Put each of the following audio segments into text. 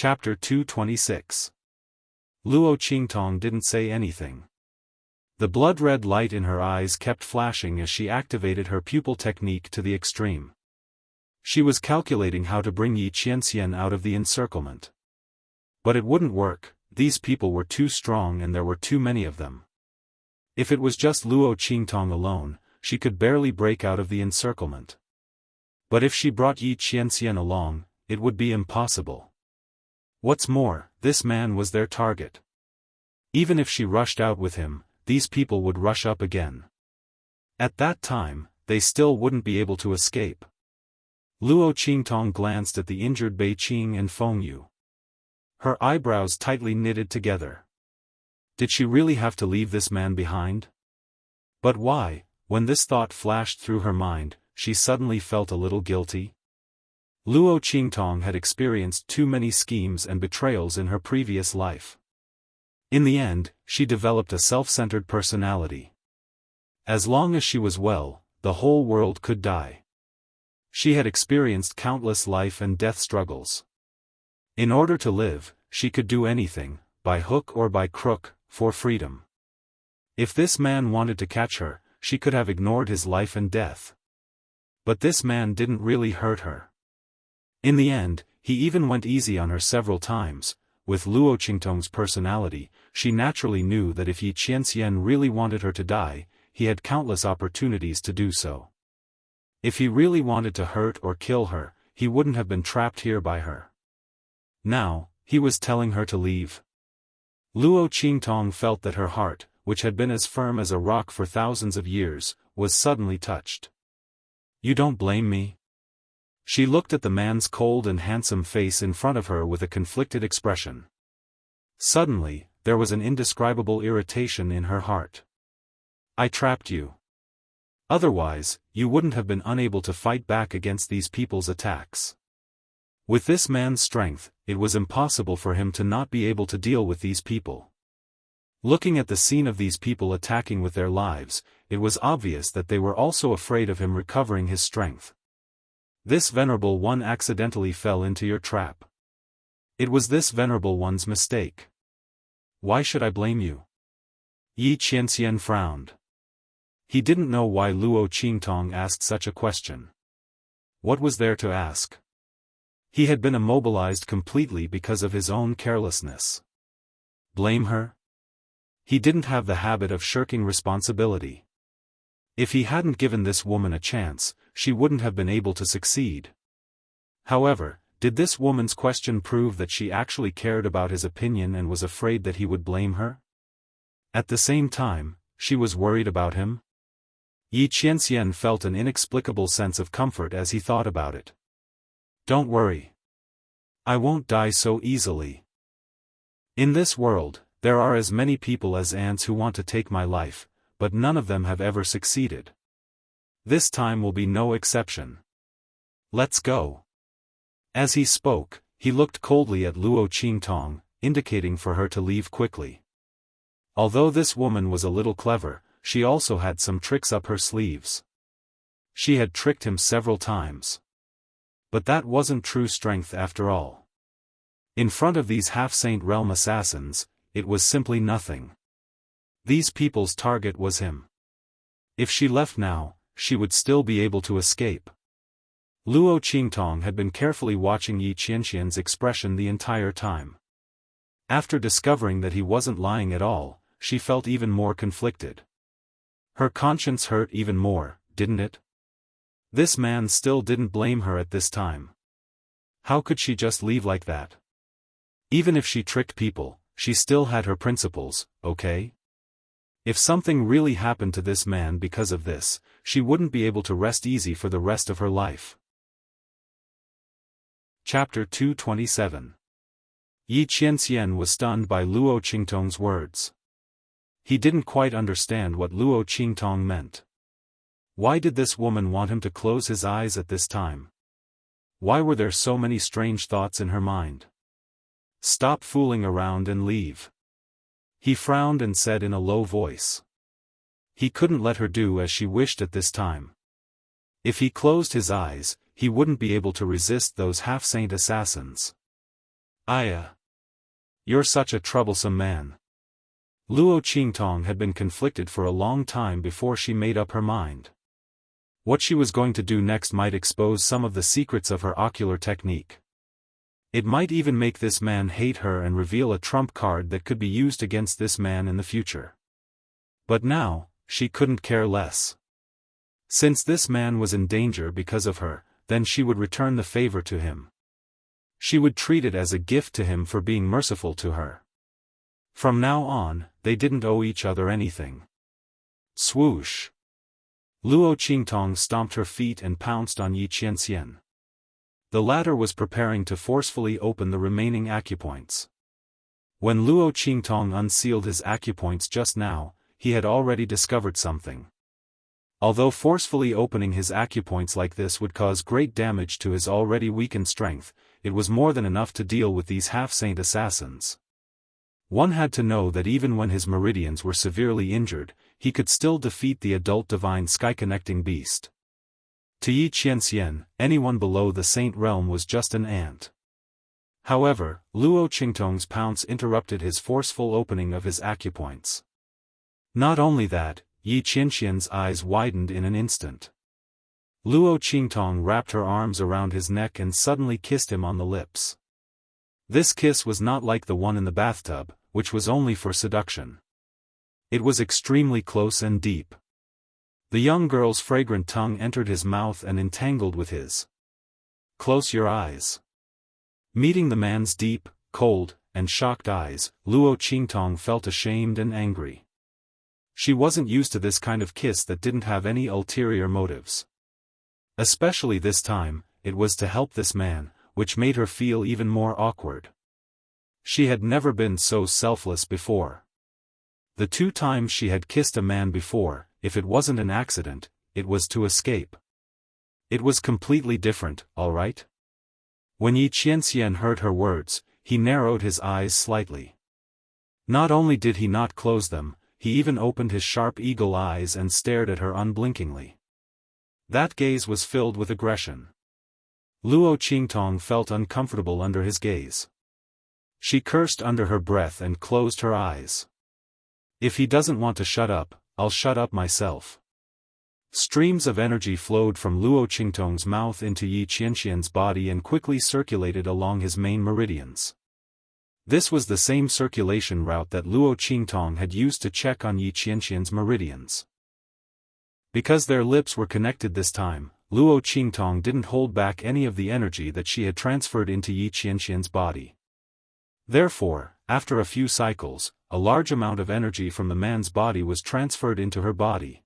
Chapter 226. Luo Qingtong didn't say anything. The blood-red light in her eyes kept flashing as she activated her pupil technique to the extreme. She was calculating how to bring Yi Qianxian out of the encirclement. But it wouldn't work, these people were too strong and there were too many of them. If it was just Luo Qingtong alone, she could barely break out of the encirclement. But if she brought Yi Qianxian along, it would be impossible. What's more, this man was their target. Even if she rushed out with him, these people would rush up again. At that time, they still wouldn't be able to escape. Luo Qingtong glanced at the injured Bei Qing and Feng Yu. Her eyebrows tightly knitted together. Did she really have to leave this man behind? But why? When this thought flashed through her mind, she suddenly felt a little guilty. Luo Qingtong had experienced too many schemes and betrayals in her previous life. In the end, she developed a self-centered personality. As long as she was well, the whole world could die. She had experienced countless life and death struggles. In order to live, she could do anything, by hook or by crook, for freedom. If this man wanted to catch her, she could have ignored his life and death. But this man didn't really hurt her. In the end, he even went easy on her several times. With Luo Qingtong's personality, she naturally knew that if Yi Qianxian really wanted her to die, he had countless opportunities to do so. If he really wanted to hurt or kill her, he wouldn't have been trapped here by her. Now, he was telling her to leave. Luo Qingtong felt that her heart, which had been as firm as a rock for thousands of years, was suddenly touched. "You don't blame me?" She looked at the man's cold and handsome face in front of her with a conflicted expression. Suddenly, there was an indescribable irritation in her heart. "I trapped you. Otherwise, you wouldn't have been unable to fight back against these people's attacks. With this man's strength, it was impossible for him to not be able to deal with these people." Looking at the scene of these people attacking with their lives, it was obvious that they were also afraid of him recovering his strength. "This venerable one accidentally fell into your trap. It was this venerable one's mistake. Why should I blame you?" Yi Qianxian frowned. He didn't know why Luo Qingtong asked such a question. What was there to ask? He had been immobilized completely because of his own carelessness. Blame her? He didn't have the habit of shirking responsibility. If he hadn't given this woman a chance, she wouldn't have been able to succeed. However, did this woman's question prove that she actually cared about his opinion and was afraid that he would blame her? At the same time, she was worried about him. Yi Qianxian felt an inexplicable sense of comfort as he thought about it. "Don't worry. I won't die so easily. In this world, there are as many people as ants who want to take my life, but none of them have ever succeeded. This time will be no exception. Let's go." As he spoke, he looked coldly at Luo Qingtong, indicating for her to leave quickly. Although this woman was a little clever, she also had some tricks up her sleeves. She had tricked him several times. But that wasn't true strength after all. In front of these half-saint realm assassins, it was simply nothing. These people's target was him. If she left now, she would still be able to escape. Luo Qingtong had been carefully watching Yi Qianxian's expression the entire time. After discovering that he wasn't lying at all, she felt even more conflicted. Her conscience hurt even more, didn't it? This man still didn't blame her at this time. How could she just leave like that? Even if she tricked people, she still had her principles, okay? If something really happened to this man because of this, she wouldn't be able to rest easy for the rest of her life. Chapter 227. Yi Qianxian was stunned by Luo Qingtong's words. He didn't quite understand what Luo Qingtong meant. Why did this woman want him to close his eyes at this time? Why were there so many strange thoughts in her mind? "Stop fooling around and leave." He frowned and said in a low voice. He couldn't let her do as she wished at this time. If he closed his eyes, he wouldn't be able to resist those half-saint assassins. Aya. You're such a troublesome man. Luo Qingtong had been conflicted for a long time before she made up her mind. What she was going to do next might expose some of the secrets of her ocular technique. It might even make this man hate her and reveal a trump card that could be used against this man in the future. But now, she couldn't care less. Since this man was in danger because of her, then she would return the favor to him. She would treat it as a gift to him for being merciful to her. From now on, they didn't owe each other anything. Swoosh! Luo Qingtong stomped her feet and pounced on Yi Qianxian. The latter was preparing to forcefully open the remaining acupoints. When Luo Qingtong unsealed his acupoints just now, he had already discovered something. Although forcefully opening his acupoints like this would cause great damage to his already weakened strength, it was more than enough to deal with these half-saint assassins. One had to know that even when his meridians were severely injured, he could still defeat the adult divine sky-connecting beast. To Yi Qianxian, anyone below the saint realm was just an ant. However, Luo Qingtong's pounce interrupted his forceful opening of his acupoints. Not only that, Yi Qianxian's eyes widened in an instant. Luo Qingtong wrapped her arms around his neck and suddenly kissed him on the lips. This kiss was not like the one in the bathtub, which was only for seduction. It was extremely close and deep. The young girl's fragrant tongue entered his mouth and entangled with his. Close your eyes. Meeting the man's deep, cold, and shocked eyes, Luo Qingtong felt ashamed and angry. She wasn't used to this kind of kiss that didn't have any ulterior motives. Especially this time, it was to help this man, which made her feel even more awkward. She had never been so selfless before. The 2 times she had kissed a man before, if it wasn't an accident, it was to escape. It was completely different, all right? When Yi Qianxian heard her words, he narrowed his eyes slightly. Not only did he not close them, he even opened his sharp eagle eyes and stared at her unblinkingly. That gaze was filled with aggression. Luo Qingtong felt uncomfortable under his gaze. She cursed under her breath and closed her eyes. If he doesn't want to shut up, I'll shut up myself. Streams of energy flowed from Luo Qingtong's mouth into Yi Qianxian's body and quickly circulated along his main meridians. This was the same circulation route that Luo Qingtong had used to check on Yi Qianxian's meridians. Because their lips were connected this time, Luo Qingtong didn't hold back any of the energy that she had transferred into Yi Qianxian's body. Therefore, after a few cycles, a large amount of energy from the man's body was transferred into her body.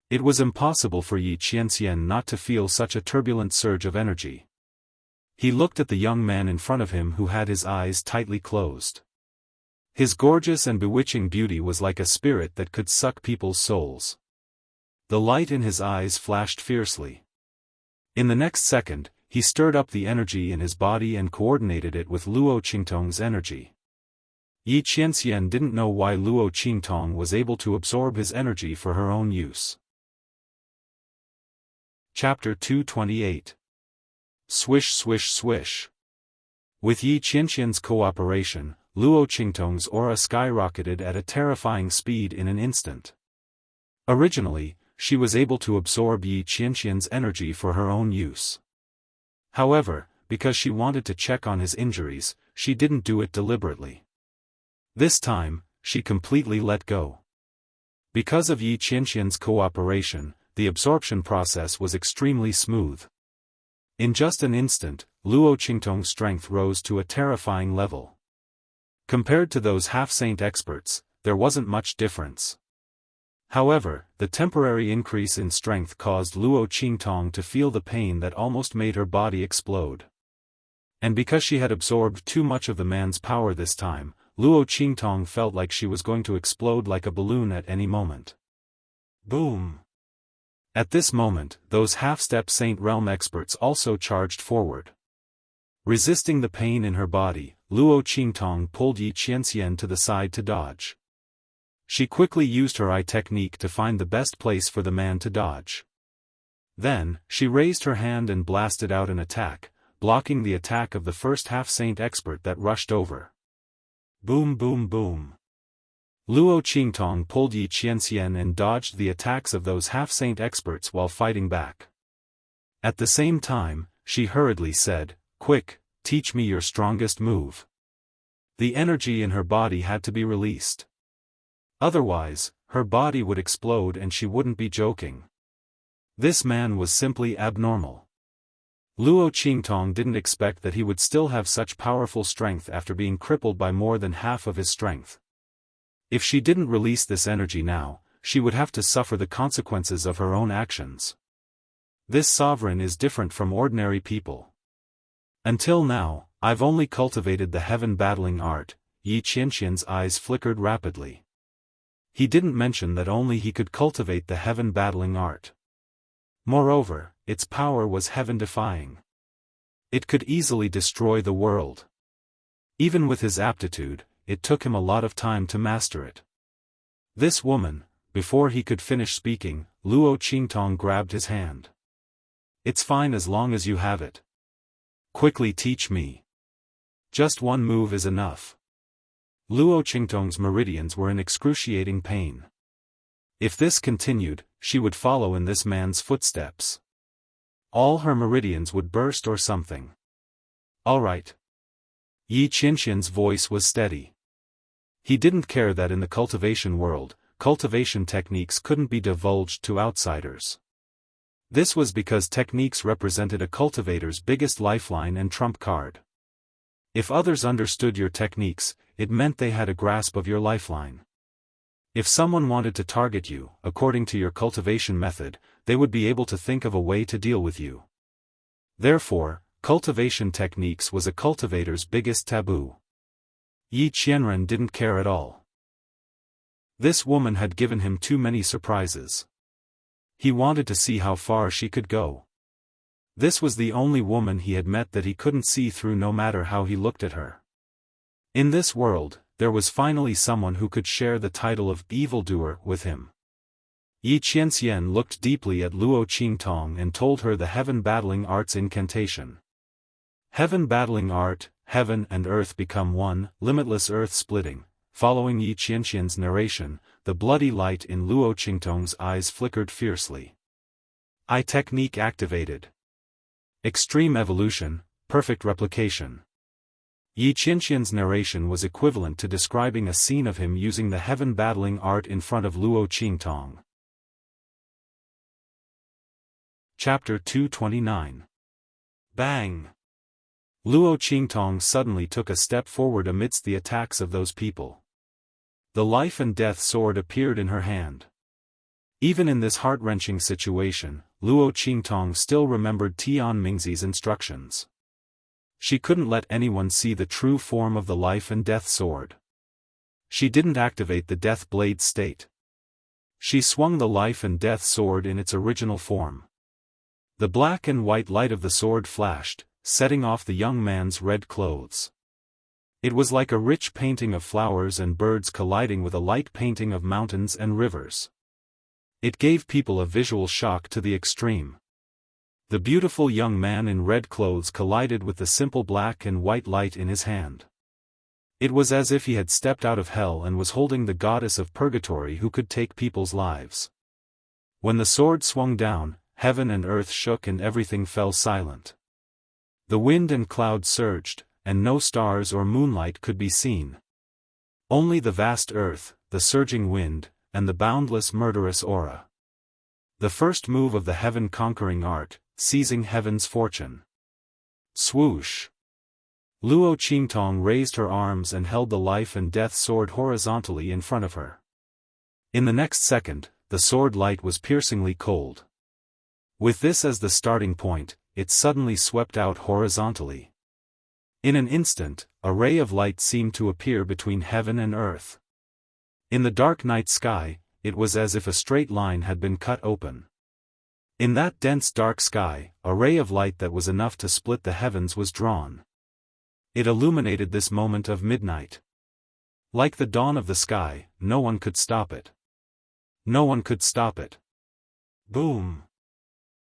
It was impossible for Yi Qianxian not to feel such a turbulent surge of energy. He looked at the young man in front of him who had his eyes tightly closed. His gorgeous and bewitching beauty was like a spirit that could suck people's souls. The light in his eyes flashed fiercely. In the next second, he stirred up the energy in his body and coordinated it with Luo Qingtong's energy. Yi Qianxian didn't know why Luo Qingtong was able to absorb his energy for her own use. Chapter 228. Swish swish swish. With Yi Qianxian's cooperation, Luo Qingtong's aura skyrocketed at a terrifying speed in an instant. Originally, she was able to absorb Yi Qianxian's energy for her own use. However, because she wanted to check on his injuries, she didn't do it deliberately. This time, she completely let go. Because of Yi Qianxian's cooperation, the absorption process was extremely smooth. In just an instant, Luo Qingtong's strength rose to a terrifying level. Compared to those half-saint experts, there wasn't much difference. However, the temporary increase in strength caused Luo Qingtong to feel the pain that almost made her body explode. And because she had absorbed too much of the man's power this time, Luo Qingtong felt like she was going to explode like a balloon at any moment. Boom! At this moment, those half-step Saint Realm experts also charged forward. Resisting the pain in her body, Luo Qingtong pulled Yi Qianxian to the side to dodge. She quickly used her eye technique to find the best place for the man to dodge. Then, she raised her hand and blasted out an attack, blocking the attack of the first half-saint expert that rushed over. Boom boom boom. Luo Qingtong pulled Yi Qianxian and dodged the attacks of those half-saint experts while fighting back. At the same time, she hurriedly said, "Quick, teach me your strongest move." The energy in her body had to be released. Otherwise, her body would explode and she wouldn't be joking. This man was simply abnormal. Luo Qingtong didn't expect that he would still have such powerful strength after being crippled by more than half of his strength. If she didn't release this energy now, she would have to suffer the consequences of her own actions. This sovereign is different from ordinary people. Until now, I've only cultivated the heaven battling art. Yi Qianxian's eyes flickered rapidly. He didn't mention that only he could cultivate the heaven battling art. Moreover, its power was heaven-defying. It could easily destroy the world. Even with his aptitude, it took him a lot of time to master it. This woman, before he could finish speaking, Luo Qingtong grabbed his hand. "It's fine as long as you have it. Quickly teach me. Just one move is enough." Luo Qingtong's meridians were in excruciating pain. If this continued, she would follow in this man's footsteps. All her meridians would burst or something. "All right." Yi Qianxian's voice was steady. He didn't care that in the cultivation world, cultivation techniques couldn't be divulged to outsiders. This was because techniques represented a cultivator's biggest lifeline and trump card. If others understood your techniques, it meant they had a grasp of your lifeline. If someone wanted to target you, according to your cultivation method, they would be able to think of a way to deal with you. Therefore, cultivation techniques was a cultivator's biggest taboo. Yi Qianren didn't care at all. This woman had given him too many surprises. He wanted to see how far she could go. This was the only woman he had met that he couldn't see through no matter how he looked at her. In this world, there was finally someone who could share the title of evildoer with him. Yi Qianxian looked deeply at Luo Qingtong and told her the heaven battling art's incantation. Heaven battling art, heaven and earth become one, limitless earth splitting. Following Yi Qianxian's narration, the bloody light in Luo Qingtong's eyes flickered fiercely. I technique activated. Extreme evolution, perfect replication. Yi Qianxian's narration was equivalent to describing a scene of him using the heaven battling art in front of Luo Qingtong. Chapter 229. Bang! Luo Qingtong suddenly took a step forward amidst the attacks of those people. The life and death sword appeared in her hand. Even in this heart-wrenching situation, Luo Qingtong still remembered Tian Mingzi's instructions. She couldn't let anyone see the true form of the life and death sword. She didn't activate the death blade state. She swung the life and death sword in its original form. The black and white light of the sword flashed, setting off the young man's red clothes. It was like a rich painting of flowers and birds colliding with a light painting of mountains and rivers. It gave people a visual shock to the extreme. The beautiful young man in red clothes collided with the simple black and white light in his hand. It was as if he had stepped out of hell and was holding the goddess of purgatory who could take people's lives. When the sword swung down, heaven and earth shook and everything fell silent. The wind and clouds surged, and no stars or moonlight could be seen. Only the vast earth, the surging wind, and the boundless murderous aura. The first move of the heaven-conquering art, seizing heaven's fortune. Swoosh! Luo Qingtong raised her arms and held the life and death sword horizontally in front of her. In the next second, the sword light was piercingly cold. With this as the starting point, it suddenly swept out horizontally. In an instant, a ray of light seemed to appear between heaven and earth. In the dark night sky, it was as if a straight line had been cut open. In that dense dark sky, a ray of light that was enough to split the heavens was drawn. It illuminated this moment of midnight. Like the dawn of the sky, no one could stop it. No one could stop it. Boom!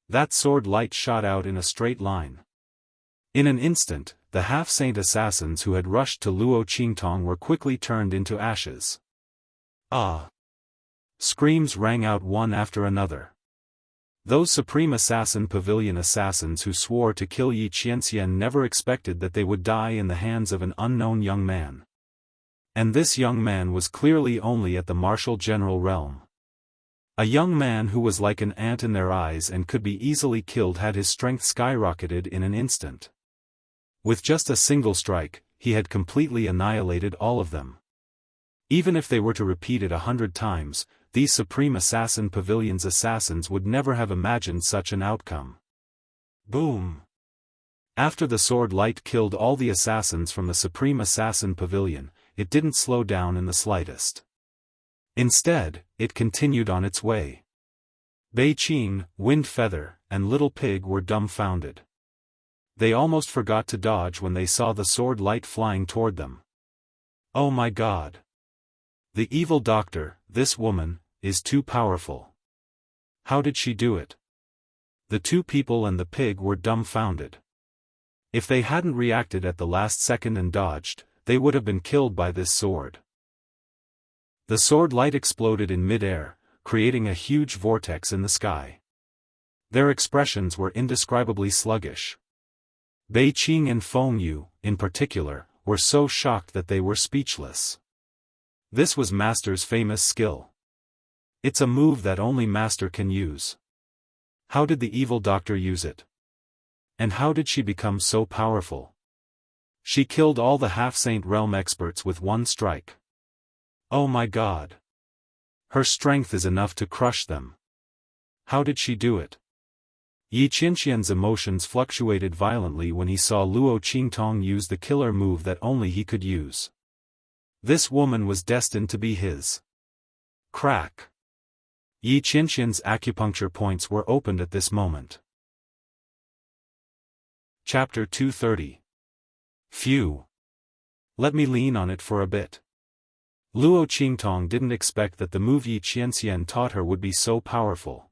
That sword light shot out in a straight line. In an instant, the half-saint assassins who had rushed to Luo Qingtong were quickly turned into ashes. Ah! Screams rang out one after another. Those Supreme Assassin Pavilion assassins who swore to kill Yi Qianxian never expected that they would die in the hands of an unknown young man. And this young man was clearly only at the martial general realm. A young man who was like an ant in their eyes and could be easily killed had his strength skyrocketed in an instant. With just a single strike, he had completely annihilated all of them. Even if they were to repeat it 100 times, these Supreme Assassin Pavilion's assassins would never have imagined such an outcome. Boom! After the sword light killed all the assassins from the Supreme Assassin Pavilion, it didn't slow down in the slightest. Instead, it continued on its way. Bei Qing, Wind Feather, and Little Pig were dumbfounded. They almost forgot to dodge when they saw the sword light flying toward them. Oh my God! The evil doctor, this woman, is too powerful. How did she do it? The two people and the pig were dumbfounded. If they hadn't reacted at the last second and dodged, they would have been killed by this sword. The sword light exploded in mid-air, creating a huge vortex in the sky. Their expressions were indescribably sluggish. Bei Qing and Feng Yu, in particular, were so shocked that they were speechless. This was Master's famous skill. It's a move that only Master can use. How did the evil doctor use it? And how did she become so powerful? She killed all the half-saint realm experts with one strike. Oh my God! Her strength is enough to crush them. How did she do it? Yi Qianxian's emotions fluctuated violently when he saw Luo Qingtong use the killer move that only he could use. This woman was destined to be his. Crack! Yi Qianxian's acupuncture points were opened at this moment. Chapter 230. Phew! Let me lean on it for a bit. Luo Qingtong didn't expect that the move Yi Qianxian taught her would be so powerful.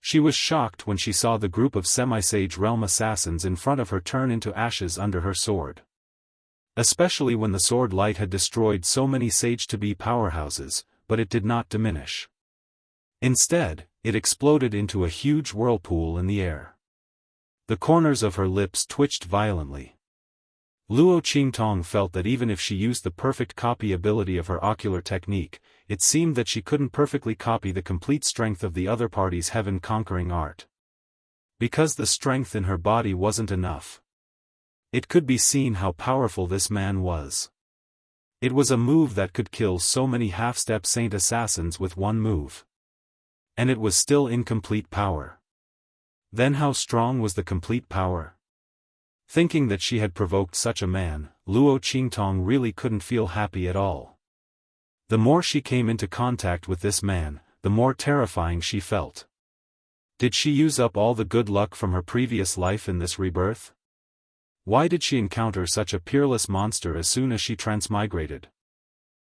She was shocked when she saw the group of semi-sage realm assassins in front of her turn into ashes under her sword. Especially when the sword light had destroyed so many sage-to-be powerhouses, but it did not diminish. Instead, it exploded into a huge whirlpool in the air. The corners of her lips twitched violently. Luo Qingtong felt that even if she used the perfect copy ability of her ocular technique, it seemed that she couldn't perfectly copy the complete strength of the other party's heaven-conquering art. Because the strength in her body wasn't enough. It could be seen how powerful this man was. It was a move that could kill so many half-step saint assassins with one move. And it was still incomplete power. Then how strong was the complete power? Thinking that she had provoked such a man, Luo Qingtong really couldn't feel happy at all. The more she came into contact with this man, the more terrifying she felt. Did she use up all the good luck from her previous life in this rebirth? Why did she encounter such a peerless monster as soon as she transmigrated?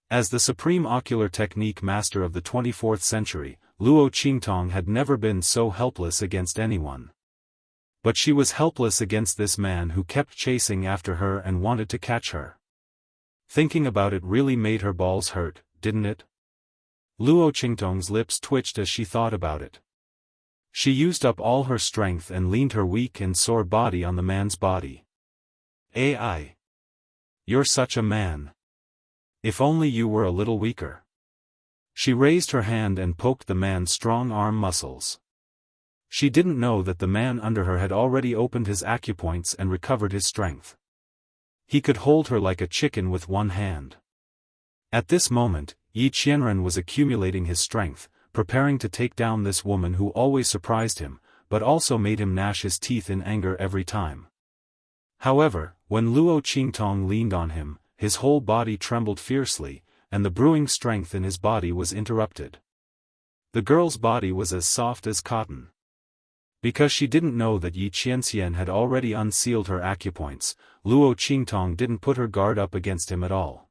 As the supreme ocular technique master of the 24th century, Luo Qingtong had never been so helpless against anyone. But she was helpless against this man who kept chasing after her and wanted to catch her. Thinking about it really made her balls hurt, didn't it? Luo Qingtong's lips twitched as she thought about it. She used up all her strength and leaned her weak and sore body on the man's body. AI. You're such a man. If only you were a little weaker. She raised her hand and poked the man's strong arm muscles. She didn't know that the man under her had already opened his acupoints and recovered his strength. He could hold her like a chicken with one hand. At this moment, Yi Qianren was accumulating his strength, preparing to take down this woman who always surprised him, but also made him gnash his teeth in anger every time. However, when Luo Qingtong leaned on him, his whole body trembled fiercely, and the brewing strength in his body was interrupted. The girl's body was as soft as cotton. Because she didn't know that Yi Qianxian had already unsealed her acupoints, Luo Qingtong didn't put her guard up against him at all.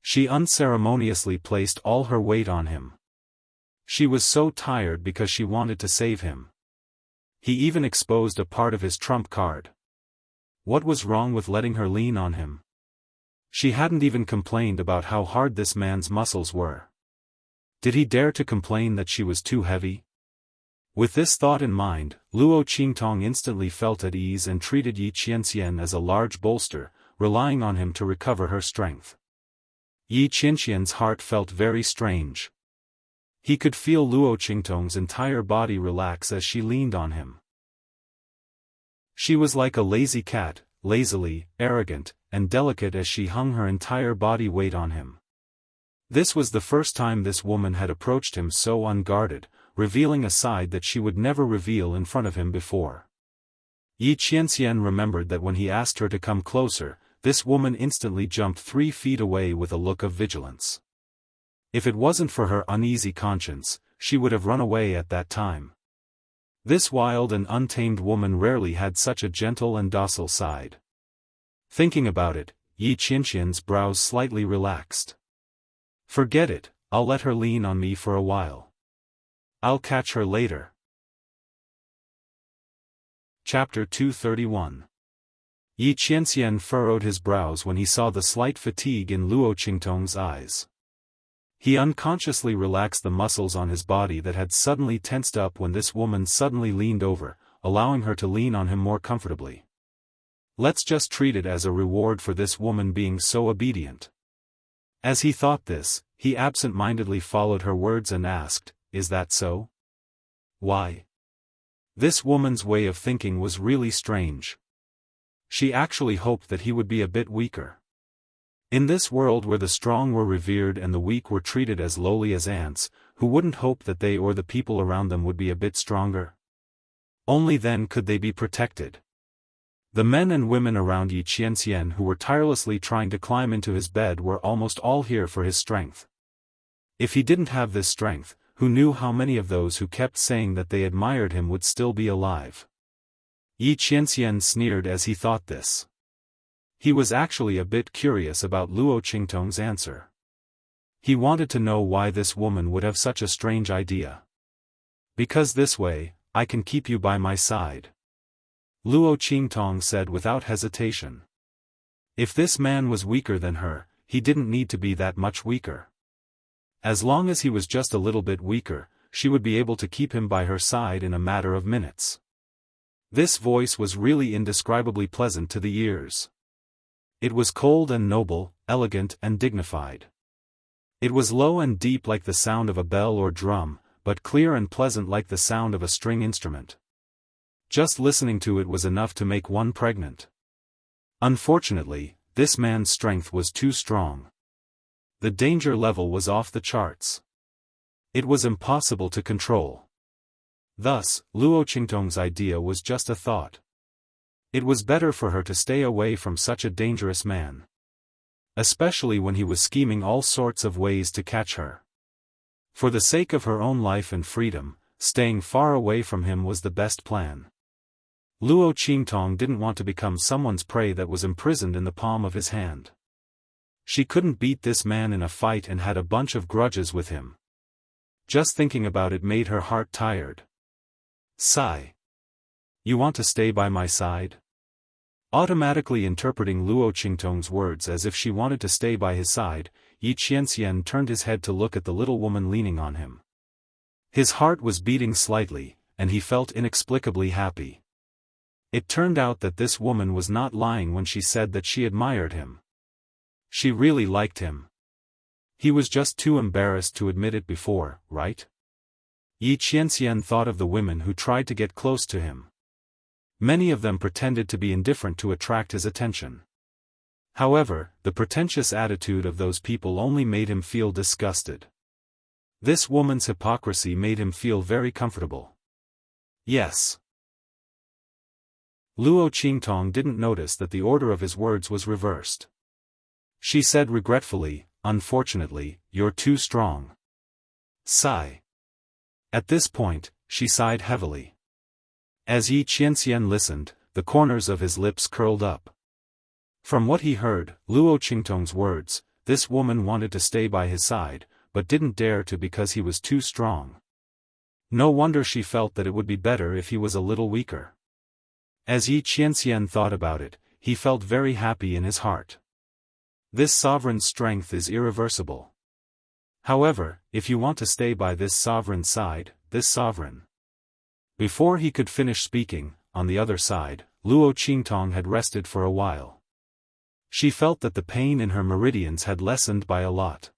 She unceremoniously placed all her weight on him. She was so tired because she wanted to save him. He even exposed a part of his trump card. What was wrong with letting her lean on him? She hadn't even complained about how hard this man's muscles were. Did he dare to complain that she was too heavy? With this thought in mind, Luo Qingtong instantly felt at ease and treated Yi Qianxian as a large bolster, relying on him to recover her strength. Yi Qianxian's heart felt very strange. He could feel Luo Qingtong's entire body relax as she leaned on him. She was like a lazy cat, lazily, arrogant, and delicate as she hung her entire body weight on him. This was the first time this woman had approached him so unguarded, revealing a side that she would never reveal in front of him before. Yi Qianxian remembered that when he asked her to come closer, this woman instantly jumped 3 feet away with a look of vigilance. If it wasn't for her uneasy conscience, she would have run away at that time. This wild and untamed woman rarely had such a gentle and docile side. Thinking about it, Yi Qianxian's brows slightly relaxed. Forget it, I'll let her lean on me for a while. I'll catch her later. Chapter 231. Yi Qianxian furrowed his brows when he saw the slight fatigue in Luo Qingtong's eyes. He unconsciously relaxed the muscles on his body that had suddenly tensed up when this woman suddenly leaned over, allowing her to lean on him more comfortably. Let's just treat it as a reward for this woman being so obedient. As he thought this, he absent-mindedly followed her words and asked, "Is that so?" Why? This woman's way of thinking was really strange. She actually hoped that he would be a bit weaker. In this world where the strong were revered and the weak were treated as lowly as ants, who wouldn't hope that they or the people around them would be a bit stronger? Only then could they be protected. The men and women around Yi Qianxian who were tirelessly trying to climb into his bed were almost all here for his strength. If he didn't have this strength, who knew how many of those who kept saying that they admired him would still be alive? Yi Qianxian sneered as he thought this. He was actually a bit curious about Luo Qingtong's answer. He wanted to know why this woman would have such a strange idea. Because this way, I can keep you by my side. Luo Qingtong said without hesitation. If this man was weaker than her, he didn't need to be that much weaker. As long as he was just a little bit weaker, she would be able to keep him by her side in a matter of minutes. This voice was really indescribably pleasant to the ears. It was cold and noble, elegant and dignified. It was low and deep like the sound of a bell or drum, but clear and pleasant like the sound of a string instrument. Just listening to it was enough to make one pregnant. Unfortunately, this man's strength was too strong. The danger level was off the charts. It was impossible to control. Thus, Luo Qingtong's idea was just a thought. It was better for her to stay away from such a dangerous man. Especially when he was scheming all sorts of ways to catch her. For the sake of her own life and freedom, staying far away from him was the best plan. Luo Qingtong didn't want to become someone's prey that was imprisoned in the palm of his hand. She couldn't beat this man in a fight and had a bunch of grudges with him. Just thinking about it made her heart tired. Sigh. You want to stay by my side? Automatically interpreting Luo Qingtong's words as if she wanted to stay by his side, Yi Qianxian turned his head to look at the little woman leaning on him. His heart was beating slightly, and he felt inexplicably happy. It turned out that this woman was not lying when she said that she admired him. She really liked him. He was just too embarrassed to admit it before, right? Yi Qianxian thought of the women who tried to get close to him. Many of them pretended to be indifferent to attract his attention. However, the pretentious attitude of those people only made him feel disgusted. This woman's hypocrisy made him feel very comfortable. Yes. Luo Qingtong didn't notice that the order of his words was reversed. She said regretfully, "Unfortunately, you're too strong." Sigh. At this point, she sighed heavily. As Yi Qianxian listened, the corners of his lips curled up. From what he heard, Luo Qingtong's words, this woman wanted to stay by his side, but didn't dare to because he was too strong. No wonder she felt that it would be better if he was a little weaker. As Yi Qianxian thought about it, he felt very happy in his heart. This sovereign's strength is irreversible. However, if you want to stay by this sovereign's side, this sovereign. Before he could finish speaking, on the other side, Luo Qingtong had rested for a while. She felt that the pain in her meridians had lessened by a lot.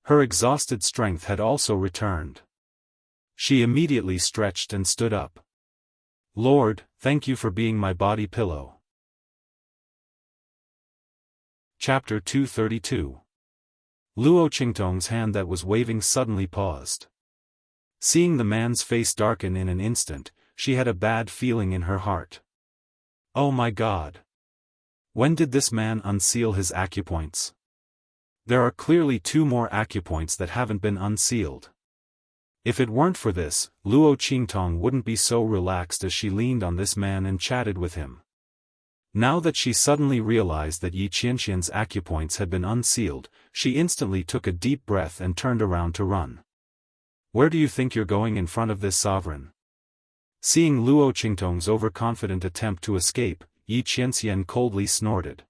Her exhausted strength had also returned. She immediately stretched and stood up. Lord, thank you for being my body pillow. Chapter 232. Luo Qingtong's hand that was waving suddenly paused. Seeing the man's face darken in an instant, she had a bad feeling in her heart. Oh my God! When did this man unseal his acupoints? There are clearly 2 more acupoints that haven't been unsealed. If it weren't for this, Luo Qingtong wouldn't be so relaxed as she leaned on this man and chatted with him. Now that she suddenly realized that Yi Qianxian's acupoints had been unsealed, she instantly took a deep breath and turned around to run. Where do you think you're going in front of this sovereign? Seeing Luo Qingtong's overconfident attempt to escape, Yi Qianxian coldly snorted.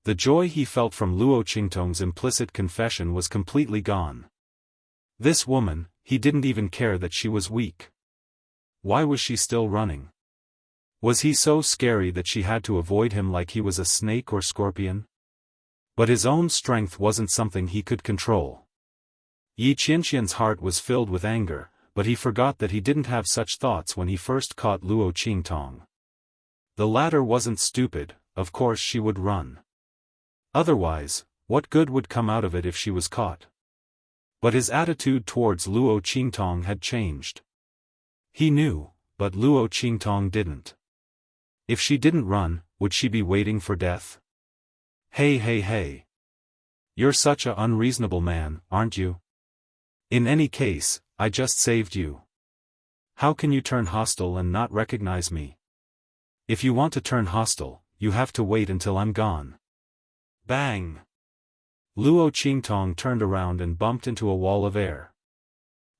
The joy he felt from Luo Qingtong's implicit confession was completely gone. This woman, he didn't even care that she was weak. Why was she still running? Was he so scary that she had to avoid him like he was a snake or scorpion? But his own strength wasn't something he could control. Yi Qianxian's heart was filled with anger, but he forgot that he didn't have such thoughts when he first caught Luo Qingtong. The latter wasn't stupid, of course she would run. Otherwise, what good would come out of it if she was caught? But his attitude towards Luo Qingtong had changed. He knew, but Luo Qingtong didn't. If she didn't run, would she be waiting for death? Hey. You're such a unreasonable man, aren't you? In any case, I just saved you. How can you turn hostile and not recognize me? If you want to turn hostile, you have to wait until I'm gone. Bang! Luo Qingtong turned around and bumped into a wall of air.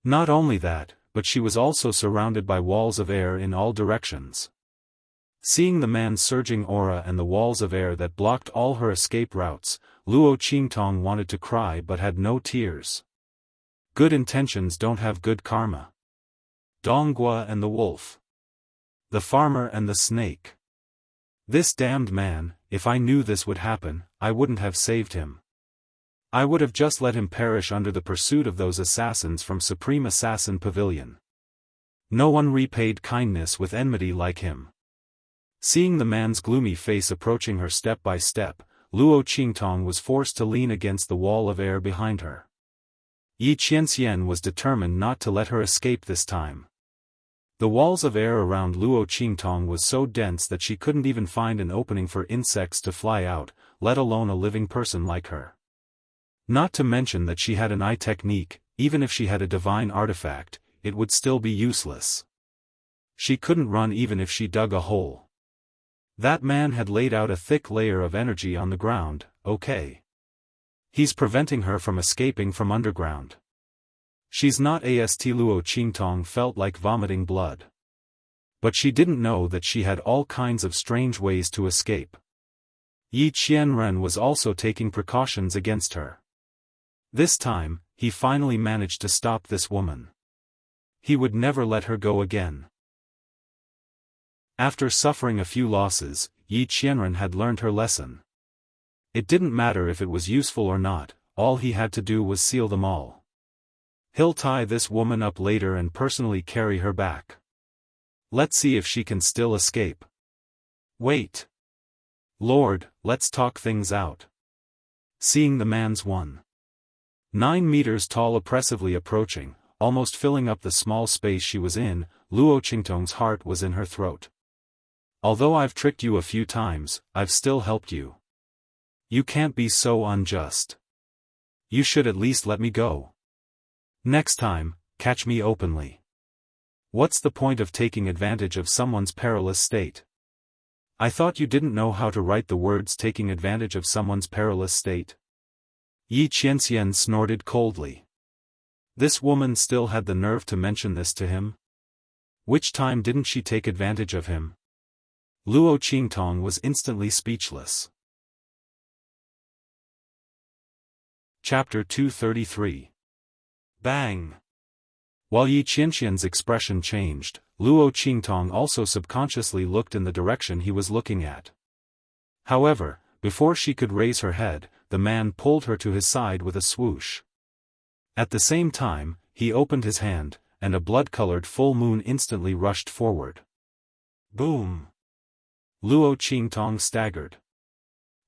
Not only that, but she was also surrounded by walls of air in all directions. Seeing the man's surging aura and the walls of air that blocked all her escape routes, Luo Qingtong wanted to cry but had no tears. Good intentions don't have good karma. Donghua and the wolf. The farmer and the snake. This damned man, if I knew this would happen, I wouldn't have saved him. I would have just let him perish under the pursuit of those assassins from Supreme Assassin Pavilion. No one repaid kindness with enmity like him. Seeing the man's gloomy face approaching her step by step, Luo Qingtong was forced to lean against the wall of air behind her. Yi Qianxian was determined not to let her escape this time. The walls of air around Luo Qingtong was so dense that she couldn't even find an opening for insects to fly out, let alone a living person like her. Not to mention that she had an eye technique, even if she had a divine artifact, it would still be useless. She couldn't run even if she dug a hole. That man had laid out a thick layer of energy on the ground, okay. He's preventing her from escaping from underground. She's not AST. Luo Qingtong felt like vomiting blood. But she didn't know that she had all kinds of strange ways to escape. Yi Qianren was also taking precautions against her. This time, he finally managed to stop this woman. He would never let her go again. After suffering a few losses, Yi Qianren had learned her lesson. It didn't matter if it was useful or not, all he had to do was seal them all. He'll tie this woman up later and personally carry her back. Let's see if she can still escape. Wait. Lord, let's talk things out. Seeing the man's 1.9 meters tall oppressively approaching, almost filling up the small space she was in, Luo Qingtong's heart was in her throat. Although I've tricked you a few times, I've still helped you. You can't be so unjust. You should at least let me go. Next time, catch me openly. What's the point of taking advantage of someone's perilous state? I thought you didn't know how to write the words taking advantage of someone's perilous state. Yi Qianxian snorted coldly. This woman still had the nerve to mention this to him? Which time didn't she take advantage of him? Luo Qingtong was instantly speechless. Chapter 233. Bang! While Yi Qianxian's expression changed, Luo Qingtong also subconsciously looked in the direction he was looking at. However, before she could raise her head, the man pulled her to his side with a swoosh. At the same time, he opened his hand, and a blood-colored full moon instantly rushed forward. Boom! Luo Qingtong staggered.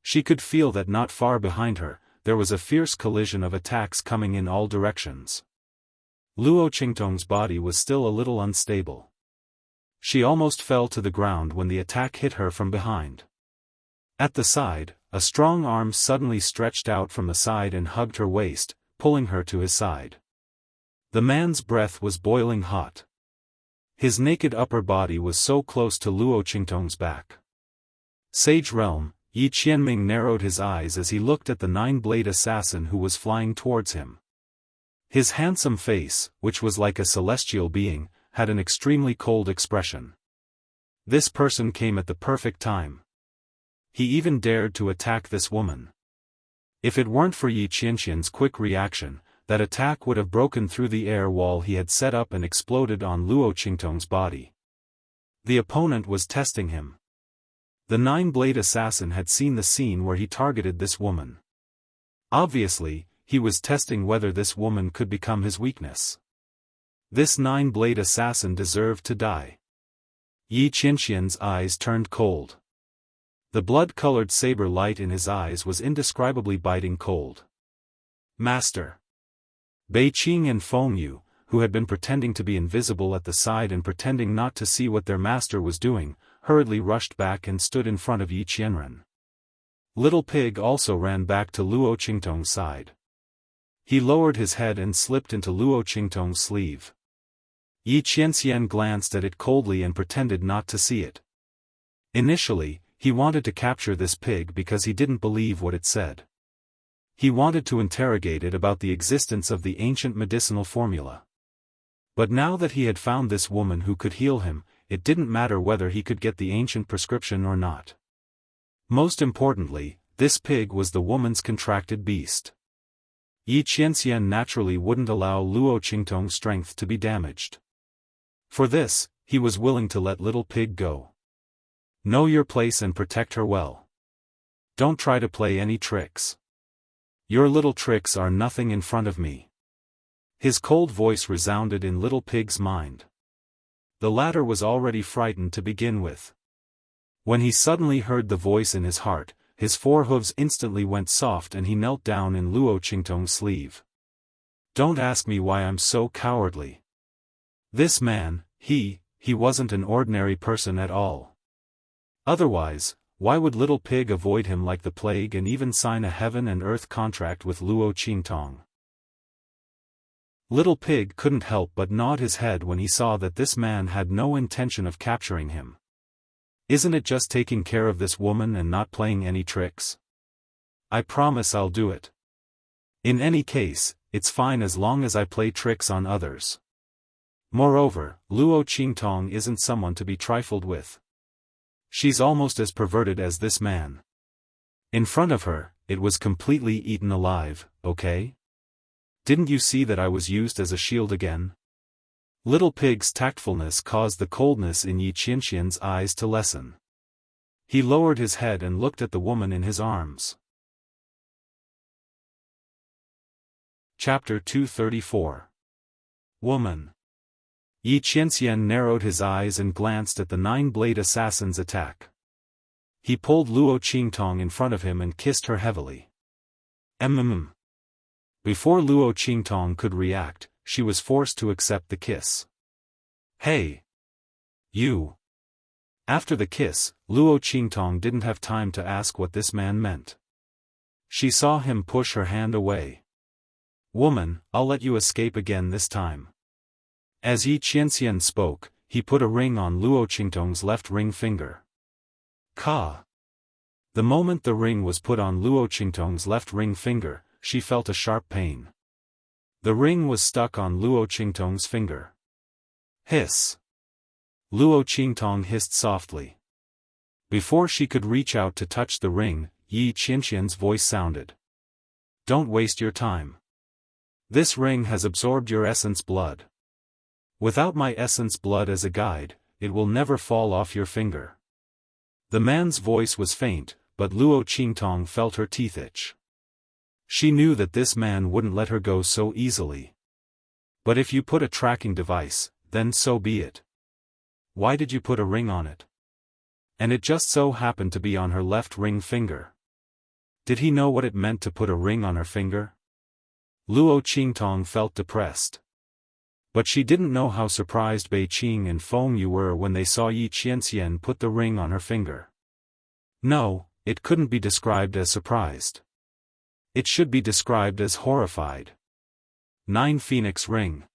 She could feel that not far behind her, there was a fierce collision of attacks coming in all directions. Luo Qingtong's body was still a little unstable. She almost fell to the ground when the attack hit her from behind. At the side, a strong arm suddenly stretched out from the side and hugged her waist, pulling her to his side. The man's breath was boiling hot. His naked upper body was so close to Luo Qingtong's back. Sage Realm, Yi Qianming narrowed his eyes as he looked at the nine-blade assassin who was flying towards him. His handsome face, which was like a celestial being, had an extremely cold expression. This person came at the perfect time. He even dared to attack this woman. If it weren't for Yi Qianxian's quick reaction, that attack would have broken through the air wall he had set up and exploded on Luo Qingtong's body. The opponent was testing him. The nine-blade assassin had seen the scene where he targeted this woman. Obviously, he was testing whether this woman could become his weakness. This nine-blade assassin deserved to die. Yi Qianxian's eyes turned cold. The blood-colored saber light in his eyes was indescribably biting cold. Master! Bei Qing and Feng Yu, who had been pretending to be invisible at the side and pretending not to see what their master was doing, hurriedly rushed back and stood in front of Yi Qianren. Little Pig also ran back to Luo Qingtong's side. He lowered his head and slipped into Luo Qingtong's sleeve. Yi Qianxian glanced at it coldly and pretended not to see it. Initially, he wanted to capture this pig because he didn't believe what it said. He wanted to interrogate it about the existence of the ancient medicinal formula. But now that he had found this woman who could heal him, it didn't matter whether he could get the ancient prescription or not. Most importantly, this pig was the woman's contracted beast. Yi Qianxian naturally wouldn't allow Luo Qingtong's strength to be damaged. For this, he was willing to let Little Pig go. Know your place and protect her well. Don't try to play any tricks. Your little tricks are nothing in front of me. His cold voice resounded in Little Pig's mind. The latter was already frightened to begin with. When he suddenly heard the voice in his heart, his four hooves instantly went soft and he knelt down in Luo Qingtong's sleeve. Don't ask me why I'm so cowardly. This man, he wasn't an ordinary person at all. Otherwise, why would Little Pig avoid him like the plague and even sign a heaven and earth contract with Luo Qingtong? Little Pig couldn't help but nod his head when he saw that this man had no intention of capturing him. Isn't it just taking care of this woman and not playing any tricks? I promise I'll do it. In any case, it's fine as long as I play tricks on others. Moreover, Luo Qingtong isn't someone to be trifled with. She's almost as perverted as this man. In front of her, it was completely eaten alive, okay? Didn't you see that I was used as a shield again? Little Pig's tactfulness caused the coldness in Yi Qianxian's eyes to lessen. He lowered his head and looked at the woman in his arms. Chapter 234. Woman. Yi Qianxian narrowed his eyes and glanced at the nine-blade assassin's attack. He pulled Luo Qingtong in front of him and kissed her heavily. Before Luo Qingtong could react, she was forced to accept the kiss. Hey! You! After the kiss, Luo Qingtong didn't have time to ask what this man meant. She saw him push her hand away. Woman, I'll let you escape again this time. As Yi Qianxian spoke, he put a ring on Luo Qingtong's left ring finger. Ka! The moment the ring was put on Luo Qingtong's left ring finger, she felt a sharp pain. The ring was stuck on Luo Qingtong's finger. Hiss! Luo Qingtong hissed softly. Before she could reach out to touch the ring, Yi Qianqian's voice sounded. Don't waste your time. This ring has absorbed your essence blood. Without my essence blood as a guide, it will never fall off your finger. The man's voice was faint, but Luo Qingtong felt her teeth itch. She knew that this man wouldn't let her go so easily. But if you put a tracking device, then so be it. Why did you put a ring on it? And it just so happened to be on her left ring finger. Did he know what it meant to put a ring on her finger? Luo Qingtong felt depressed. But she didn't know how surprised Bei Qing and Feng Yu were when they saw Yi Qianxian put the ring on her finger. No, it couldn't be described as surprised. It should be described as horrified. 9 Phoenix Ring.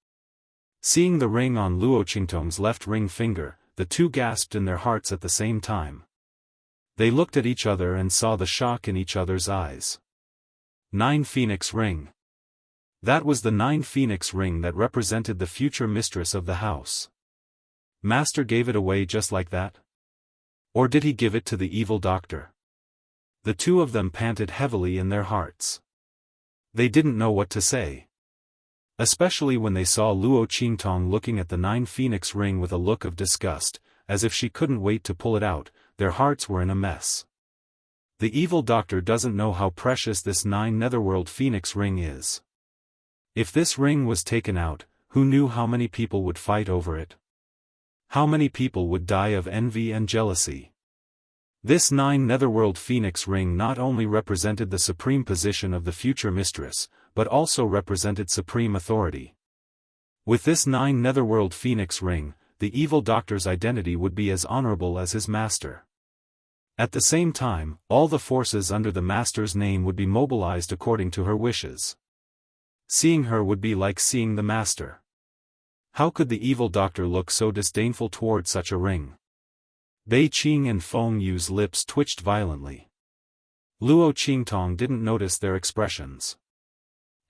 Seeing the ring on Luo Qingtong's left ring finger, the two gasped in their hearts at the same time. They looked at each other and saw the shock in each other's eyes. 9 Phoenix Ring. That was the 9 Phoenix Ring that represented the future mistress of the house. Master gave it away just like that? Or did he give it to the evil doctor? The two of them panted heavily in their hearts. They didn't know what to say. Especially when they saw Luo Qingtong looking at the 9 Phoenix Ring with a look of disgust, as if she couldn't wait to pull it out, their hearts were in a mess. The evil doctor doesn't know how precious this 9 Netherworld Phoenix Ring is. If this ring was taken out, who knew how many people would fight over it? How many people would die of envy and jealousy? This 9 Netherworld Phoenix Ring not only represented the supreme position of the future mistress, but also represented supreme authority. With this 9 Netherworld Phoenix Ring, the evil doctor's identity would be as honorable as his master. At the same time, all the forces under the master's name would be mobilized according to her wishes. Seeing her would be like seeing the master. How could the evil doctor look so disdainful toward such a ring? Bei Qing and Feng Yu's lips twitched violently. Luo Qingtong didn't notice their expressions.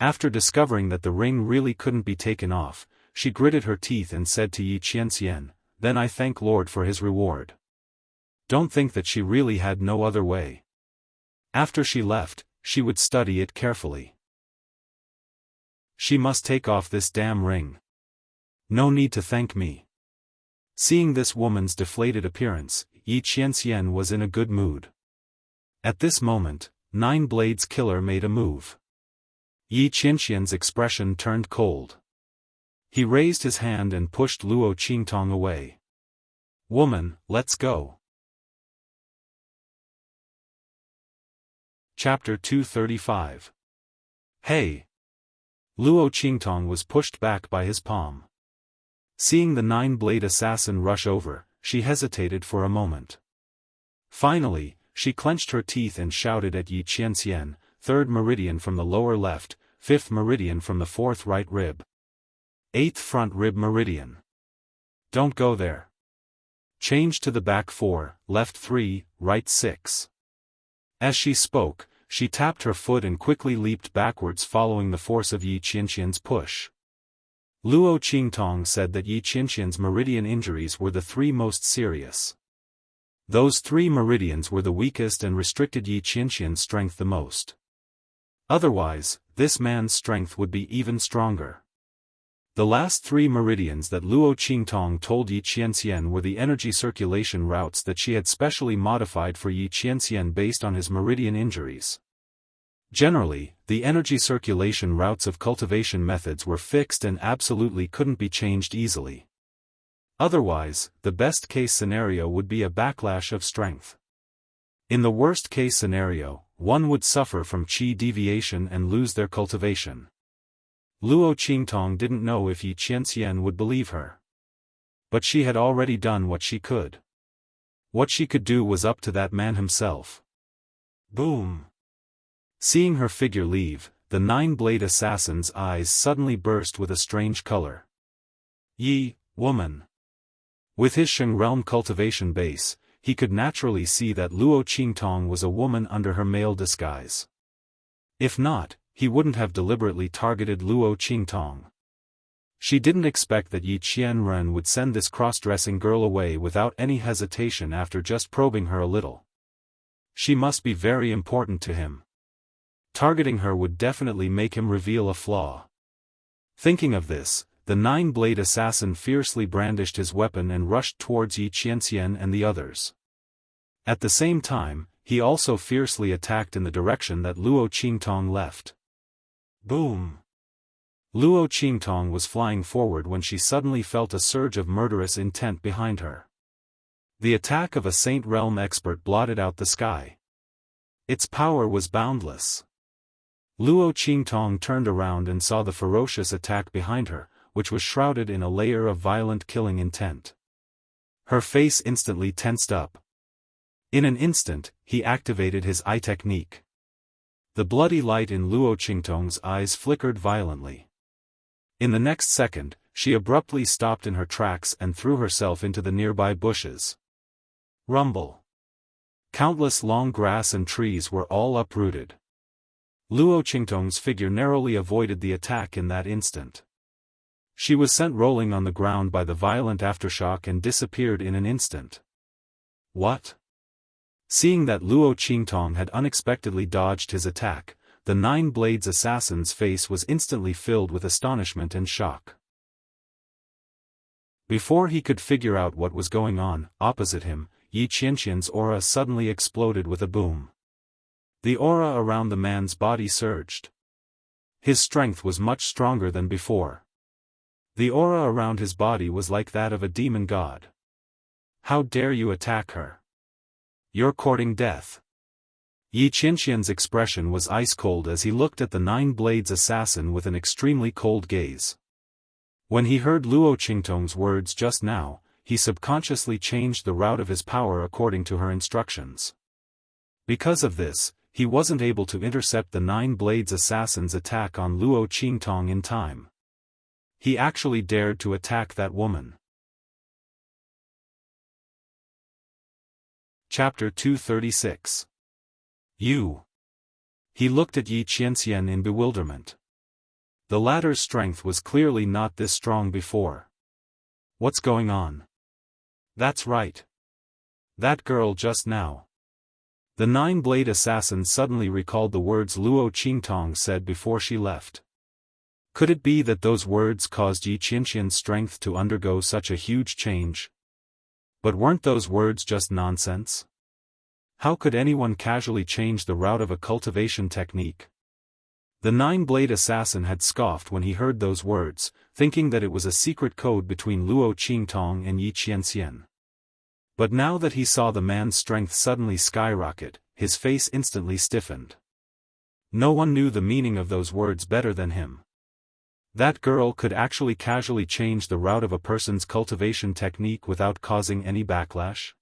After discovering that the ring really couldn't be taken off, she gritted her teeth and said to Yi Qianxian, "Then I thank Lord for his reward." Don't think that she really had no other way. After she left, she would study it carefully. She must take off this damn ring. No need to thank me. Seeing this woman's deflated appearance, Yi Qianxian was in a good mood. At this moment, 9 Blades Killer made a move. Yi Qianxian's expression turned cold. He raised his hand and pushed Luo Qingtong away. "Woman, let's go." Chapter 235. Hey! Luo Qingtong was pushed back by his palm. Seeing the 9-blade assassin rush over, she hesitated for a moment. Finally, she clenched her teeth and shouted at Yi Qianxian, "3rd meridian from the lower left, 5th meridian from the 4th right rib. 8th front rib meridian. Don't go there. Change to the back 4, left 3, right 6. As she spoke, she tapped her foot and quickly leaped backwards following the force of Yi Qianxian's push. Luo Qingtong said that Yi Qianxian's meridian injuries were the 3 most serious. Those 3 meridians were the weakest and restricted Yi Qianxian's strength the most. Otherwise, this man's strength would be even stronger. The last 3 meridians that Luo Qingtong told Yi Qianxian were the energy circulation routes that she had specially modified for Yi Qianxian based on his meridian injuries. Generally, the energy circulation routes of cultivation methods were fixed and absolutely couldn't be changed easily. Otherwise, the best-case scenario would be a backlash of strength. In the worst-case scenario, one would suffer from qi deviation and lose their cultivation. Luo Qingtong didn't know if Yi Qianxian would believe her. But she had already done what she could. What she could do was up to that man himself. Boom! Seeing her figure leave, the 9-blade assassin's eyes suddenly burst with a strange color. Yi, woman. With his Sheng realm cultivation base, he could naturally see that Luo Qingtong was a woman under her male disguise. If not, he wouldn't have deliberately targeted Luo Qingtong. She didn't expect that Yi Qianren would send this cross-dressing girl away without any hesitation after just probing her a little. She must be very important to him. Targeting her would definitely make him reveal a flaw. Thinking of this, the nine-blade assassin fiercely brandished his weapon and rushed towards Yi Qianxian and the others. At the same time, he also fiercely attacked in the direction that Luo Qingtong left. Boom! Luo Qingtong was flying forward when she suddenly felt a surge of murderous intent behind her. The attack of a Saint Realm expert blotted out the sky. Its power was boundless. Luo Qingtong turned around and saw the ferocious attack behind her, which was shrouded in a layer of violent killing intent. Her face instantly tensed up. In an instant, he activated his eye technique. The bloody light in Luo Qingtong's eyes flickered violently. In the next second, she abruptly stopped in her tracks and threw herself into the nearby bushes. Rumble. Countless long grass and trees were all uprooted. Luo Qingtong's figure narrowly avoided the attack in that instant. She was sent rolling on the ground by the violent aftershock and disappeared in an instant. What? Seeing that Luo Qingtong had unexpectedly dodged his attack, the Nine Blades assassin's face was instantly filled with astonishment and shock. Before he could figure out what was going on, opposite him, Yi Qianxian's aura suddenly exploded with a boom. The aura around the man's body surged. His strength was much stronger than before. The aura around his body was like that of a demon god. How dare you attack her? You're courting death. Yi Qianxian's expression was ice-cold as he looked at the Nine Blades assassin with an extremely cold gaze. When he heard Luo Qingtong's words just now, he subconsciously changed the route of his power according to her instructions. Because of this, he wasn't able to intercept the Nine Blades assassin's attack on Luo Qingtong in time. He actually dared to attack that woman. Chapter 236. You. He looked at Yi Qianxian in bewilderment. The latter's strength was clearly not this strong before. What's going on? That's right. That girl just now. The Nine-Blade assassin suddenly recalled the words Luo Qingtong said before she left. Could it be that those words caused Yi Qianxian's strength to undergo such a huge change? But weren't those words just nonsense? How could anyone casually change the route of a cultivation technique? The Nine-Blade assassin had scoffed when he heard those words, thinking that it was a secret code between Luo Qingtong and Yi Qianxian. But now that he saw the man's strength suddenly skyrocket, his face instantly stiffened. No one knew the meaning of those words better than him. That girl could actually casually change the route of a person's cultivation technique without causing any backlash?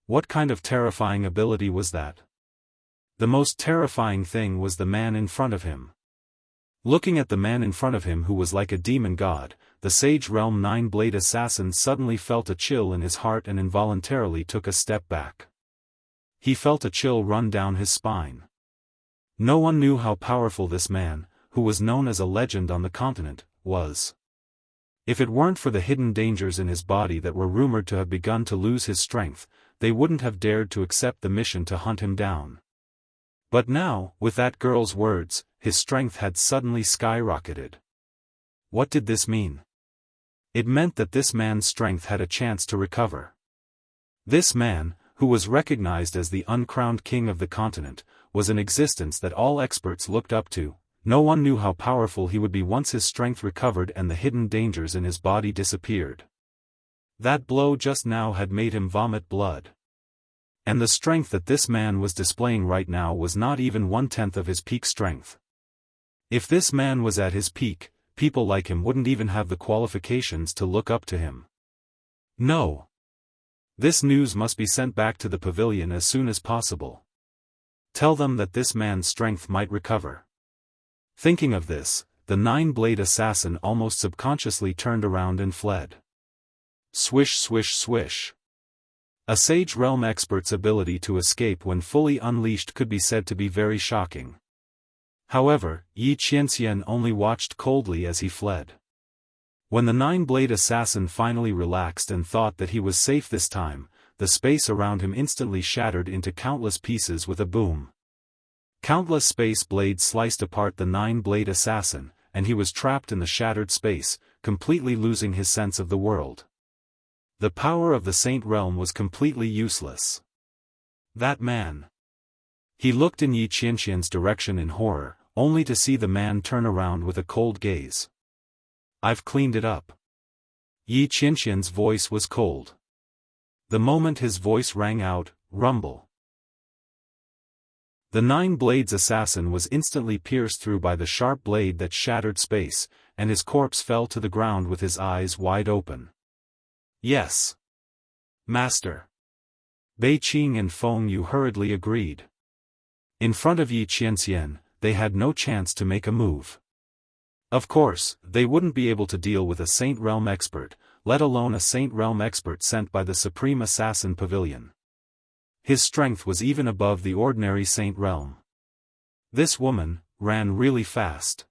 What kind of terrifying ability was that? The most terrifying thing was the man in front of him. Looking at the man in front of him who was like a demon god, the Sage Realm Nine-Blade assassin suddenly felt a chill in his heart and involuntarily took a step back. He felt a chill run down his spine. No one knew how powerful this man, who was known as a legend on the continent, was. If it weren't for the hidden dangers in his body that were rumored to have begun to lose his strength, they wouldn't have dared to accept the mission to hunt him down. But now, with that girl's words, his strength had suddenly skyrocketed. What did this mean? It meant that this man's strength had a chance to recover. This man, who was recognized as the uncrowned king of the continent, was an existence that all experts looked up to. No one knew how powerful he would be once his strength recovered and the hidden dangers in his body disappeared. That blow just now had made him vomit blood. And the strength that this man was displaying right now was not even 1/10 of his peak strength. If this man was at his peak, people like him wouldn't even have the qualifications to look up to him. No. This news must be sent back to the pavilion as soon as possible. Tell them that this man's strength might recover. Thinking of this, the Nine-Blade assassin almost subconsciously turned around and fled. Swish swish swish. A Sage Realm expert's ability to escape when fully unleashed could be said to be very shocking. However, Yi Qianxian only watched coldly as he fled. When the nine-blade assassin finally relaxed and thought that he was safe this time, the space around him instantly shattered into countless pieces with a boom. Countless space blades sliced apart the nine-blade assassin, and he was trapped in the shattered space, completely losing his sense of the world. The power of the Saint Realm was completely useless. That man. He looked in Yi Qianxian's direction in horror, only to see the man turn around with a cold gaze. I've cleaned it up. Yi Qianxian's voice was cold. The moment his voice rang out, rumble. The nine-blades assassin was instantly pierced through by the sharp blade that shattered space, and his corpse fell to the ground with his eyes wide open. Yes. Master. Bei Qing and Feng Yu hurriedly agreed. In front of Yi Qianxian, they had no chance to make a move. Of course, they wouldn't be able to deal with a Saint Realm expert, let alone a Saint Realm expert sent by the Supreme Assassin Pavilion. His strength was even above the ordinary Saint Realm. This woman ran really fast.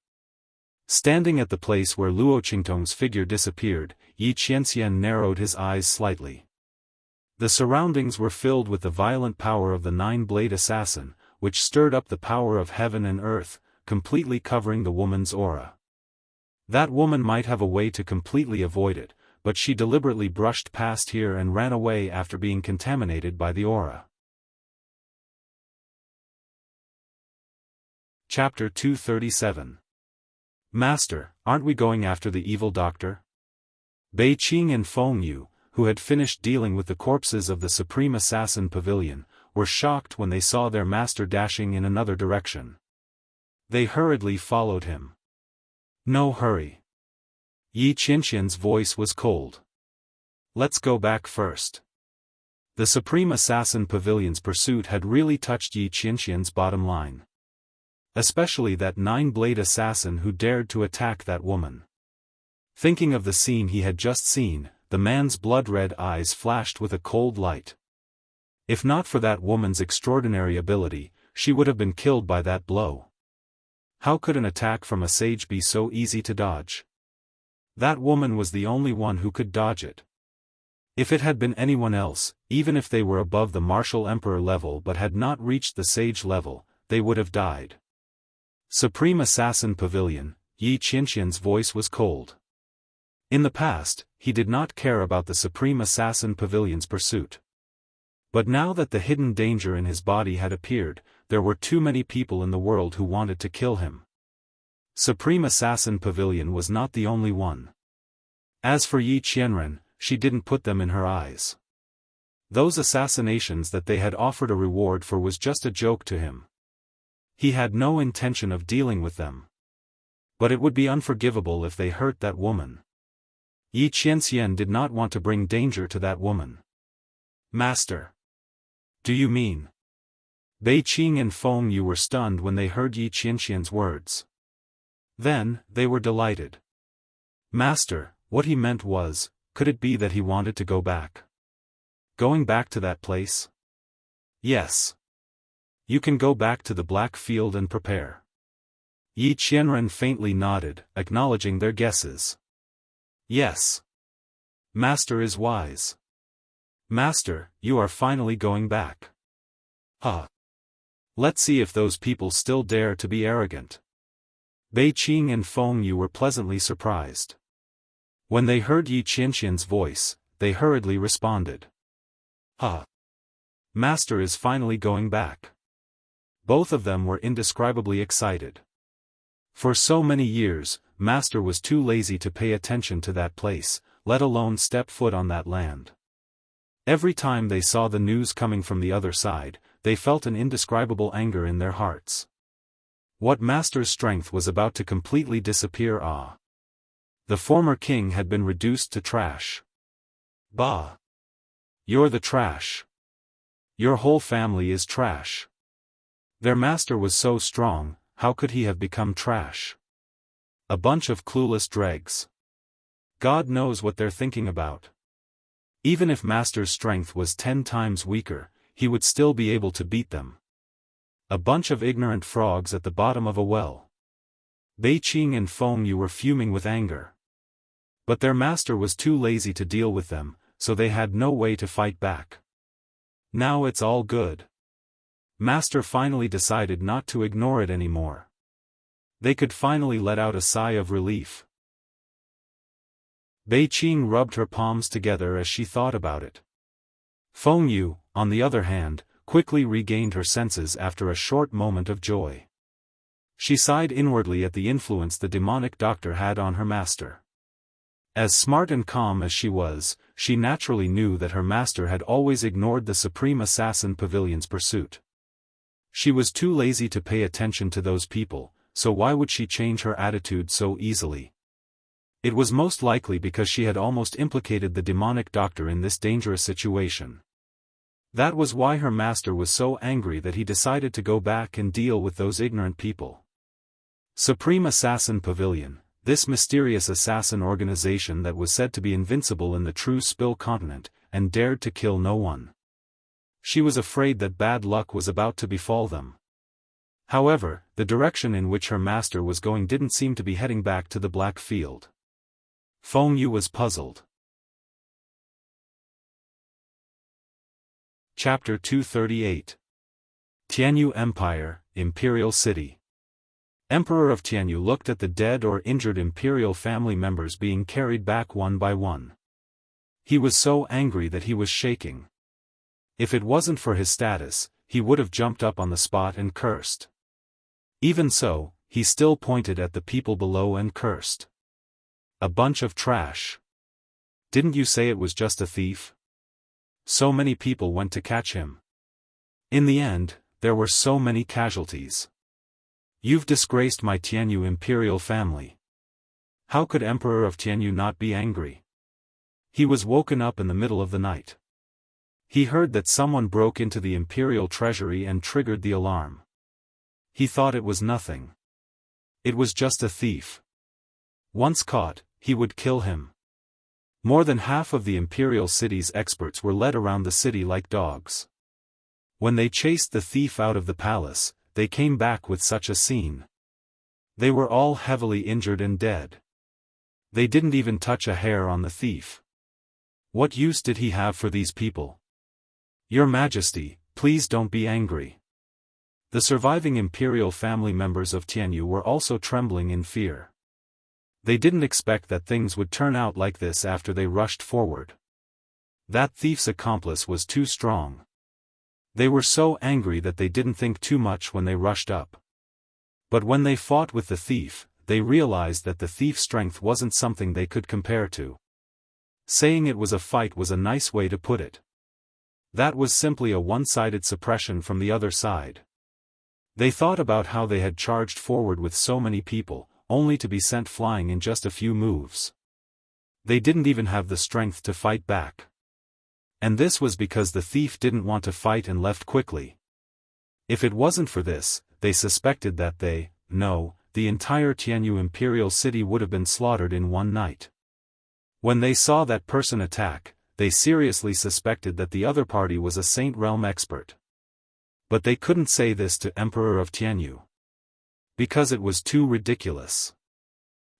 Standing at the place where Luo Qingtong's figure disappeared, Yi Qianxian narrowed his eyes slightly. The surroundings were filled with the violent power of the nine-blade assassin, which stirred up the power of heaven and earth, completely covering the woman's aura. That woman might have a way to completely avoid it, but she deliberately brushed past here and ran away after being contaminated by the aura. Chapter 237. Master, aren't we going after the evil doctor? Bei Qing and Feng Yu, who had finished dealing with the corpses of the Supreme Assassin Pavilion, were shocked when they saw their master dashing in another direction. They hurriedly followed him. No hurry. Yi Qianxian's voice was cold. Let's go back first. The Supreme Assassin Pavilion's pursuit had really touched Yi Qianxian's bottom line. Especially that nine-blade assassin who dared to attack that woman. Thinking of the scene he had just seen, the man's blood-red eyes flashed with a cold light. If not for that woman's extraordinary ability, she would have been killed by that blow. How could an attack from a sage be so easy to dodge? That woman was the only one who could dodge it. If it had been anyone else, even if they were above the martial emperor level but had not reached the sage level, they would have died. Supreme Assassin Pavilion, Yi Qianxian's voice was cold. In the past, he did not care about the Supreme Assassin Pavilion's pursuit. But now that the hidden danger in his body had appeared, there were too many people in the world who wanted to kill him. Supreme Assassin Pavilion was not the only one. As for Yi Qianren, she didn't put them in her eyes. Those assassinations that they had offered a reward for was just a joke to him. He had no intention of dealing with them. But it would be unforgivable if they hurt that woman. Yi Qianxian did not want to bring danger to that woman. Master. Do you mean? Bei Qing and Feng Yu were stunned when they heard Yi Qianxian's words. Then, they were delighted. Master, what he meant was, could it be that he wanted to go back? Going back to that place? Yes. You can go back to the Black Field and prepare. Yi Qianren faintly nodded, acknowledging their guesses. Yes. Master is wise. Master, you are finally going back. Huh. Let's see if those people still dare to be arrogant. Bei Qing and Feng Yu were pleasantly surprised. When they heard Yi Qianxian's voice, they hurriedly responded. Huh. Master is finally going back. Both of them were indescribably excited. For so many years, Master was too lazy to pay attention to that place, let alone step foot on that land. Every time they saw the news coming from the other side, they felt an indescribable anger in their hearts. What Master's strength was about to completely disappear. The former king had been reduced to trash. Bah! You're the trash. Your whole family is trash. Their master was so strong, how could he have become trash? A bunch of clueless dregs. God knows what they're thinking about. Even if Master's strength was 10 times weaker, he would still be able to beat them. A bunch of ignorant frogs at the bottom of a well. Bei Qing and Feng Yu were fuming with anger. But their master was too lazy to deal with them, so they had no way to fight back. Now it's all good. Master finally decided not to ignore it anymore. They could finally let out a sigh of relief. Bei Qing rubbed her palms together as she thought about it. Feng Yu, on the other hand, quickly regained her senses after a short moment of joy. She sighed inwardly at the influence the demonic doctor had on her master. As smart and calm as she was, she naturally knew that her master had always ignored the Supreme Assassin Pavilion's pursuit. She was too lazy to pay attention to those people, so why would she change her attitude so easily? It was most likely because she had almost implicated the demonic doctor in this dangerous situation. That was why her master was so angry that he decided to go back and deal with those ignorant people. Supreme Assassin Pavilion, this mysterious assassin organization that was said to be invincible in the true Spill continent, and dared to kill no one. She was afraid that bad luck was about to befall them. However, the direction in which her master was going didn't seem to be heading back to the Black Field. Feng Yu was puzzled. Chapter 238. Tianyu Empire, Imperial City. Emperor of Tianyu looked at the dead or injured imperial family members being carried back one by one. He was so angry that he was shaking. If it wasn't for his status, he would have jumped up on the spot and cursed. Even so, he still pointed at the people below and cursed. A bunch of trash. Didn't you say it was just a thief? So many people went to catch him. In the end, there were so many casualties. You've disgraced my Tianyu imperial family. How could Emperor of Tianyu not be angry? He was woken up in the middle of the night. He heard that someone broke into the imperial treasury and triggered the alarm. He thought it was nothing. It was just a thief. Once caught, he would kill him. More than half of the imperial city's experts were led around the city like dogs. When they chased the thief out of the palace, they came back with such a scene. They were all heavily injured and dead. They didn't even touch a hair on the thief. What use did he have for these people? Your Majesty, please don't be angry. The surviving imperial family members of Tianyu were also trembling in fear. They didn't expect that things would turn out like this after they rushed forward. That thief's accomplice was too strong. They were so angry that they didn't think too much when they rushed up. But when they fought with the thief, they realized that the thief's strength wasn't something they could compare to. Saying it was a fight was a nice way to put it. That was simply a one-sided suppression from the other side. They thought about how they had charged forward with so many people, only to be sent flying in just a few moves. They didn't even have the strength to fight back. And this was because the thief didn't want to fight and left quickly. If it wasn't for this, they suspected that the entire Tianyu imperial city would have been slaughtered in one night. When they saw that person attack, they seriously suspected that the other party was a Saint Realm expert. But they couldn't say this to Emperor of Tianyu. Because it was too ridiculous.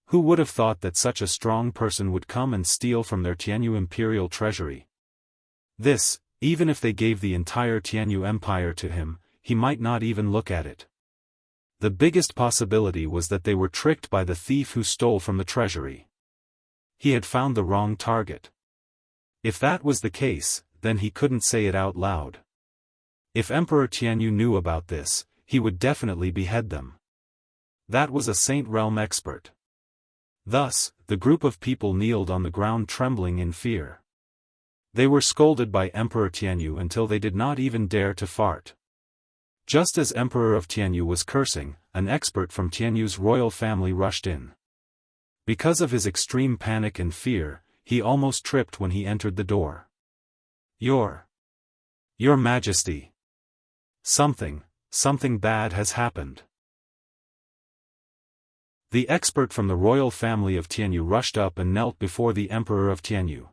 Who would have thought that such a strong person would come and steal from their Tianyu imperial treasury? This, even if they gave the entire Tianyu empire to him, he might not even look at it. The biggest possibility was that they were tricked by the thief who stole from the treasury. He had found the wrong target. If that was the case, then he couldn't say it out loud. If Emperor Tianyu knew about this, he would definitely behead them. That was a Saint Realm expert. Thus, the group of people kneeled on the ground trembling in fear. They were scolded by Emperor Tianyu until they did not even dare to fart. Just as Emperor of Tianyu was cursing, an expert from Tianyu's royal family rushed in. Because of his extreme panic and fear, he almost tripped when he entered the door. Your Majesty. Something bad has happened. The expert from the royal family of Tianyu rushed up and knelt before the Emperor of Tianyu.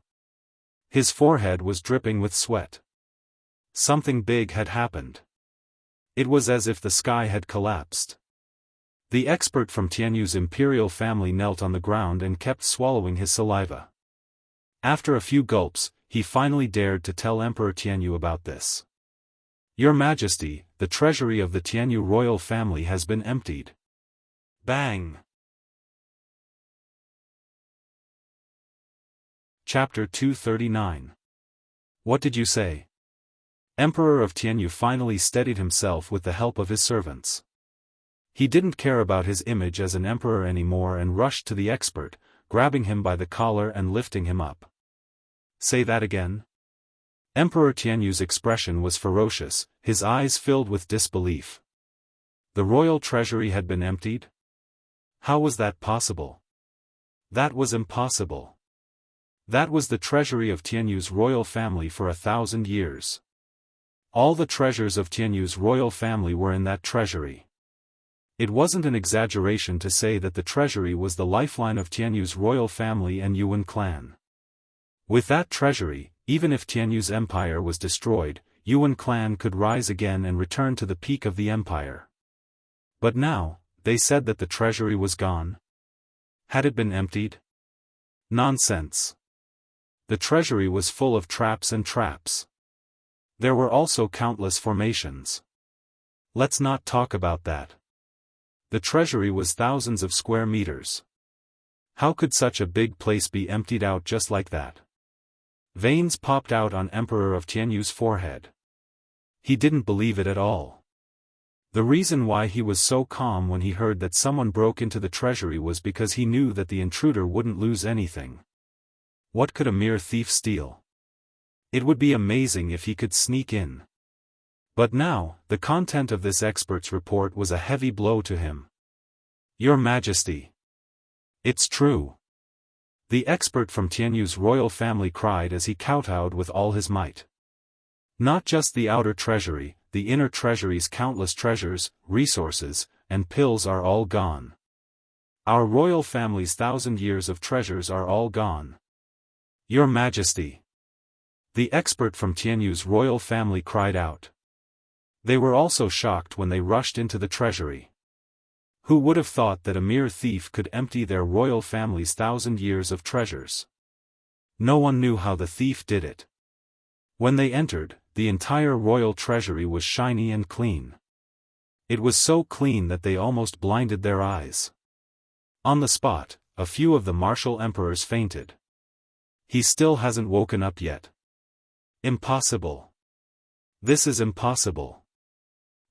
His forehead was dripping with sweat. Something big had happened. It was as if the sky had collapsed. The expert from Tianyu's imperial family knelt on the ground and kept swallowing his saliva. After a few gulps, he finally dared to tell Emperor Tianyu about this. Your Majesty, the treasury of the Tianyu royal family has been emptied. Bang! Chapter 239. What did you say? Emperor of Tianyu finally steadied himself with the help of his servants. He didn't care about his image as an emperor anymore and rushed to the expert, grabbing him by the collar and lifting him up. Say that again? Emperor Tianyu's expression was ferocious, his eyes filled with disbelief. The royal treasury had been emptied? How was that possible? That was impossible. That was the treasury of Tianyu's royal family for 1,000 years. All the treasures of Tianyu's royal family were in that treasury. It wasn't an exaggeration to say that the treasury was the lifeline of Tianyu's royal family and Yuan clan. With that treasury, even if Tianyu's empire was destroyed, Yuan clan could rise again and return to the peak of the empire. But now, they said that the treasury was gone. Had it been emptied? Nonsense. The treasury was full of traps and traps. There were also countless formations. Let's not talk about that. The treasury was thousands of square meters. How could such a big place be emptied out just like that? Veins popped out on Emperor of Tianyu's forehead. He didn't believe it at all. The reason why he was so calm when he heard that someone broke into the treasury was because he knew that the intruder wouldn't lose anything. What could a mere thief steal? It would be amazing if he could sneak in. But now, the content of this expert's report was a heavy blow to him. Your Majesty. It's true. The expert from Tianyu's royal family cried as he kowtowed with all his might. Not just the outer treasury, the inner treasury's countless treasures, resources, and pills are all gone. Our royal family's 1,000 years of treasures are all gone. Your Majesty. The expert from Tianyu's royal family cried out. They were also shocked when they rushed into the treasury. Who would have thought that a mere thief could empty their royal family's 1,000 years of treasures? No one knew how the thief did it. When they entered, the entire royal treasury was shiny and clean. It was so clean that they almost blinded their eyes. On the spot, a few of the martial emperors fainted. He still hasn't woken up yet. Impossible. This is impossible.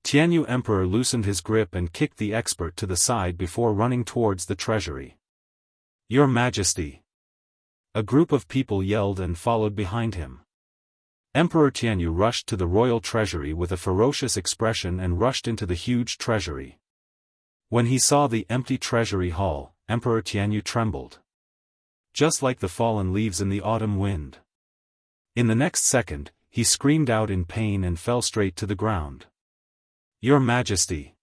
Tianyu Emperor loosened his grip and kicked the expert to the side before running towards the treasury. Your Majesty. A group of people yelled and followed behind him. Emperor Tianyu rushed to the royal treasury with a ferocious expression and rushed into the huge treasury. When he saw the empty treasury hall, Emperor Tianyu trembled. Just like the fallen leaves in the autumn wind. In the next second, he screamed out in pain and fell straight to the ground. Your Majesty.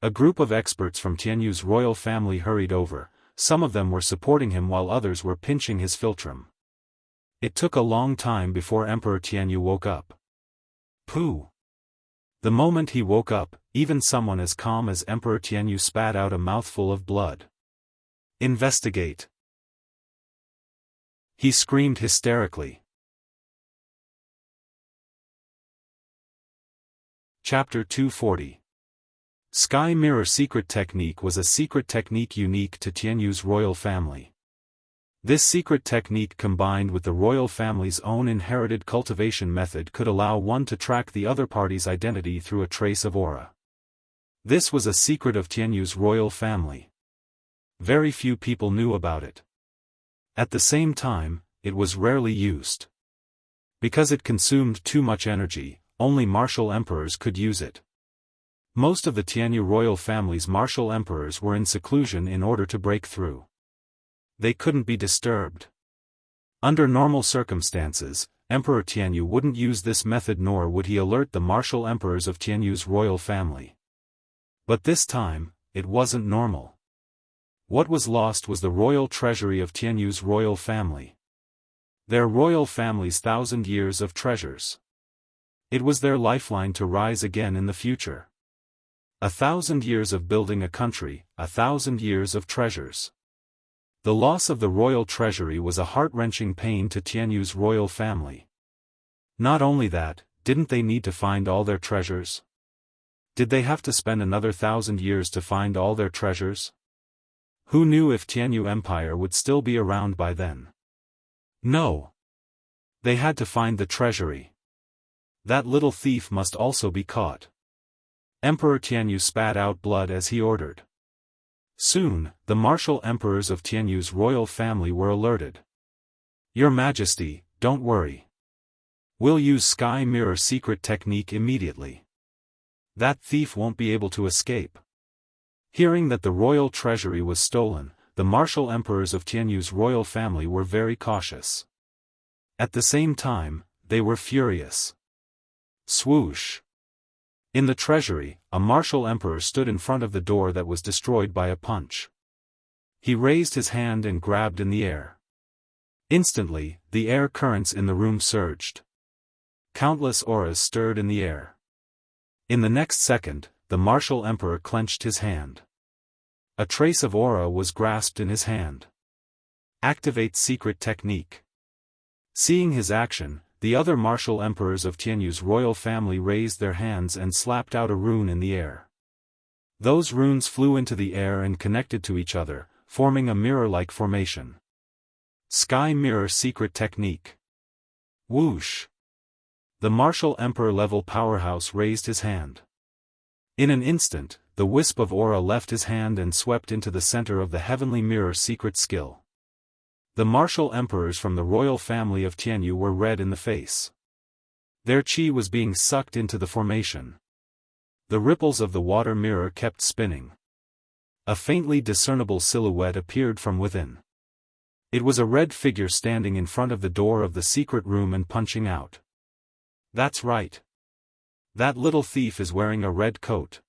A group of experts from Tianyu's royal family hurried over, some of them were supporting him while others were pinching his philtrum. It took a long time before Emperor Tianyu woke up. Pooh! The moment he woke up, even someone as calm as Emperor Tianyu spat out a mouthful of blood. Investigate! He screamed hysterically. Chapter 240. Sky Mirror Secret Technique was a secret technique unique to Tianyu's royal family. This secret technique combined with the royal family's own inherited cultivation method could allow one to track the other party's identity through a trace of aura. This was a secret of Tianyu's royal family. Very few people knew about it. At the same time, it was rarely used. Because it consumed too much energy, only martial emperors could use it. Most of the Tianyu royal family's martial emperors were in seclusion in order to break through. They couldn't be disturbed. Under normal circumstances, Emperor Tianyu wouldn't use this method nor would he alert the martial emperors of Tianyu's royal family. But this time, it wasn't normal. What was lost was the royal treasury of Tianyu's royal family. Their royal family's 1,000 years of treasures. It was their lifeline to rise again in the future. 1,000 years of building a country, 1,000 years of treasures. The loss of the royal treasury was a heart-wrenching pain to Tianyu's royal family. Not only that, didn't they need to find all their treasures? Did they have to spend another 1,000 years to find all their treasures? Who knew if Tianyu Empire would still be around by then? No. They had to find the treasury. That little thief must also be caught. Emperor Tianyu spat out blood as he ordered. Soon, the martial emperors of Tianyu's royal family were alerted. Your Majesty, don't worry. We'll use Sky Mirror secret technique immediately. That thief won't be able to escape. Hearing that the royal treasury was stolen, the martial emperors of Tianyu's royal family were very cautious. At the same time, they were furious. Swoosh! In the treasury, a martial emperor stood in front of the door that was destroyed by a punch. He raised his hand and grabbed in the air. Instantly, the air currents in the room surged. Countless auras stirred in the air. In the next second, the martial emperor clenched his hand. A trace of aura was grasped in his hand. Activate secret technique. Seeing his action, the other martial emperors of Tianyu's royal family raised their hands and slapped out a rune in the air. Those runes flew into the air and connected to each other, forming a mirror-like formation. Sky Mirror secret technique. Whoosh! The martial emperor-level powerhouse raised his hand. In an instant, the wisp of aura left his hand and swept into the center of the heavenly mirror secret skill. The martial emperors from the royal family of Tianyu were red in the face. Their chi was being sucked into the formation. The ripples of the water mirror kept spinning. A faintly discernible silhouette appeared from within. It was a red figure standing in front of the door of the secret room and punching out. That's right. That little thief is wearing a red coat.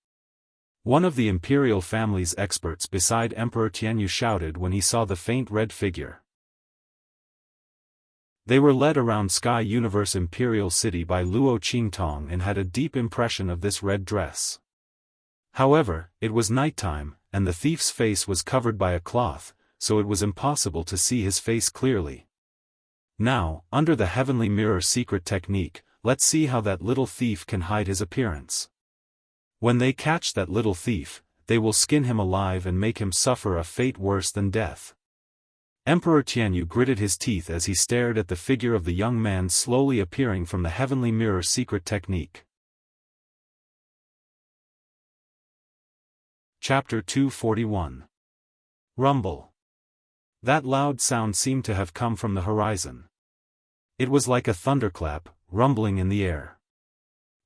One of the imperial family's experts beside Emperor Tianyu shouted when he saw the faint red figure. They were led around Sky Universe Imperial City by Luo Qingtong and had a deep impression of this red dress. However, it was nighttime, and the thief's face was covered by a cloth, so it was impossible to see his face clearly. Now, under the heavenly mirror secret technique, let's see how that little thief can hide his appearance. When they catch that little thief, they will skin him alive and make him suffer a fate worse than death. Emperor Tianyu gritted his teeth as he stared at the figure of the young man slowly appearing from the heavenly mirror secret technique. Chapter 241. Rumble. That loud sound seemed to have come from the horizon. It was like a thunderclap, rumbling in the air.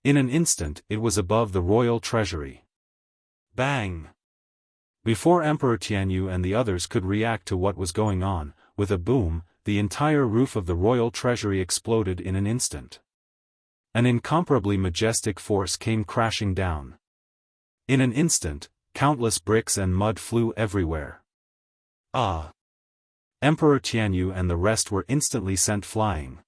In an instant it was above the royal treasury. Bang! Before Emperor Tianyu and the others could react to what was going on, with a boom, the entire roof of the royal treasury exploded in an instant. An incomparably majestic force came crashing down. In an instant, countless bricks and mud flew everywhere. Ah! Emperor Tianyu and the rest were instantly sent flying.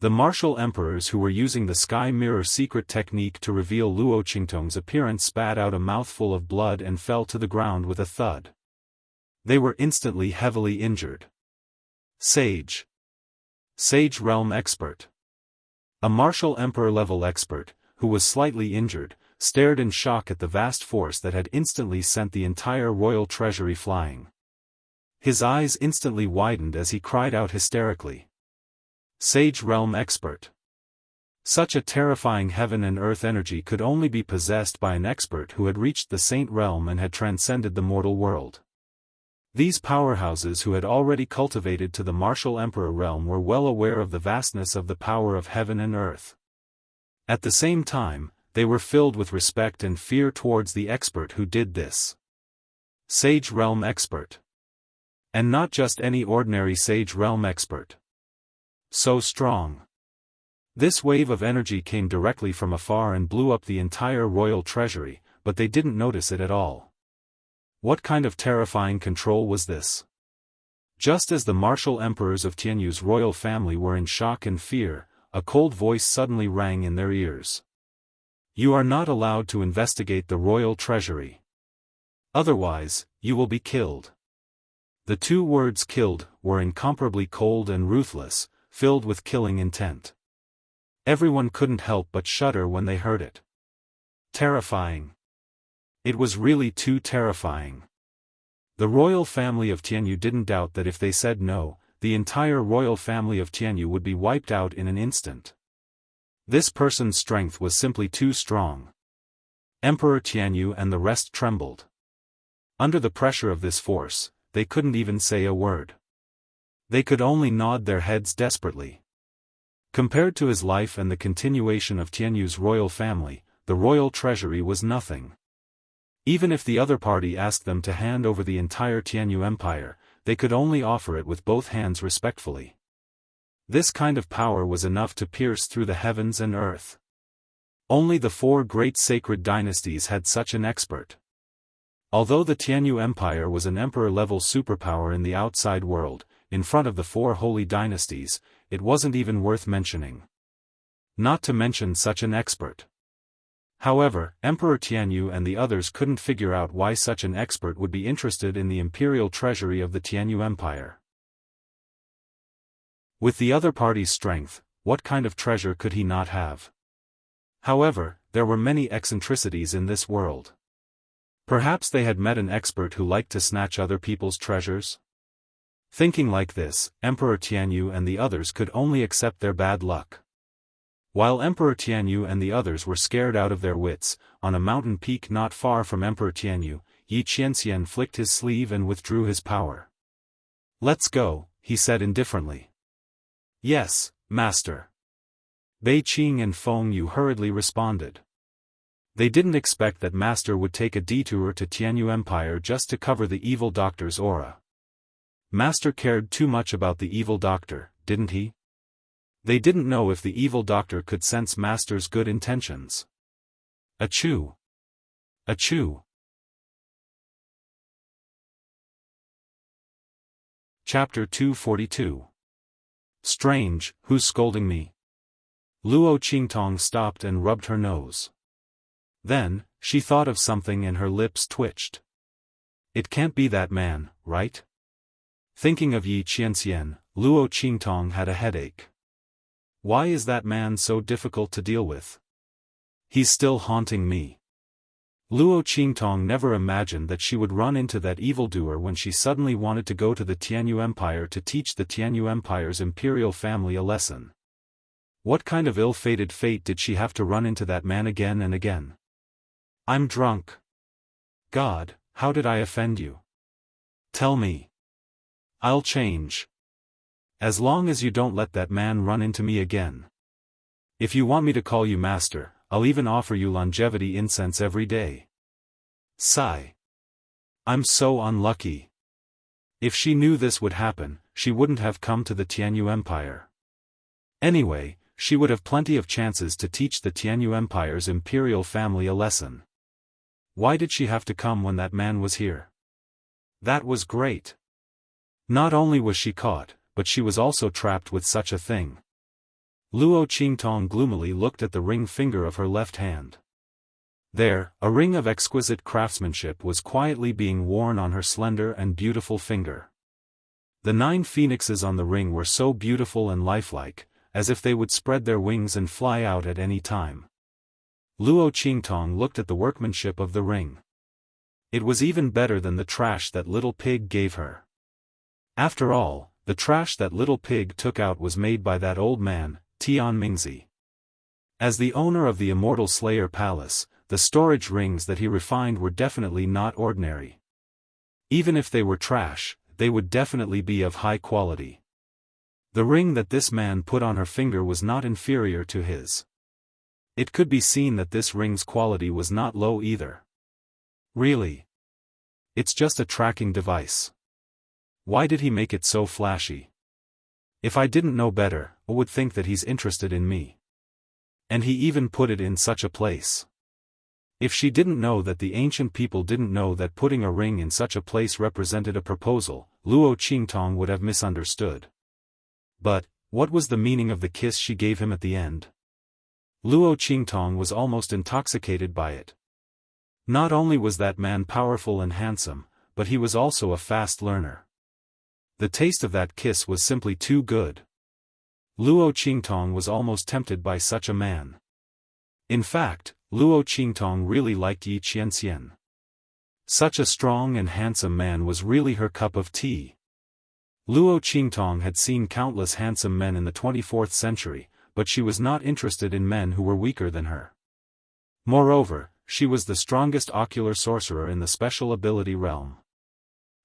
The martial emperors who were using the Sky Mirror secret technique to reveal Luo Qingtong's appearance spat out a mouthful of blood and fell to the ground with a thud. They were instantly heavily injured. Sage. Sage Realm Expert. A martial emperor-level expert, who was slightly injured, stared in shock at the vast force that had instantly sent the entire royal treasury flying. His eyes instantly widened as he cried out hysterically. Sage Realm Expert. Such a terrifying heaven and earth energy could only be possessed by an expert who had reached the Saint Realm and had transcended the mortal world. These powerhouses who had already cultivated to the martial emperor realm were well aware of the vastness of the power of heaven and earth. At the same time, they were filled with respect and fear towards the expert who did this. Sage Realm Expert. And not just any ordinary Sage Realm Expert. So strong. This wave of energy came directly from afar and blew up the entire royal treasury, but they didn't notice it at all. What kind of terrifying control was this? Just as the martial emperors of Tianyu's royal family were in shock and fear, a cold voice suddenly rang in their ears. You are not allowed to investigate the royal treasury. Otherwise, you will be killed. The 2 words killed were incomparably cold and ruthless, filled with killing intent. Everyone couldn't help but shudder when they heard it. Terrifying. It was really too terrifying. The royal family of Tianyu didn't doubt that if they said no, the entire royal family of Tianyu would be wiped out in an instant. This person's strength was simply too strong. Emperor Tianyu and the rest trembled. Under the pressure of this force, they couldn't even say a word. They could only nod their heads desperately. Compared to his life and the continuation of Tianyu's royal family, the royal treasury was nothing. Even if the other party asked them to hand over the entire Tianyu Empire, they could only offer it with both hands respectfully. This kind of power was enough to pierce through the heavens and earth. Only the 4 great sacred dynasties had such an expert. Although the Tianyu Empire was an emperor-level superpower in the outside world, in front of the 4 holy dynasties, it wasn't even worth mentioning. Not to mention such an expert. However, Emperor Tianyu and the others couldn't figure out why such an expert would be interested in the imperial treasury of the Tianyu Empire. With the other party's strength, what kind of treasure could he not have? However, there were many eccentricities in this world. Perhaps they had met an expert who liked to snatch other people's treasures? Thinking like this, Emperor Tianyu and the others could only accept their bad luck. While Emperor Tianyu and the others were scared out of their wits, on a mountain peak not far from Emperor Tianyu, Yi Qianxian flicked his sleeve and withdrew his power. "Let's go," he said indifferently. "Yes, master." Bei Qing and Feng Yu hurriedly responded. They didn't expect that master would take a detour to Tianyu Empire just to cover the evil doctor's aura. Master cared too much about the evil doctor, didn't he? They didn't know if the evil doctor could sense master's good intentions. Achoo! Achoo! Chapter 242. Strange, who's scolding me? Luo Qingtong stopped and rubbed her nose. Then, she thought of something and her lips twitched. It can't be that man, right? Thinking of Yi Qianxian, Luo Qingtong had a headache. Why is that man so difficult to deal with? He's still haunting me. Luo Qingtong never imagined that she would run into that evildoer when she suddenly wanted to go to the Tianyu Empire to teach the Tianyu Empire's imperial family a lesson. What kind of ill-fated fate did she have to run into that man again and again? I'm drunk. God, how did I offend you? Tell me. I'll change. As long as you don't let that man run into me again. If you want me to call you master, I'll even offer you longevity incense every day. Sigh. I'm so unlucky. If she knew this would happen, she wouldn't have come to the Tianyu Empire. Anyway, she would have plenty of chances to teach the Tianyu Empire's imperial family a lesson. Why did she have to come when that man was here? That was great. Not only was she caught, but she was also trapped with such a thing. Luo Qingtong gloomily looked at the ring finger of her left hand. There, a ring of exquisite craftsmanship was quietly being worn on her slender and beautiful finger. The 9 phoenixes on the ring were so beautiful and lifelike, as if they would spread their wings and fly out at any time. Luo Qingtong looked at the workmanship of the ring. It was even better than the trash that little pig gave her. After all, the trash that little pig took out was made by that old man, Tian Mingzi. As the owner of the Immortal Slayer Palace, the storage rings that he refined were definitely not ordinary. Even if they were trash, they would definitely be of high quality. The ring that this man put on her finger was not inferior to his. It could be seen that this ring's quality was not low either. Really? It's just a tracking device. Why did he make it so flashy? If I didn't know better, I would think that he's interested in me. And he even put it in such a place. If she didn't know that the ancient people didn't know that putting a ring in such a place represented a proposal, Luo Qingtong would have misunderstood. But, what was the meaning of the kiss she gave him at the end? Luo Qingtong was almost intoxicated by it. Not only was that man powerful and handsome, but he was also a fast learner. The taste of that kiss was simply too good. Luo Qingtong was almost tempted by such a man. In fact, Luo Qingtong really liked Yi Qianxian. Such a strong and handsome man was really her cup of tea. Luo Qingtong had seen countless handsome men in the 24th century, but she was not interested in men who were weaker than her. Moreover, she was the strongest ocular sorcerer in the special ability realm.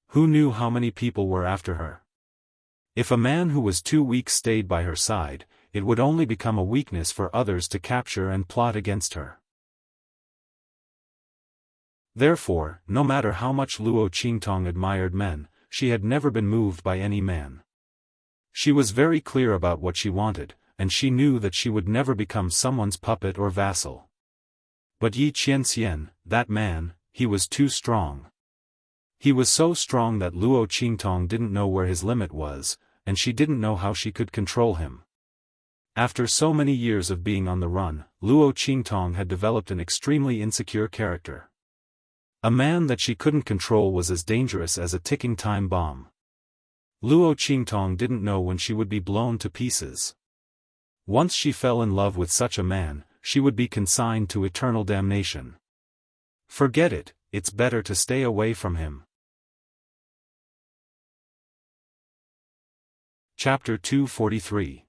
Who knew how many people were after her? If a man who was too weak stayed by her side, it would only become a weakness for others to capture and plot against her. Therefore, no matter how much Luo Qingtong admired men, she had never been moved by any man. She was very clear about what she wanted, and she knew that she would never become someone's puppet or vassal. But Yi Qianxian, that man, he was too strong. He was so strong that Luo Qingtong didn't know where his limit was, and she didn't know how she could control him. After so many years of being on the run, Luo Qingtong had developed an extremely insecure character. A man that she couldn't control was as dangerous as a ticking time bomb. Luo Qingtong didn't know when she would be blown to pieces. Once she fell in love with such a man, she would be consigned to eternal damnation. Forget it, it's better to stay away from him. Chapter 243.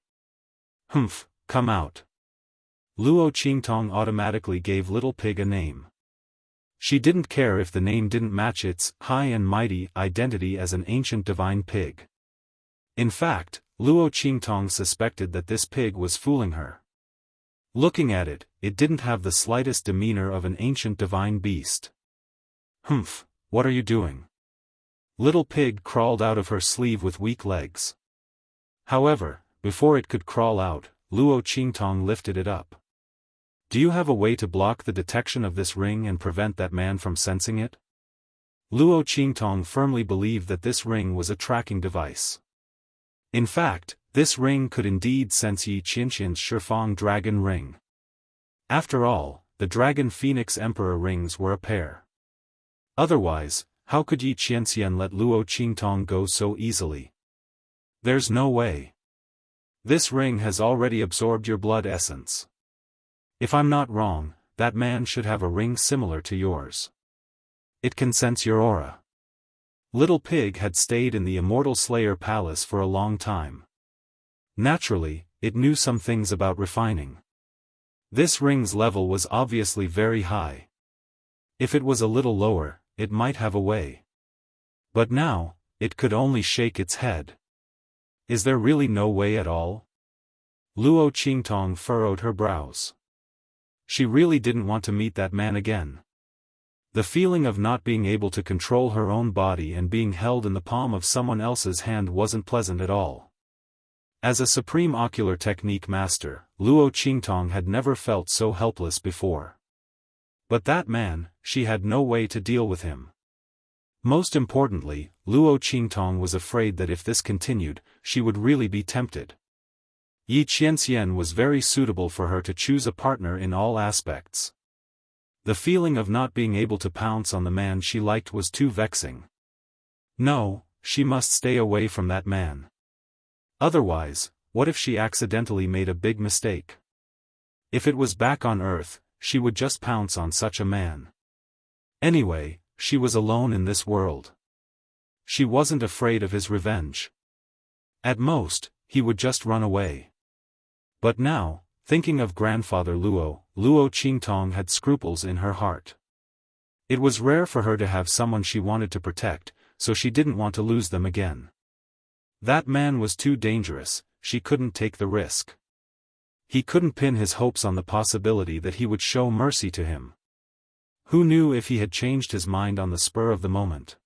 Humph, come out. Luo Qingtong automatically gave Little Pig a name. She didn't care if the name didn't match its high and mighty identity as an ancient divine pig. In fact, Luo Qingtong suspected that this pig was fooling her. Looking at it, it didn't have the slightest demeanor of an ancient divine beast. Humph, what are you doing? Little Pig crawled out of her sleeve with weak legs. However, before it could crawl out, Luo Qingtong lifted it up. Do you have a way to block the detection of this ring and prevent that man from sensing it? Luo Qingtong firmly believed that this ring was a tracking device. In fact, this ring could indeed sense Yi Qianxian's Xiaofan dragon ring. After all, the Dragon Phoenix Emperor rings were a pair. Otherwise, how could Yi Qianxian let Luo Qingtong go so easily? There's no way. This ring has already absorbed your blood essence. If I'm not wrong, that man should have a ring similar to yours. It can sense your aura. Little Pig had stayed in the Immortal Slayer Palace for a long time. Naturally, it knew some things about refining. This ring's level was obviously very high. If it was a little lower, it might have a way. But now, it could only shake its head. Is there really no way at all? Luo Qingtong furrowed her brows. She really didn't want to meet that man again. The feeling of not being able to control her own body and being held in the palm of someone else's hand wasn't pleasant at all. As a supreme ocular technique master, Luo Qingtong had never felt so helpless before. But that man, she had no way to deal with him. Most importantly, Luo Qingtong was afraid that if this continued, she would really be tempted. Yi Qianxian was very suitable for her to choose a partner in all aspects. The feeling of not being able to pounce on the man she liked was too vexing. No, she must stay away from that man. Otherwise, what if she accidentally made a big mistake? If it was back on Earth, she would just pounce on such a man. Anyway, she was alone in this world. She wasn't afraid of his revenge. At most, he would just run away. But now, thinking of grandfather Luo Qingtong had scruples in her heart. It was rare for her to have someone she wanted to protect, so she didn't want to lose them again. That man was too dangerous, she couldn't take the risk. He couldn't pin his hopes on the possibility that he would show mercy to him. Who knew if he had changed his mind on the spur of the moment?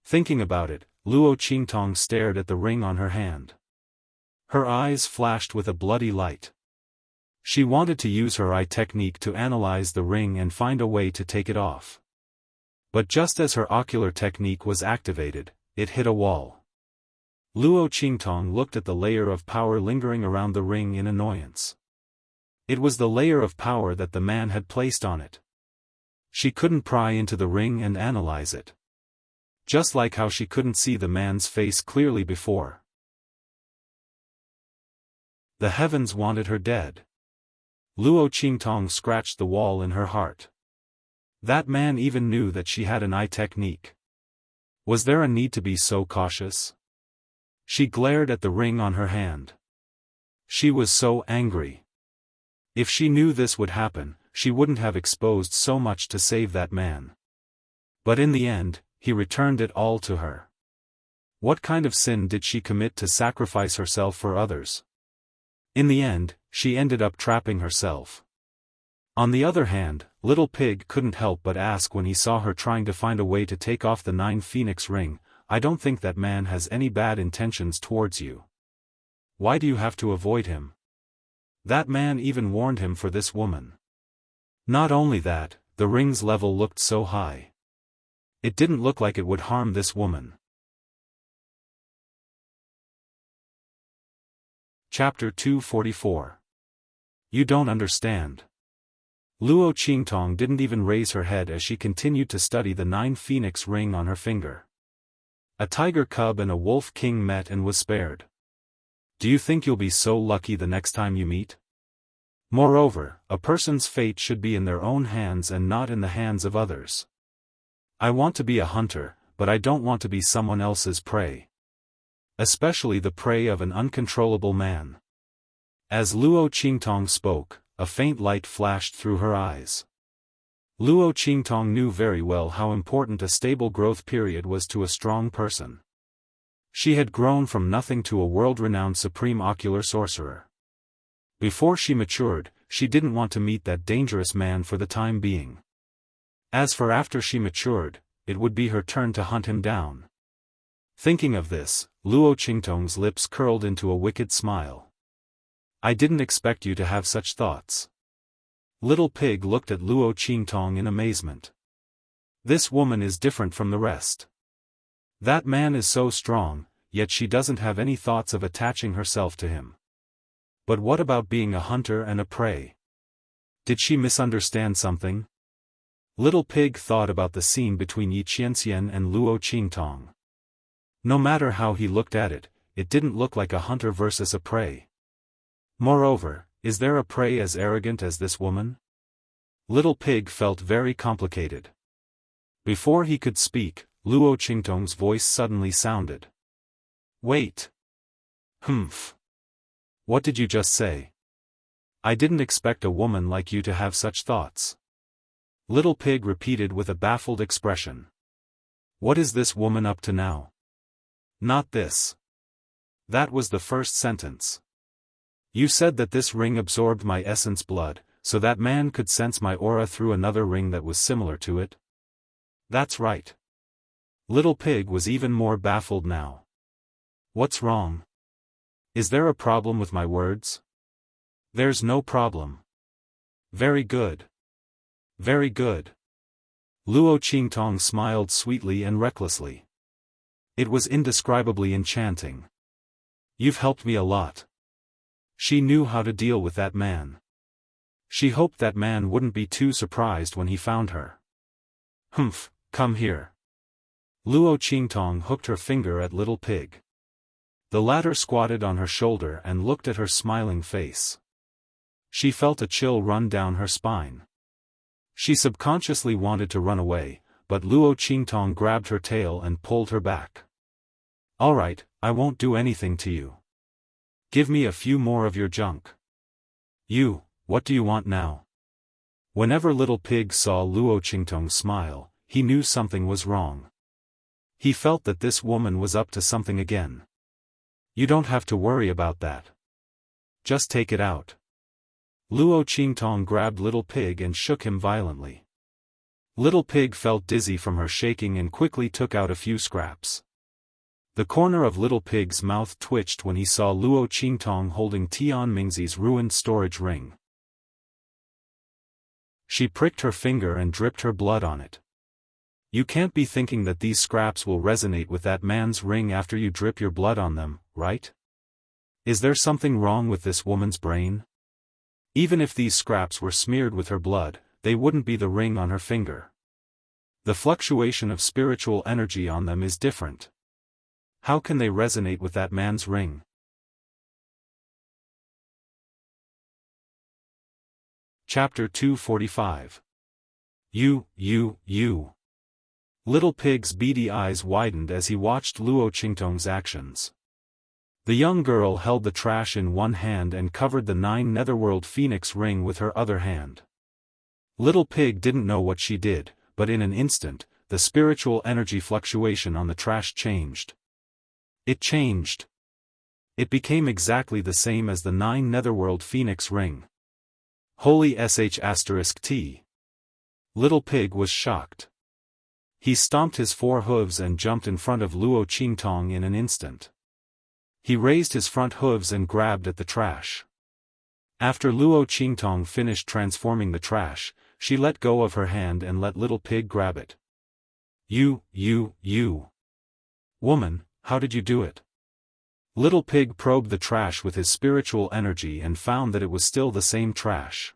Thinking about it, Luo Qingtong stared at the ring on her hand. Her eyes flashed with a bloody light. She wanted to use her eye technique to analyze the ring and find a way to take it off. But just as her ocular technique was activated, it hit a wall. Luo Qingtong looked at the layer of power lingering around the ring in annoyance. It was the layer of power that the man had placed on it. She couldn't pry into the ring and analyze it. Just like how she couldn't see the man's face clearly before. The heavens wanted her dead. Luo Qingtong scratched the wall in her heart. That man even knew that she had an eye technique. Was there a need to be so cautious? She glared at the ring on her hand. She was so angry. If she knew this would happen, she wouldn't have exposed so much to save that man. But in the end, he returned it all to her. What kind of sin did she commit to sacrifice herself for others? In the end, she ended up trapping herself. On the other hand, Little Pig couldn't help but ask when he saw her trying to find a way to take off the 9 Phoenix ring, I don't think that man has any bad intentions towards you. Why do you have to avoid him? That man even warned him for this woman. Not only that, the ring's level looked so high. It didn't look like it would harm this woman. Chapter 244. You don't understand. Luo Qingtong didn't even raise her head as she continued to study the 9 Phoenix ring on her finger. A tiger cub and a wolf king met and was spared. Do you think you'll be so lucky the next time you meet? Moreover, a person's fate should be in their own hands and not in the hands of others. I want to be a hunter, but I don't want to be someone else's prey. Especially the prey of an uncontrollable man. As Luo Qingtong spoke, a faint light flashed through her eyes. Luo Qingtong knew very well how important a stable growth period was to a strong person. She had grown from nothing to a world-renowned supreme ocular sorcerer. Before she matured, she didn't want to meet that dangerous man for the time being. As for after she matured, it would be her turn to hunt him down. Thinking of this, Luo Qingtong's lips curled into a wicked smile. I didn't expect you to have such thoughts. Little Pig looked at Luo Qingtong in amazement. This woman is different from the rest. That man is so strong, yet she doesn't have any thoughts of attaching herself to him. But what about being a hunter and a prey? Did she misunderstand something? Little Pig thought about the scene between Yi Qianxian and Luo Qingtong. No matter how he looked at it, it didn't look like a hunter versus a prey. Moreover, is there a prey as arrogant as this woman? Little Pig felt very complicated. Before he could speak, Luo Qingtong's voice suddenly sounded. Wait. Humph. What did you just say? I didn't expect a woman like you to have such thoughts. Little Pig repeated with a baffled expression. What is this woman up to now? Not this. That was the first sentence. You said that this ring absorbed my essence blood, so that man could sense my aura through another ring that was similar to it? That's right. Little Pig was even more baffled now. What's wrong? Is there a problem with my words? There's no problem. Very good. Very good. Luo Qingtong smiled sweetly and recklessly. It was indescribably enchanting. You've helped me a lot. She knew how to deal with that man. She hoped that man wouldn't be too surprised when he found her. Humph, come here. Luo Qingtong hooked her finger at Little Pig. The latter squatted on her shoulder and looked at her smiling face. She felt a chill run down her spine. She subconsciously wanted to run away, but Luo Qingtong grabbed her tail and pulled her back. All right, I won't do anything to you. Give me a few more of your junk. You, what do you want now? Whenever Little Pig saw Luo Qingtong smile, he knew something was wrong. He felt that this woman was up to something again. You don't have to worry about that. Just take it out. Luo Qingtong grabbed Little Pig and shook him violently. Little Pig felt dizzy from her shaking and quickly took out a few scraps. The corner of Little Pig's mouth twitched when he saw Luo Qingtong holding Tian Mingzi's ruined storage ring. She pricked her finger and dripped her blood on it. You can't be thinking that these scraps will resonate with that man's ring after you drip your blood on them, right? Is there something wrong with this woman's brain? Even if these scraps were smeared with her blood, they wouldn't be the ring on her finger. The fluctuation of spiritual energy on them is different. How can they resonate with that man's ring? Chapter 245. You. Little Pig's beady eyes widened as he watched Luo Qingtong's actions. The young girl held the trash in one hand and covered the 9 netherworld phoenix ring with her other hand. Little Pig didn't know what she did, but in an instant, the spiritual energy fluctuation on the trash changed. It changed. It became exactly the same as the 9 netherworld phoenix ring. Holy sh*t. Little Pig was shocked. He stomped his 4 hooves and jumped in front of Luo Qingtong in an instant. He raised his front hooves and grabbed at the trash. After Luo Qingtong finished transforming the trash, she let go of her hand and let Little Pig grab it. You. Woman, how did you do it? Little Pig probed the trash with his spiritual energy and found that it was still the same trash.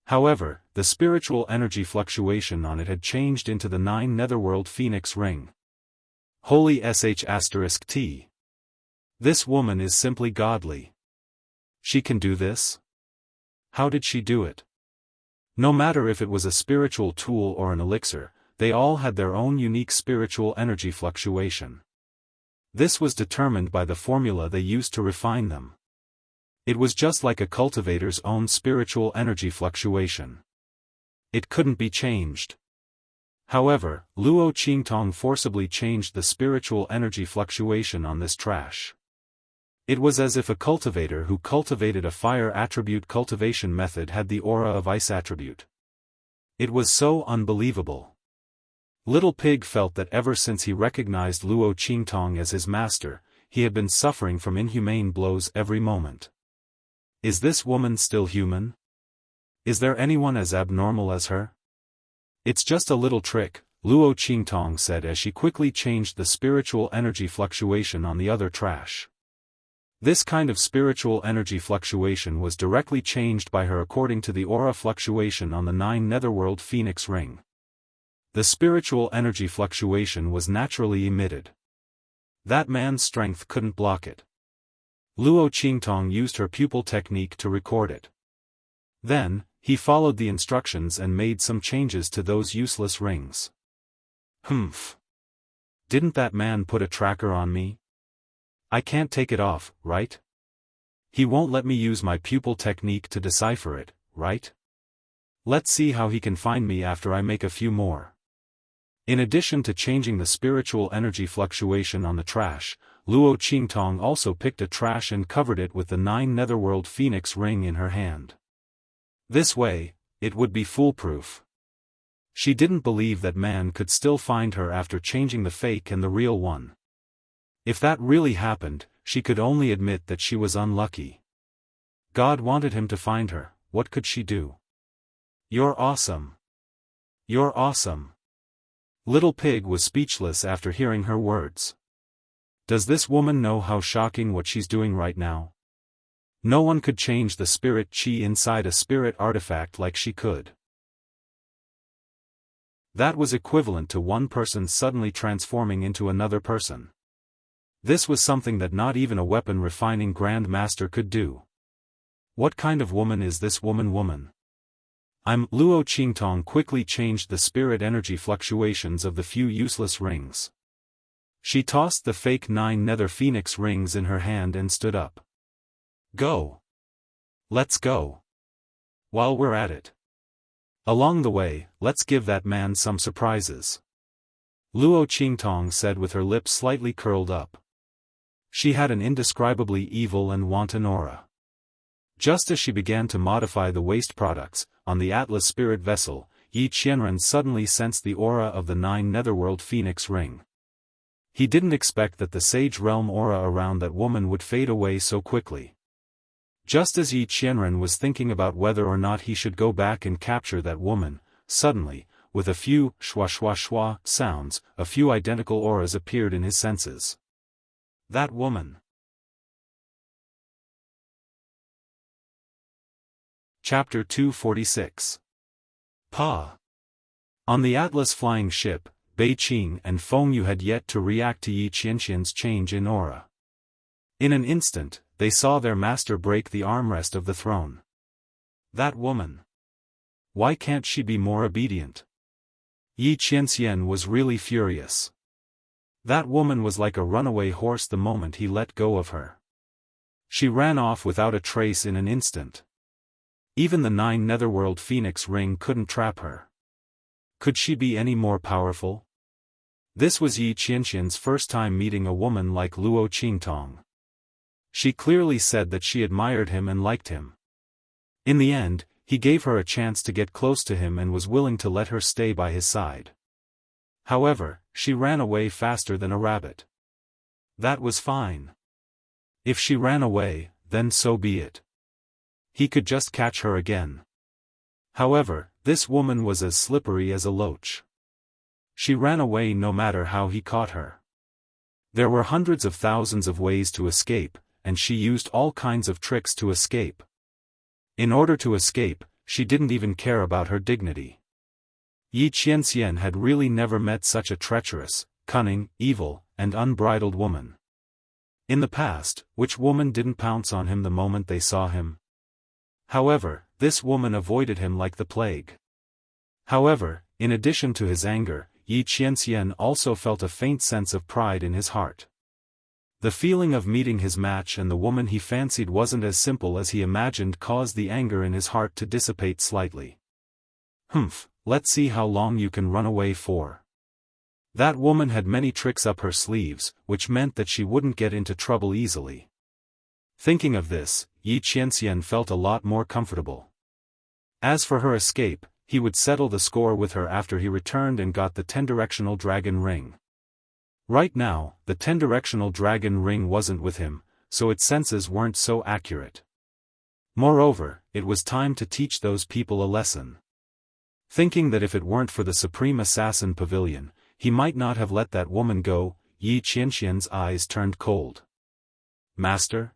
However, the spiritual energy fluctuation on it had changed into the 9 netherworld phoenix ring. Holy sh*t. This woman is simply godly. She can do this? How did she do it? No matter if it was a spiritual tool or an elixir, they all had their own unique spiritual energy fluctuation. This was determined by the formula they used to refine them. It was just like a cultivator's own spiritual energy fluctuation. It couldn't be changed. However, Luo Qingtong forcibly changed the spiritual energy fluctuation on this trash. It was as if a cultivator who cultivated a fire attribute cultivation method had the aura of ice attribute. It was so unbelievable. Little Pig felt that ever since he recognized Luo Qingtong as his master, he had been suffering from inhumane blows every moment. Is this woman still human? Is there anyone as abnormal as her? It's just a little trick, Luo Qingtong said as she quickly changed the spiritual energy fluctuation on the other trash. This kind of spiritual energy fluctuation was directly changed by her according to the aura fluctuation on the 9 netherworld phoenix ring. The spiritual energy fluctuation was naturally emitted. That man's strength couldn't block it. Luo Qingtong used her pupil technique to record it. Then, he followed the instructions and made some changes to those useless rings. Humph. Didn't that man put a tracker on me? I can't take it off, right? He won't let me use my pupil technique to decipher it, right? Let's see how he can find me after I make a few more. In addition to changing the spiritual energy fluctuation on the trash, Luo Qingtong also picked a trash and covered it with the 9 netherworld phoenix ring in her hand. This way, it would be foolproof. She didn't believe that man could still find her after changing the fake and the real one. If that really happened, she could only admit that she was unlucky. God wanted him to find her, what could she do? You're awesome. You're awesome. Little Pig was speechless after hearing her words. Does this woman know how shocking what she's doing right now? No one could change the spirit chi inside a spirit artifact like she could. That was equivalent to one person suddenly transforming into another person. This was something that not even a weapon refining Grand Master could do. What kind of woman is this woman? Luo Qingtong quickly changed the spirit energy fluctuations of the few useless rings. She tossed the fake 9 nether phoenix rings in her hand and stood up. Go. Let's go. While we're at it. Along the way, let's give that man some surprises. Luo Qingtong said with her lips slightly curled up. She had an indescribably evil and wanton aura. Just as she began to modify the waste products, on the Atlas spirit vessel, Yi Qianren suddenly sensed the aura of the 9 netherworld phoenix ring. He didn't expect that the Sage Realm aura around that woman would fade away so quickly. Just as Yi Qianren was thinking about whether or not he should go back and capture that woman, suddenly, with a few shwa sounds, a few identical auras appeared in his senses. That woman. Chapter 246. Pa. On the Atlas flying ship, Bei Qing and Feng Yu had yet to react to Yi Qianxian's change in aura. In an instant, they saw their master break the armrest of the throne. That woman. Why can't she be more obedient? Yi Qianxian was really furious. That woman was like a runaway horse the moment he let go of her. She ran off without a trace in an instant. Even the 9 Netherworld Phoenix ring couldn't trap her. Could she be any more powerful? This was Yi Qianxian's first time meeting a woman like Luo Qingtong. She clearly said that she admired him and liked him. In the end, he gave her a chance to get close to him and was willing to let her stay by his side. However, she ran away faster than a rabbit. That was fine. If she ran away, then so be it. He could just catch her again. However, this woman was as slippery as a loach. She ran away no matter how he caught her. There were hundreds of thousands of ways to escape, and she used all kinds of tricks to escape. In order to escape, she didn't even care about her dignity. Yi Qianxian had really never met such a treacherous, cunning, evil, and unbridled woman. In the past, which woman didn't pounce on him the moment they saw him? However, this woman avoided him like the plague. However, in addition to his anger, Yi Qianxian also felt a faint sense of pride in his heart. The feeling of meeting his match and the woman he fancied wasn't as simple as he imagined caused the anger in his heart to dissipate slightly. Let's see how long you can run away for. That woman had many tricks up her sleeves, which meant that she wouldn't get into trouble easily. Thinking of this, Yi Qianxian felt a lot more comfortable. As for her escape, he would settle the score with her after he returned and got the 10-directional dragon ring. Right now, the 10-directional dragon ring wasn't with him, so its senses weren't so accurate. Moreover, it was time to teach those people a lesson. Thinking that if it weren't for the Supreme Assassin Pavilion, he might not have let that woman go, Yi Qianxian's eyes turned cold. Master?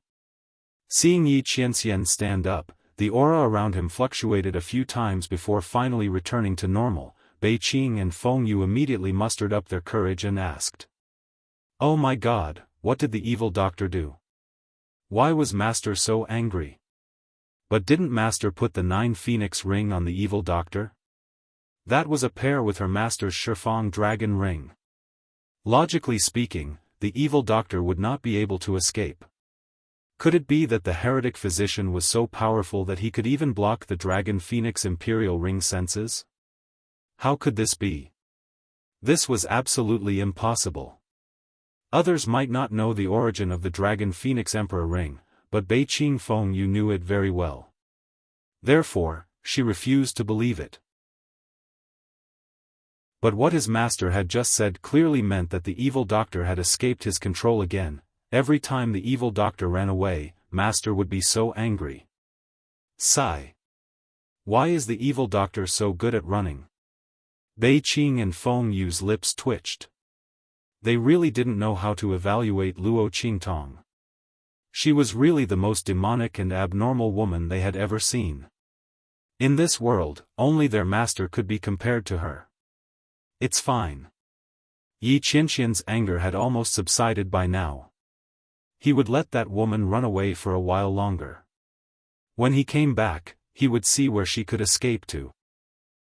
Seeing Yi Qianxian stand up, the aura around him fluctuated a few times before finally returning to normal. Bei Qing and Feng Yu immediately mustered up their courage and asked. Oh my God, what did the evil doctor do? Why was Master so angry? But didn't Master put the 9 Phoenix ring on the evil doctor? That was a pair with her master's Xiaofan dragon ring. Logically speaking, the evil doctor would not be able to escape. Could it be that the heretic physician was so powerful that he could even block the dragon phoenix imperial ring senses? How could this be? This was absolutely impossible. Others might not know the origin of the dragon phoenix emperor ring, but Bei Qing Feng Yu knew it very well. Therefore, she refused to believe it. But what his master had just said clearly meant that the evil doctor had escaped his control again. Every time the evil doctor ran away, Master would be so angry. Sigh. Why is the evil doctor so good at running? Bei Qing and Feng Yu's lips twitched. They really didn't know how to evaluate Luo Qingtong. She was really the most demonic and abnormal woman they had ever seen. In this world, only their master could be compared to her. It's fine. Yi Qianxian's anger had almost subsided by now. He would let that woman run away for a while longer. When he came back, he would see where she could escape to.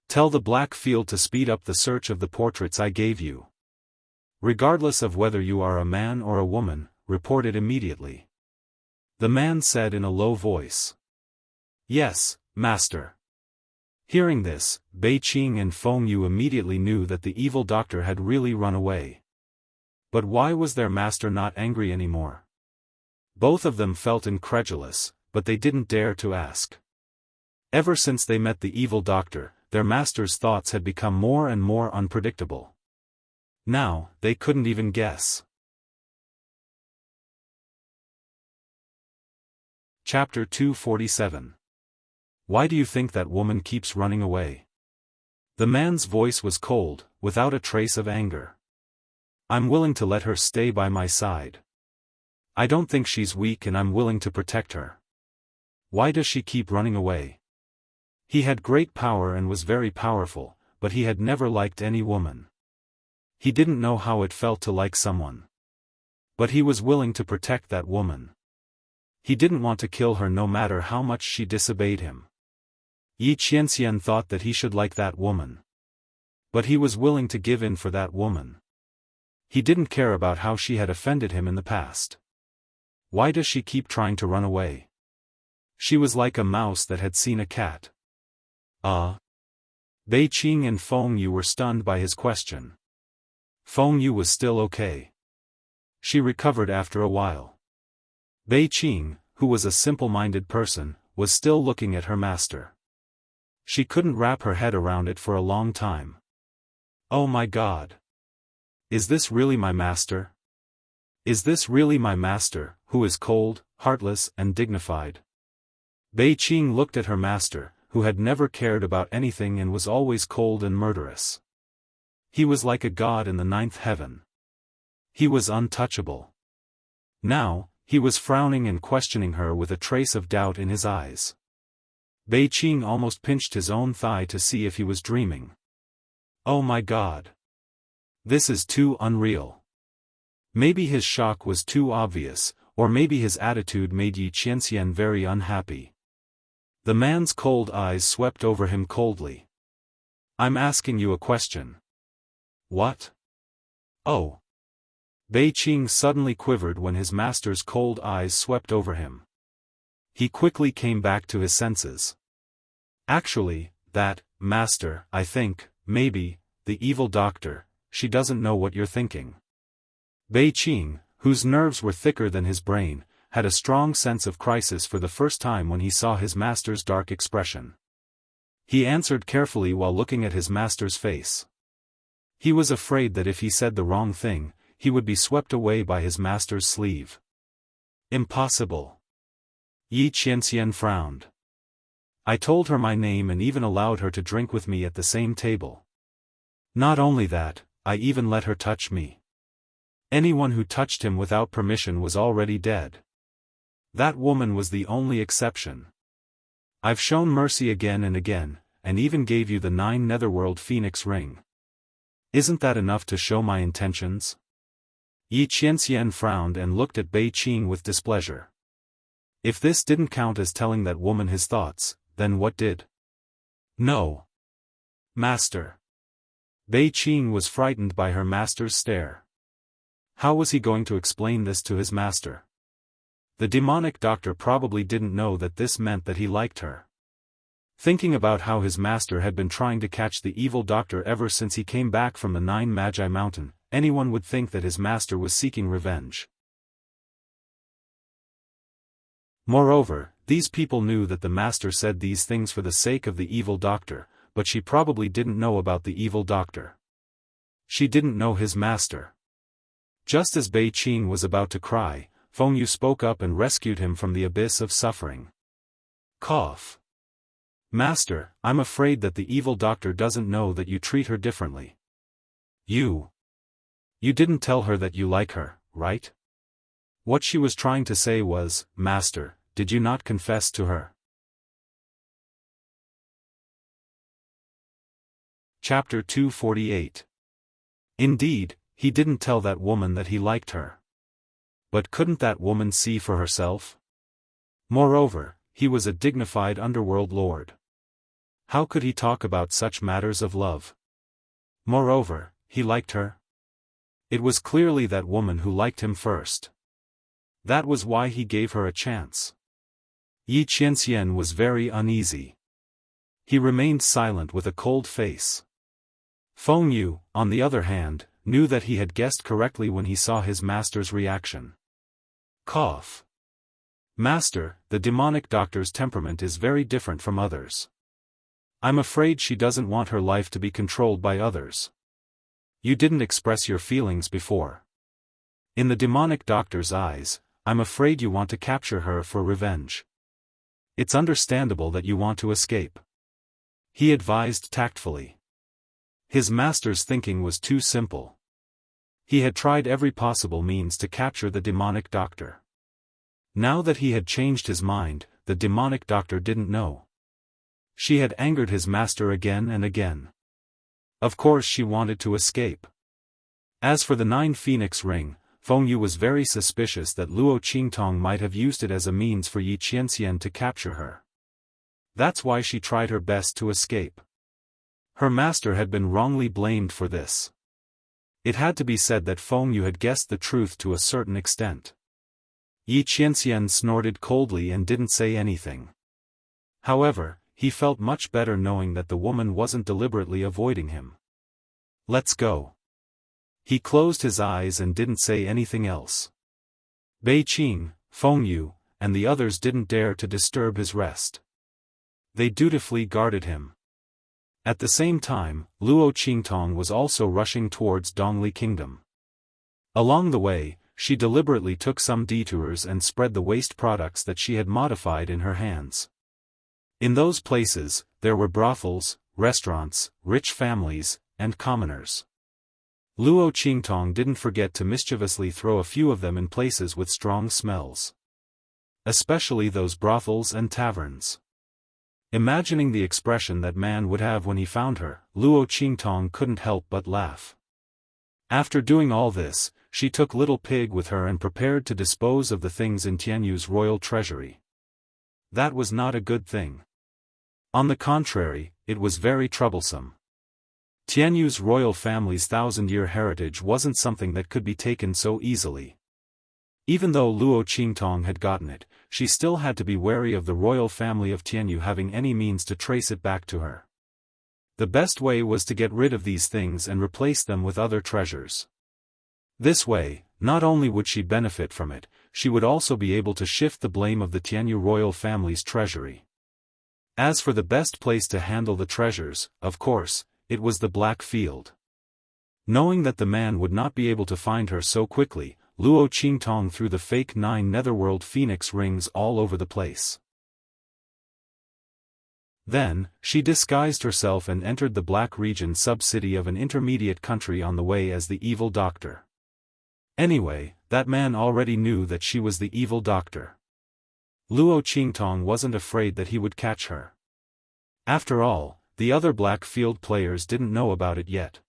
Tell the Black Field to speed up the search of the portraits I gave you. Regardless of whether you are a man or a woman, report it immediately. The man said in a low voice. Yes, Master. Hearing this, Bei Qing and Feng Yu immediately knew that the evil doctor had really run away. But why was their master not angry anymore? Both of them felt incredulous, but they didn't dare to ask. Ever since they met the evil doctor, their master's thoughts had become more and more unpredictable. Now, they couldn't even guess. Chapter 247. Why do you think that woman keeps running away? The man's voice was cold, without a trace of anger. I'm willing to let her stay by my side. I don't think she's weak and I'm willing to protect her. Why does she keep running away? He had great power and was very powerful, but he had never liked any woman. He didn't know how it felt to like someone. But he was willing to protect that woman. He didn't want to kill her no matter how much she disobeyed him. Yi Qianxian thought that he should like that woman. But he was willing to give in for that woman. He didn't care about how she had offended him in the past. Why does she keep trying to run away? She was like a mouse that had seen a cat. Bei Qing and Feng Yu were stunned by his question. Feng Yu was still okay. She recovered after a while. Bei Qing, who was a simple-minded person, was still looking at her master. She couldn't wrap her head around it for a long time. Oh my God! Is this really my master? Is this really my master, who is cold, heartless, and dignified? Bei Qing looked at her master, who had never cared about anything and was always cold and murderous. He was like a god in the ninth heaven. He was untouchable. Now, he was frowning and questioning her with a trace of doubt in his eyes. Bei Qing almost pinched his own thigh to see if he was dreaming. Oh my God! This is too unreal. Maybe his shock was too obvious, or maybe his attitude made Yi Qianxian very unhappy. The man's cold eyes swept over him coldly. I'm asking you a question. What? Oh. Bei Qing suddenly quivered when his master's cold eyes swept over him. He quickly came back to his senses. Actually, master, I think, maybe, the evil doctor, she doesn't know what you're thinking. Bei Qing, whose nerves were thicker than his brain, had a strong sense of crisis for the first time when he saw his master's dark expression. He answered carefully while looking at his master's face. He was afraid that if he said the wrong thing, he would be swept away by his master's sleeve. Impossible. Yi Qianxian frowned. I told her my name and even allowed her to drink with me at the same table. Not only that, I even let her touch me. Anyone who touched him without permission was already dead. That woman was the only exception. I've shown mercy again and again, and even gave you the 9 Netherworld Phoenix ring. Isn't that enough to show my intentions? Yi Qianxian frowned and looked at Bei Qing with displeasure. If this didn't count as telling that woman his thoughts, then what did? No. Master. Bei Qing was frightened by her master's stare. How was he going to explain this to his master? The demonic doctor probably didn't know that this meant that he liked her. Thinking about how his master had been trying to catch the evil doctor ever since he came back from the 9 Magi Mountain, anyone would think that his master was seeking revenge. Moreover, these people knew that the master said these things for the sake of the evil doctor, but she probably didn't know about the evil doctor. She didn't know his master. Just as Bei Qing was about to cry, Feng Yu spoke up and rescued him from the abyss of suffering. Cough. Master, I'm afraid that the evil doctor doesn't know that you treat her differently. You didn't tell her that you like her, right? What she was trying to say was, Master, did you not confess to her? Chapter 248. Indeed, he didn't tell that woman that he liked her. But couldn't that woman see for herself? Moreover, he was a dignified underworld lord. How could he talk about such matters of love? Moreover, he liked her. It was clearly that woman who liked him first. That was why he gave her a chance. Yi Qianxian was very uneasy. He remained silent with a cold face. Feng Yu, on the other hand, knew that he had guessed correctly when he saw his master's reaction. Cough. Master, the demonic doctor's temperament is very different from others. I'm afraid she doesn't want her life to be controlled by others. You didn't express your feelings before. In the demonic doctor's eyes, I'm afraid you want to capture her for revenge. It's understandable that you want to escape. He advised tactfully. His master's thinking was too simple. He had tried every possible means to capture the demonic doctor. Now that he had changed his mind, the demonic doctor didn't know. She had angered his master again and again. Of course she wanted to escape. As for the 9 Phoenix ring, Feng Yu was very suspicious that Luo Qingtong might have used it as a means for Yi Qianxian to capture her. That's why she tried her best to escape. Her master had been wrongly blamed for this. It had to be said that Feng Yu had guessed the truth to a certain extent. Yi Qianxian snorted coldly and didn't say anything. However, he felt much better knowing that the woman wasn't deliberately avoiding him. Let's go. He closed his eyes and didn't say anything else. Bei Qing, Feng Yu, and the others didn't dare to disturb his rest. They dutifully guarded him. At the same time, Luo Qingtong was also rushing towards Dongli Kingdom. Along the way, she deliberately took some detours and spread the waste products that she had modified in her hands. In those places, there were brothels, restaurants, rich families, and commoners. Luo Qingtong didn't forget to mischievously throw a few of them in places with strong smells. Especially those brothels and taverns. Imagining the expression that man would have when he found her, Luo Qingtong couldn't help but laugh. After doing all this, she took Little Pig with her and prepared to dispose of the things in Tianyu's royal treasury. That was not a good thing. On the contrary, it was very troublesome. Tianyu's royal family's 1,000-year heritage wasn't something that could be taken so easily. Even though Luo Qingtong had gotten it, she still had to be wary of the royal family of Tianyu having any means to trace it back to her. The best way was to get rid of these things and replace them with other treasures. This way, not only would she benefit from it, she would also be able to shift the blame of the Tianyu royal family's treasury. As for the best place to handle the treasures, of course, it was the Black Field. Knowing that the man would not be able to find her so quickly, Luo Qingtong threw the fake 9 netherworld phoenix rings all over the place. Then, she disguised herself and entered the Black Region sub-city of an intermediate country on the way as the evil doctor. Anyway, that man already knew that she was the evil doctor. Luo Qingtong wasn't afraid that he would catch her. After all, the other Black Field players didn't know about it yet.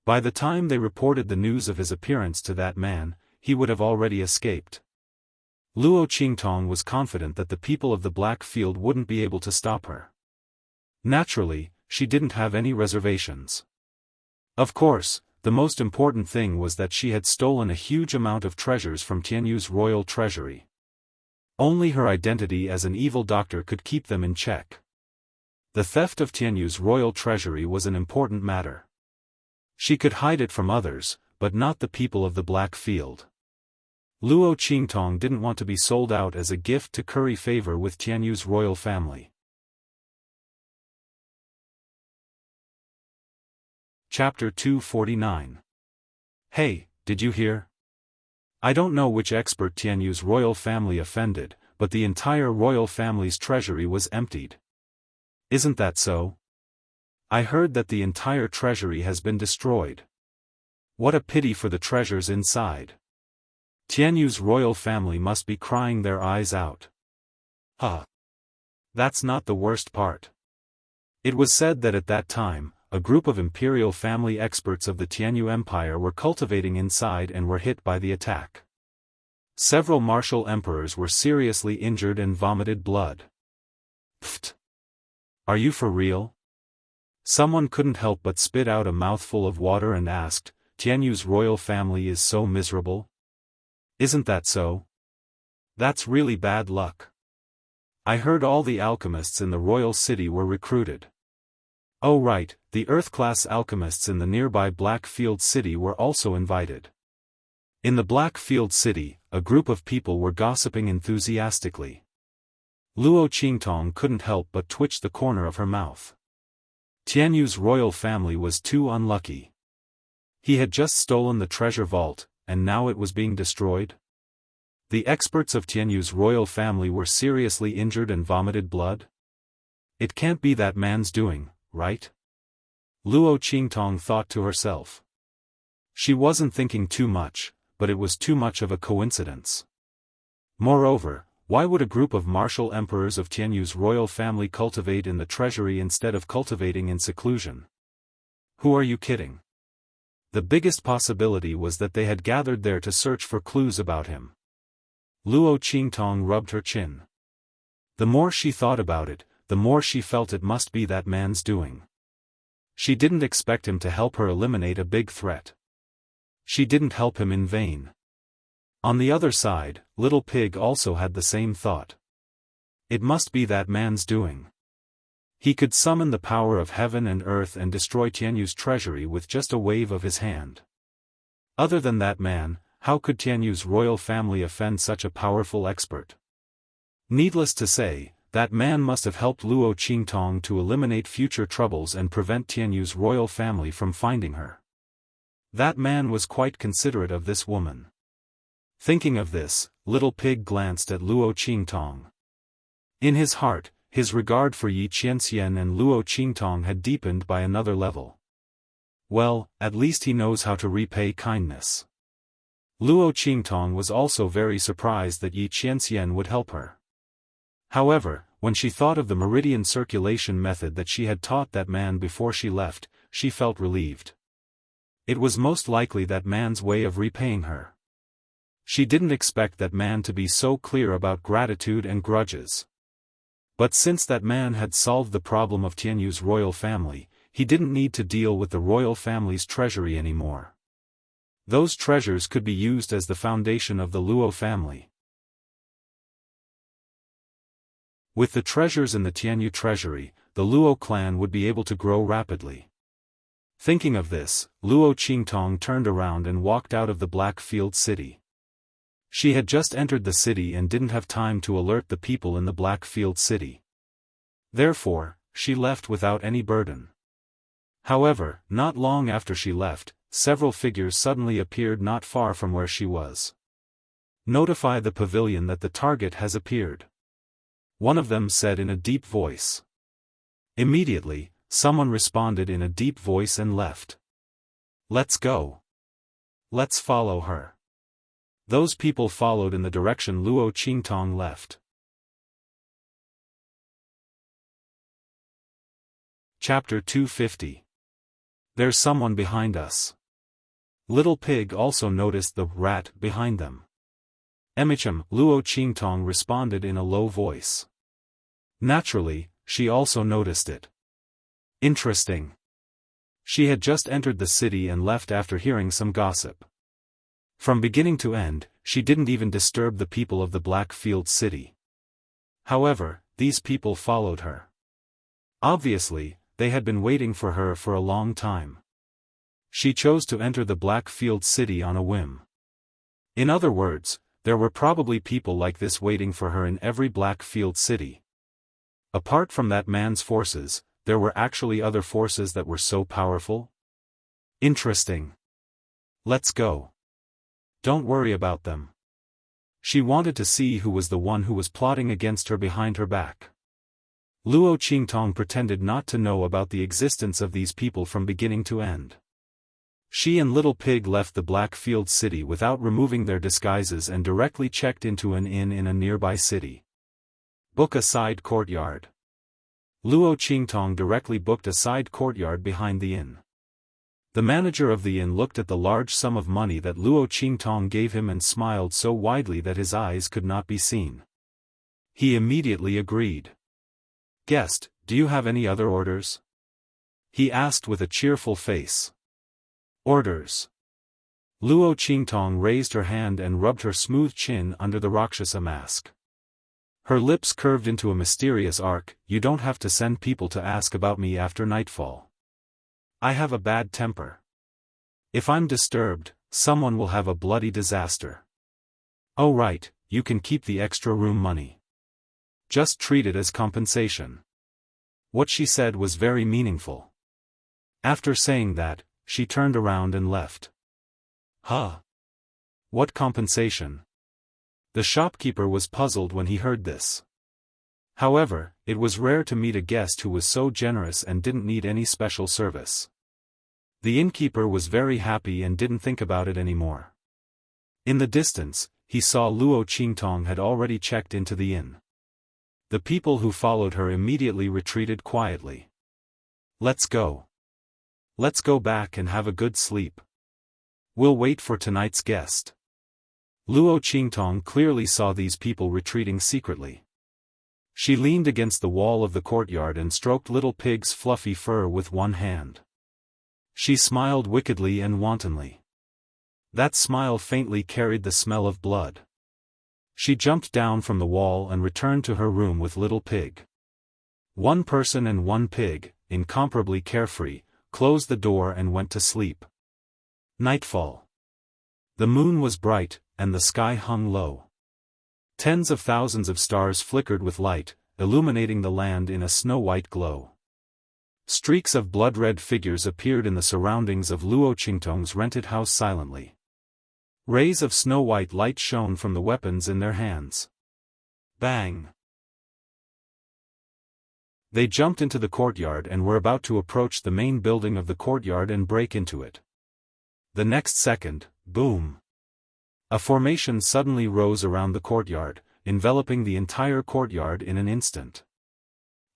By the time they reported the news of his appearance to that man, he would have already escaped. Luo Qingtong was confident that the people of the Black Field wouldn't be able to stop her. Naturally, she didn't have any reservations. Of course, the most important thing was that she had stolen a huge amount of treasures from Tianyu's royal treasury. Only her identity as an evil doctor could keep them in check. The theft of Tianyu's royal treasury was an important matter. She could hide it from others, but not the people of the Black Field. Luo Qingtong didn't want to be sold out as a gift to curry favor with Tianyu's royal family. Chapter 249. Hey, did you hear? I don't know which expert Tianyu's royal family offended, but the entire royal family's treasury was emptied. Isn't that so? I heard that the entire treasury has been destroyed. What a pity for the treasures inside. Tianyu's royal family must be crying their eyes out. Huh. That's not the worst part. It was said that at that time, a group of imperial family experts of the Tianyu Empire were cultivating inside and were hit by the attack. Several martial emperors were seriously injured and vomited blood. Pfft. Are you for real? Someone couldn't help but spit out a mouthful of water and asked, Tianyu's royal family is so miserable? Isn't that so? That's really bad luck. I heard all the alchemists in the royal city were recruited. Oh right, the Earth-class alchemists in the nearby Black Field City were also invited. In the Black Field City, a group of people were gossiping enthusiastically. Luo Qingtong couldn't help but twitch the corner of her mouth. Tianyu's royal family was too unlucky. He had just stolen the treasure vault, and now it was being destroyed? The experts of Tianyu's royal family were seriously injured and vomited blood? It can't be that man's doing, right? Luo Qingtong thought to herself. She wasn't thinking too much, but it was too much of a coincidence. Moreover, Why would a group of martial emperors of Tianyu's royal family cultivate in the treasury instead of cultivating in seclusion? Who are you kidding? The biggest possibility was that they had gathered there to search for clues about him. Luo Qingtong rubbed her chin. The more she thought about it, the more she felt it must be that man's doing. She didn't expect him to help her eliminate a big threat. She didn't help him in vain. On the other side, Little Pig also had the same thought. It must be that man's doing. He could summon the power of heaven and earth and destroy Tianyu's treasury with just a wave of his hand. Other than that man, how could Tianyu's royal family offend such a powerful expert? Needless to say, that man must have helped Luo Qingtong to eliminate future troubles and prevent Tianyu's royal family from finding her. That man was quite considerate of this woman. Thinking of this, Little Pig glanced at Luo Qingtong. In his heart, his regard for Yi Qianxian and Luo Qingtong had deepened by another level. Well, at least he knows how to repay kindness. Luo Qingtong was also very surprised that Yi Qianxian would help her. However, when she thought of the meridian circulation method that she had taught that man before she left, she felt relieved. It was most likely that man's way of repaying her. She didn't expect that man to be so clear about gratitude and grudges. But since that man had solved the problem of Tianyu's royal family, he didn't need to deal with the royal family's treasury anymore. Those treasures could be used as the foundation of the Luo family. With the treasures in the Tianyu treasury, the Luo clan would be able to grow rapidly. Thinking of this, Luo Qingtong turned around and walked out of the Blackfield city. She had just entered the city and didn't have time to alert the people in the Blackfield city. Therefore, she left without any burden. However, not long after she left, several figures suddenly appeared not far from where she was. Notify the pavilion that the target has appeared. One of them said in a deep voice. Immediately, someone responded in a deep voice and left. Let's go. Let's follow her. Those people followed in the direction Luo Qingtong left. Chapter 250. There's someone behind us. Little Pig also noticed the rat behind them. Emicham, Luo Qingtong responded in a low voice. Naturally, she also noticed it. Interesting. She had just entered the city and left after hearing some gossip. From beginning to end, she didn't even disturb the people of the Blackfield city. However, these people followed her. Obviously, they had been waiting for her for a long time. She chose to enter the Blackfield city on a whim. In other words, there were probably people like this waiting for her in every Blackfield city. Apart from that man's forces, there were actually other forces that were so powerful? Interesting. Let's go. Don't worry about them. She wanted to see who was the one who was plotting against her behind her back. Luo Qingtong pretended not to know about the existence of these people from beginning to end. She and Little Pig left the Blackfield city without removing their disguises and directly checked into an inn in a nearby city. Book a side courtyard. Luo Qingtong directly booked a side courtyard behind the inn. The manager of the inn looked at the large sum of money that Luo Qingtong gave him and smiled so widely that his eyes could not be seen. He immediately agreed. Guest, do you have any other orders? He asked with a cheerful face. Orders. Luo Qingtong raised her hand and rubbed her smooth chin under the Rakshasa mask. Her lips curved into a mysterious arc. You don't have to send people to ask about me after nightfall. I have a bad temper. If I'm disturbed, someone will have a bloody disaster. Oh right, you can keep the extra room money. Just treat it as compensation. What she said was very meaningful. After saying that, she turned around and left. Huh? What compensation? The shopkeeper was puzzled when he heard this. However, it was rare to meet a guest who was so generous and didn't need any special service. The innkeeper was very happy and didn't think about it anymore. In the distance, he saw Luo Qingtong had already checked into the inn. The people who followed her immediately retreated quietly. "Let's go. Let's go back and have a good sleep. We'll wait for tonight's guest." Luo Qingtong clearly saw these people retreating secretly. She leaned against the wall of the courtyard and stroked Little Pig's fluffy fur with one hand. She smiled wickedly and wantonly. That smile faintly carried the smell of blood. She jumped down from the wall and returned to her room with Little Pig. One person and one pig, incomparably carefree, closed the door and went to sleep. Nightfall. The moon was bright, and the sky hung low. Tens of thousands of stars flickered with light, illuminating the land in a snow-white glow. Streaks of blood-red figures appeared in the surroundings of Luo Qingtong's rented house silently. Rays of snow-white light shone from the weapons in their hands. Bang! They jumped into the courtyard and were about to approach the main building of the courtyard and break into it. The next second, boom! A formation suddenly rose around the courtyard, enveloping the entire courtyard in an instant.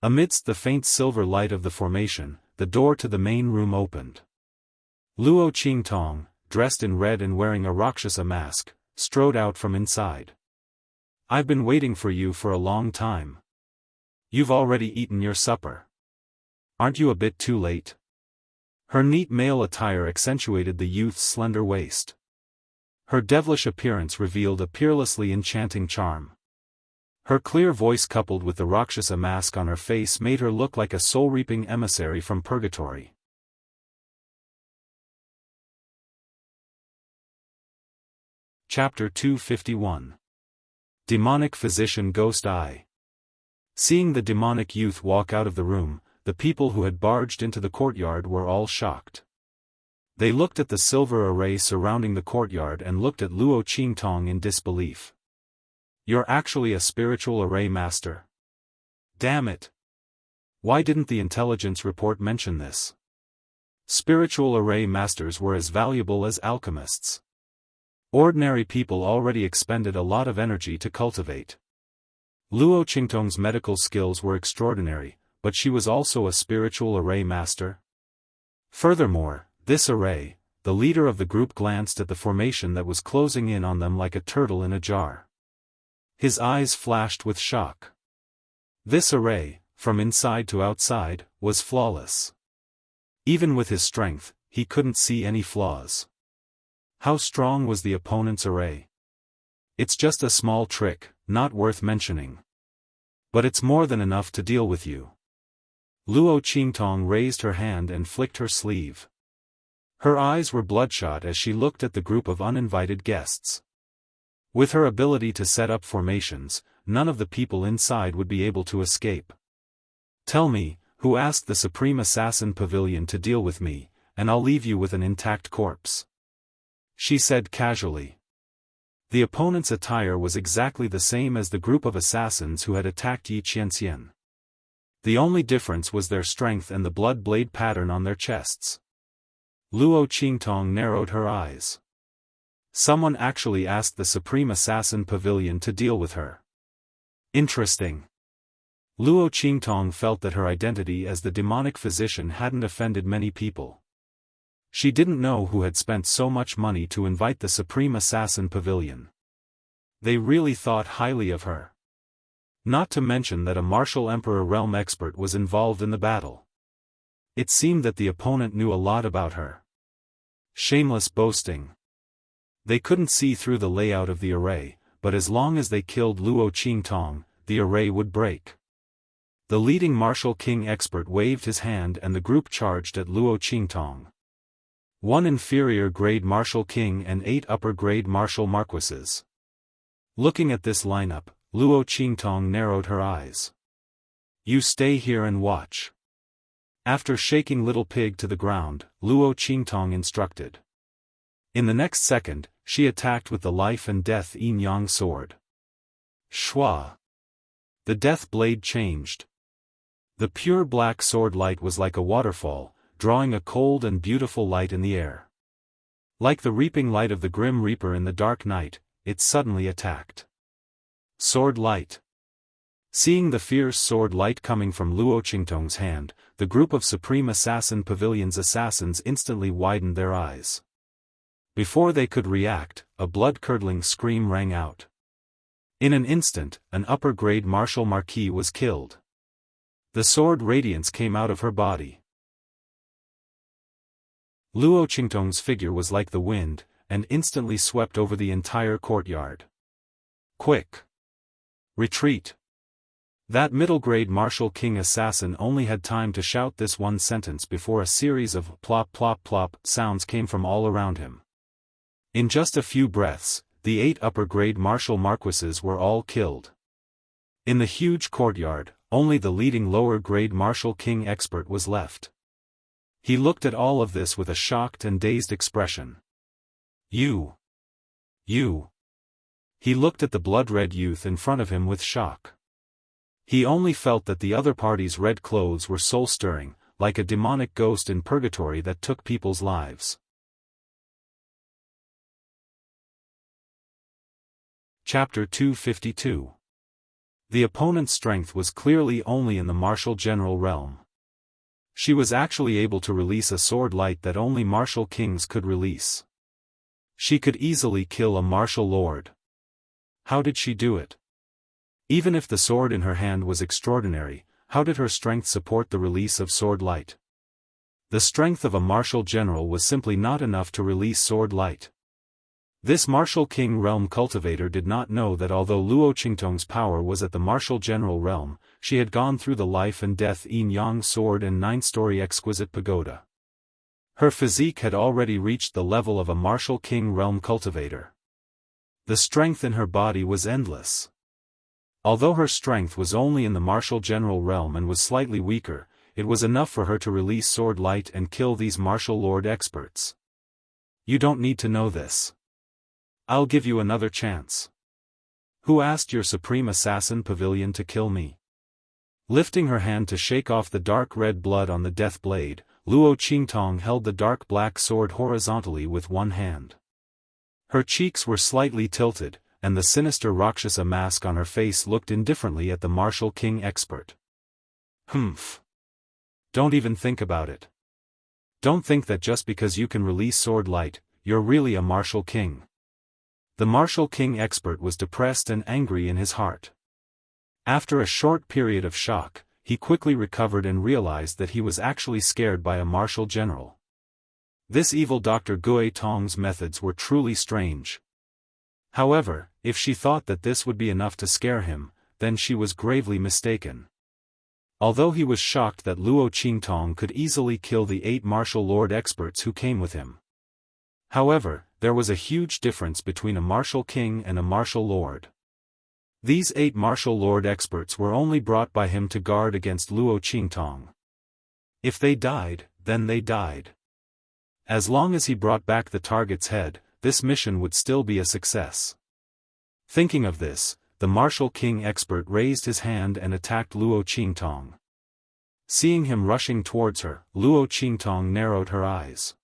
Amidst the faint silver light of the formation, the door to the main room opened. Luo Qingtong, dressed in red and wearing a Rakshasa mask, strode out from inside. "I've been waiting for you for a long time. You've already eaten your supper. Aren't you a bit too late?" Her neat male attire accentuated the youth's slender waist. Her devilish appearance revealed a peerlessly enchanting charm. Her clear voice coupled with the Rakshasa mask on her face made her look like a soul-reaping emissary from purgatory. Chapter 251. Demonic Physician Ghost Eye. Seeing the demonic youth walk out of the room, the people who had barged into the courtyard were all shocked. They looked at the silver array surrounding the courtyard and looked at Luo Qingtong in disbelief. "You're actually a spiritual array master? Damn it! Why didn't the intelligence report mention this?" Spiritual array masters were as valuable as alchemists. Ordinary people already expended a lot of energy to cultivate. Luo Qingtong's medical skills were extraordinary, but she was also a spiritual array master. Furthermore, this array, the leader of the group glanced at the formation that was closing in on them like a turtle in a jar. His eyes flashed with shock. This array, from inside to outside, was flawless. Even with his strength, he couldn't see any flaws. How strong was the opponent's array? "It's just a small trick, not worth mentioning. But it's more than enough to deal with you." Luo Qingtong raised her hand and flicked her sleeve. Her eyes were bloodshot as she looked at the group of uninvited guests. With her ability to set up formations, none of the people inside would be able to escape. "Tell me, who asked the Supreme Assassin Pavilion to deal with me, and I'll leave you with an intact corpse," she said casually. The opponent's attire was exactly the same as the group of assassins who had attacked Yi Qianxian. The only difference was their strength and the blood blade pattern on their chests. Luo Qingtong narrowed her eyes. Someone actually asked the Supreme Assassin Pavilion to deal with her. Interesting. Luo Qingtong felt that her identity as the demonic physician hadn't offended many people. She didn't know who had spent so much money to invite the Supreme Assassin Pavilion. They really thought highly of her. Not to mention that a martial Emperor realm expert was involved in the battle. It seemed that the opponent knew a lot about her. Shameless boasting. They couldn't see through the layout of the array, but as long as they killed Luo Qingtong, the array would break. The leading martial king expert waved his hand and the group charged at Luo Qingtong. 1 inferior grade martial king and 8 upper grade martial marquises. Looking at this lineup, Luo Qingtong narrowed her eyes. "You stay here and watch." After shaking Little Pig to the ground, Luo Qingtong instructed. In the next second, she attacked with the life and death yin-yang sword. Shwa! The death blade changed. The pure black sword light was like a waterfall, drawing a cold and beautiful light in the air. Like the reaping light of the Grim Reaper in the dark night, it suddenly attacked. Sword light. Seeing the fierce sword light coming from Luo Qingtong's hand, the group of Supreme Assassin Pavilion's assassins instantly widened their eyes. Before they could react, a blood-curdling scream rang out. In an instant, an upper-grade martial marquis was killed. The sword radiance came out of her body. Luo Qingtong's figure was like the wind, and instantly swept over the entire courtyard. Quick! Retreat! That middle-grade martial king assassin only had time to shout this one sentence before a series of plop plop plop sounds came from all around him. In just a few breaths, the 8 upper-grade martial marquises were all killed. In the huge courtyard, only the leading lower-grade martial king expert was left. He looked at all of this with a shocked and dazed expression. You. He looked at the blood-red youth in front of him with shock. He only felt that the other party's red clothes were soul-stirring, like a demonic ghost in purgatory that took people's lives. Chapter 252. The opponent's strength was clearly only in the martial general realm. She was actually able to release a sword light that only martial kings could release. She could easily kill a martial lord. How did she do it? Even if the sword in her hand was extraordinary, how did her strength support the release of sword light? The strength of a martial general was simply not enough to release sword light. This martial king realm cultivator did not know that although Luo Qingtong's power was at the martial general realm, she had gone through the life and death yin-yang sword and 9-story exquisite pagoda. Her physique had already reached the level of a martial king realm cultivator. The strength in her body was endless. Although her strength was only in the martial general realm and was slightly weaker, it was enough for her to release sword light and kill these martial lord experts. You don't need to know this. I'll give you another chance. Who asked your Supreme Assassin Pavilion to kill me? Lifting her hand to shake off the dark red blood on the death blade, Luo Qingtong held the dark black sword horizontally with one hand. Her cheeks were slightly tilted, and the sinister Rakshasa mask on her face looked indifferently at the martial king expert. Humph. Don't even think about it. Don't think that just because you can release sword light, you're really a martial king. The martial king expert was depressed and angry in his heart. After a short period of shock, he quickly recovered and realized that he was actually scared by a martial general. This evil Dr. Gui Tong's methods were truly strange. However, if she thought that this would be enough to scare him, then she was gravely mistaken. Although he was shocked that Luo Qingtong could easily kill the 8 martial lord experts who came with him. However, there was a huge difference between a martial king and a martial lord. These 8 martial lord experts were only brought by him to guard against Luo Qingtong. If they died, then they died. As long as he brought back the target's head, this mission would still be a success. Thinking of this, the martial king expert raised his hand and attacked Luo Qingtong. Seeing him rushing towards her, Luo Qingtong narrowed her eyes.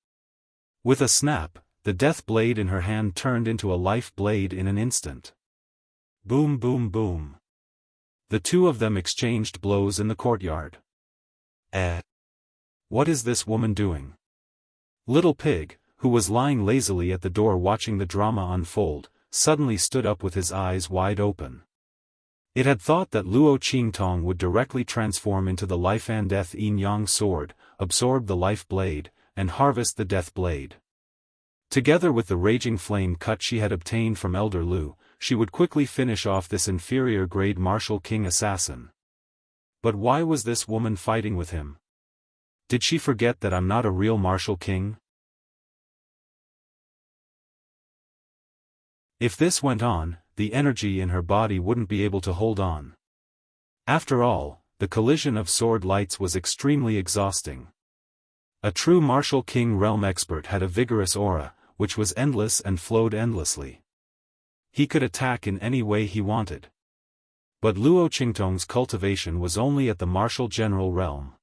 With a snap, the death blade in her hand turned into a life blade in an instant. Boom boom boom. The two of them exchanged blows in the courtyard. What is this woman doing? Little Pig, who was lying lazily at the door watching the drama unfold, suddenly stood up with his eyes wide open. It had thought that Luo Qingtong would directly transform into the life and death yin-yang sword, absorb the life blade, and harvest the death blade. Together with the raging flame cut she had obtained from Elder Lu, she would quickly finish off this inferior grade martial king assassin. But why was this woman fighting with him? Did she forget that I'm not a real martial king? If this went on, the energy in her body wouldn't be able to hold on. After all, the collision of sword lights was extremely exhausting. A true martial king realm expert had a vigorous aura, which was endless and flowed endlessly. He could attack in any way he wanted. But Luo Qingtong's cultivation was only at the martial general realm.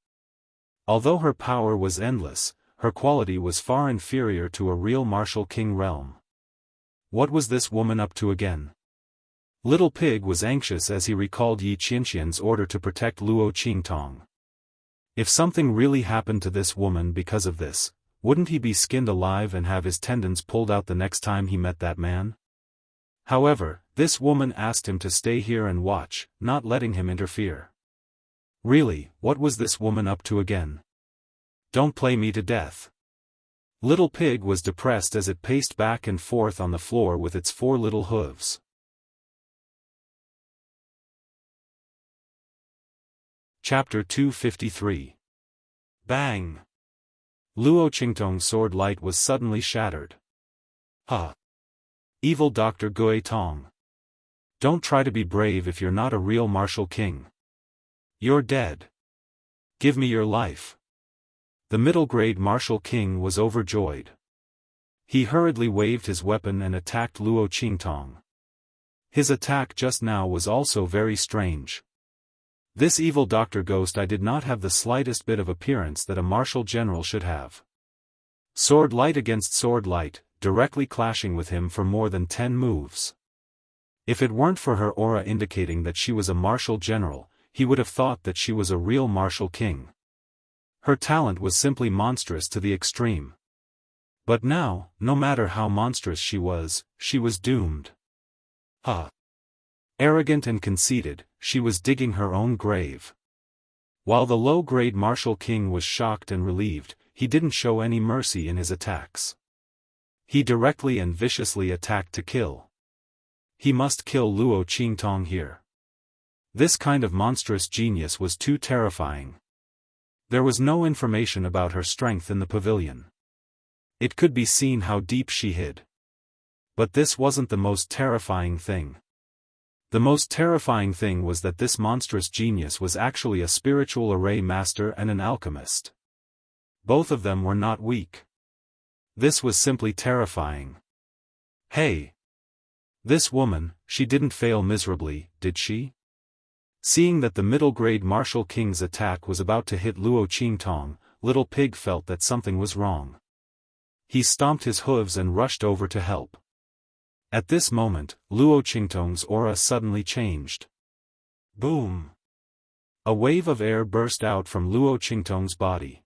Although her power was endless, her quality was far inferior to a real martial king realm. what was this woman up to again? Little Pig was anxious as he recalled Yi Qianqian's order to protect Luo Qingtong. If something really happened to this woman because of this, wouldn't he be skinned alive and have his tendons pulled out the next time he met that man? However, this woman asked him to stay here and watch, not letting him interfere. Really, what was this woman up to again? Don't play me to death. Little Pig was depressed as it paced back and forth on the floor with its 4 little hooves. Chapter 253. Bang! Luo Qingtong's sword light was suddenly shattered. Ha! Evil Dr. Gui Tong. Don't try to be brave if you're not a real martial king. You're dead. Give me your life. The middle-grade martial king was overjoyed. He hurriedly waved his weapon and attacked Luo Qingtong. His attack just now was also very strange. This evil Dr. Ghost I did not have the slightest bit of appearance that a martial general should have. Sword light against sword light, directly clashing with him for more than 10 moves. If it weren't for her aura indicating that she was a martial general, he would have thought that she was a real martial king. Her talent was simply monstrous to the extreme. But now, no matter how monstrous she was doomed. Arrogant and conceited, she was digging her own grave. While the low-grade martial king was shocked and relieved, he didn't show any mercy in his attacks. He directly and viciously attacked to kill. He must kill Luo Qingtong here. This kind of monstrous genius was too terrifying. There was no information about her strength in the pavilion. It could be seen how deep she hid. But this wasn't the most terrifying thing. The most terrifying thing was that this monstrous genius was actually a spiritual array master and an alchemist. Both of them were not weak. This was simply terrifying. Hey! This woman, she didn't fail miserably, did she? Seeing that the middle-grade martial king's attack was about to hit Luo Qingtong, Little Pig felt that something was wrong. He stomped his hooves and rushed over to help. At this moment, Luo Qingtong's aura suddenly changed. Boom! A wave of air burst out from Luo Qingtong's body.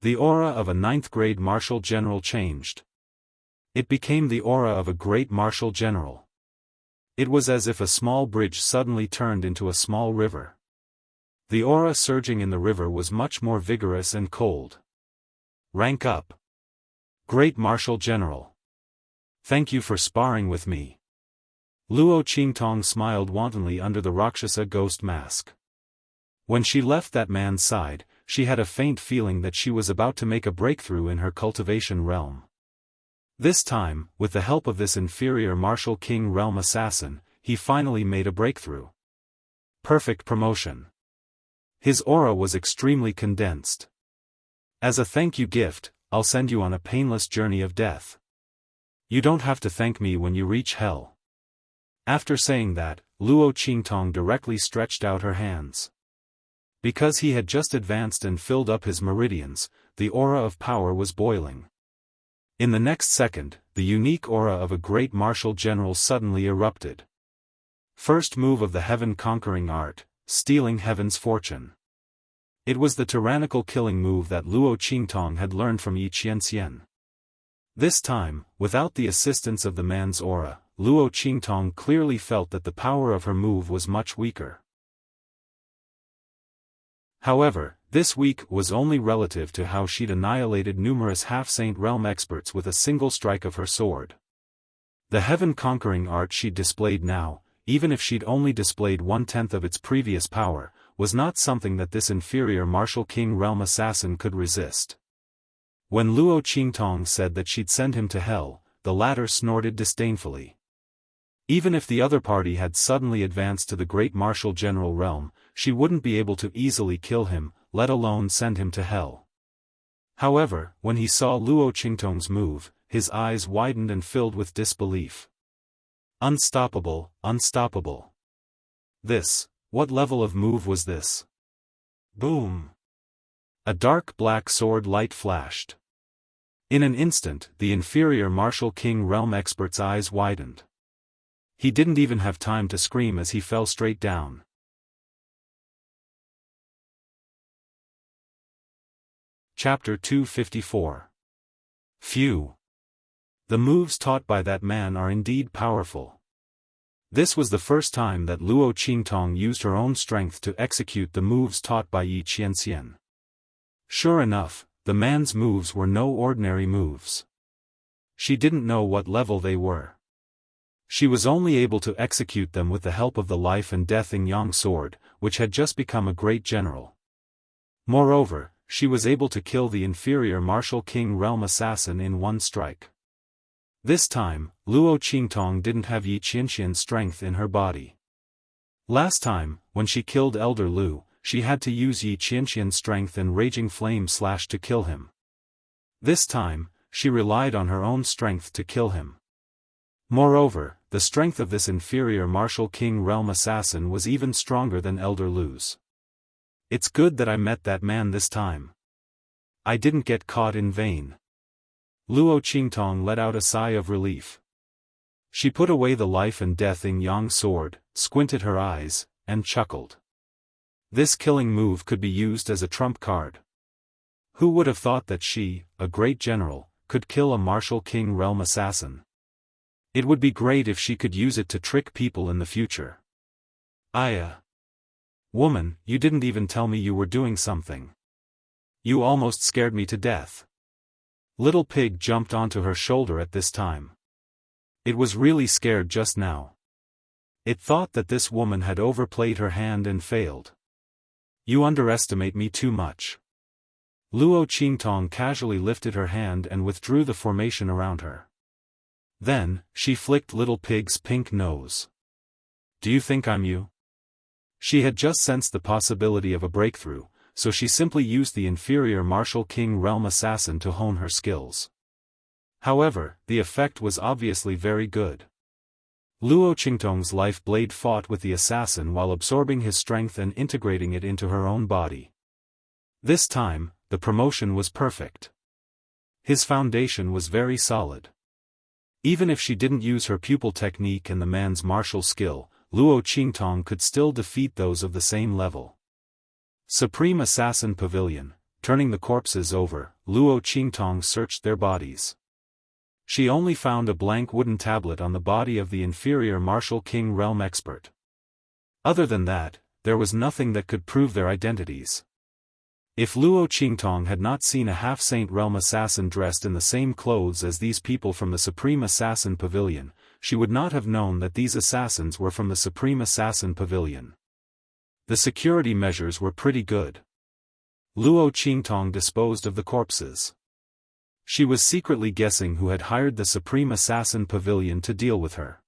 The aura of a 9th-grade martial general changed. It became the aura of a great martial general. It was as if a small bridge suddenly turned into a small river. The aura surging in the river was much more vigorous and cold. Rank up. Great martial general. Thank you for sparring with me. Luo Qingtong smiled wantonly under the Rakshasa ghost mask. When she left that man's side, she had a faint feeling that she was about to make a breakthrough in her cultivation realm. This time, with the help of this inferior martial king realm assassin, he finally made a breakthrough. Perfect promotion. His aura was extremely condensed. As a thank you gift, I'll send you on a painless journey of death. You don't have to thank me when you reach hell. After saying that, Luo Qingtong directly stretched out her hands. Because he had just advanced and filled up his meridians, the aura of power was boiling. In the next second, the unique aura of a great martial general suddenly erupted. First move of the heaven-conquering art, stealing heaven's fortune. It was the tyrannical killing move that Luo Qingtong had learned from Yi Qianqian. This time, without the assistance of the man's aura, Luo Qingtong clearly felt that the power of her move was much weaker. However, this weak was only relative to how she'd annihilated numerous half-saint realm experts with a single strike of her sword. The heaven-conquering art she'd displayed now, even if she'd only displayed 1/10 of its previous power, was not something that this inferior martial king realm assassin could resist. When Luo Qingtong said that she'd send him to hell, the latter snorted disdainfully. Even if the other party had suddenly advanced to the great martial general realm, she wouldn't be able to easily kill him, let alone send him to hell. However, when he saw Luo Qingtong's move, his eyes widened and filled with disbelief. Unstoppable, unstoppable. What level of move was this? Boom! A dark black sword light flashed. In an instant, the inferior martial king realm expert's eyes widened. He didn't even have time to scream as he fell straight down. Chapter 254. Phew. The moves taught by that man are indeed powerful. This was the first time that Luo Qingtong used her own strength to execute the moves taught by Yi Qianxian. Sure enough, the man's moves were no ordinary moves. She didn't know what level they were. She was only able to execute them with the help of the life and death Yin Yang sword, which had just become a great general. Moreover, she was able to kill the inferior martial king realm assassin in one strike. This time, Luo Qingtong didn't have Yi Qianxian's strength in her body. Last time, when she killed Elder Lu, she had to use Yi Qianxian's strength and raging flame slash to kill him. This time, she relied on her own strength to kill him. Moreover, the strength of this inferior martial king realm assassin was even stronger than Elder Lu's. It's good that I met that man this time. I didn't get caught in vain. Luo Qingtong let out a sigh of relief. She put away the life and death Yin Yang sword, squinted her eyes, and chuckled. This killing move could be used as a trump card. Who would have thought that she, a great general, could kill a martial king realm assassin? It would be great if she could use it to trick people in the future. Woman, you didn't even tell me you were doing something. You almost scared me to death. Little Pig jumped onto her shoulder at this time. It was really scared just now. It thought that this woman had overplayed her hand and failed. You underestimate me too much. Luo Qingtong casually lifted her hand and withdrew the formation around her. Then, she flicked Little Pig's pink nose. Do you think I'm you? She had just sensed the possibility of a breakthrough, so she simply used the inferior martial king realm assassin to hone her skills. However, the effect was obviously very good. Luo Qingtong's life blade fought with the assassin while absorbing his strength and integrating it into her own body. This time, the promotion was perfect. His foundation was very solid. Even if she didn't use her pupil technique and the man's martial skill, Luo Qingtong could still defeat those of the same level. Supreme Assassin Pavilion. Turning the corpses over, Luo Qingtong searched their bodies. She only found a blank wooden tablet on the body of the inferior martial king realm expert. Other than that, there was nothing that could prove their identities. If Luo Qingtong had not seen a half-saint realm assassin dressed in the same clothes as these people from the Supreme Assassin Pavilion, she would not have known that these assassins were from the Supreme Assassin Pavilion. The security measures were pretty good. Luo Qingtong disposed of the corpses. She was secretly guessing who had hired the Supreme Assassin Pavilion to deal with her.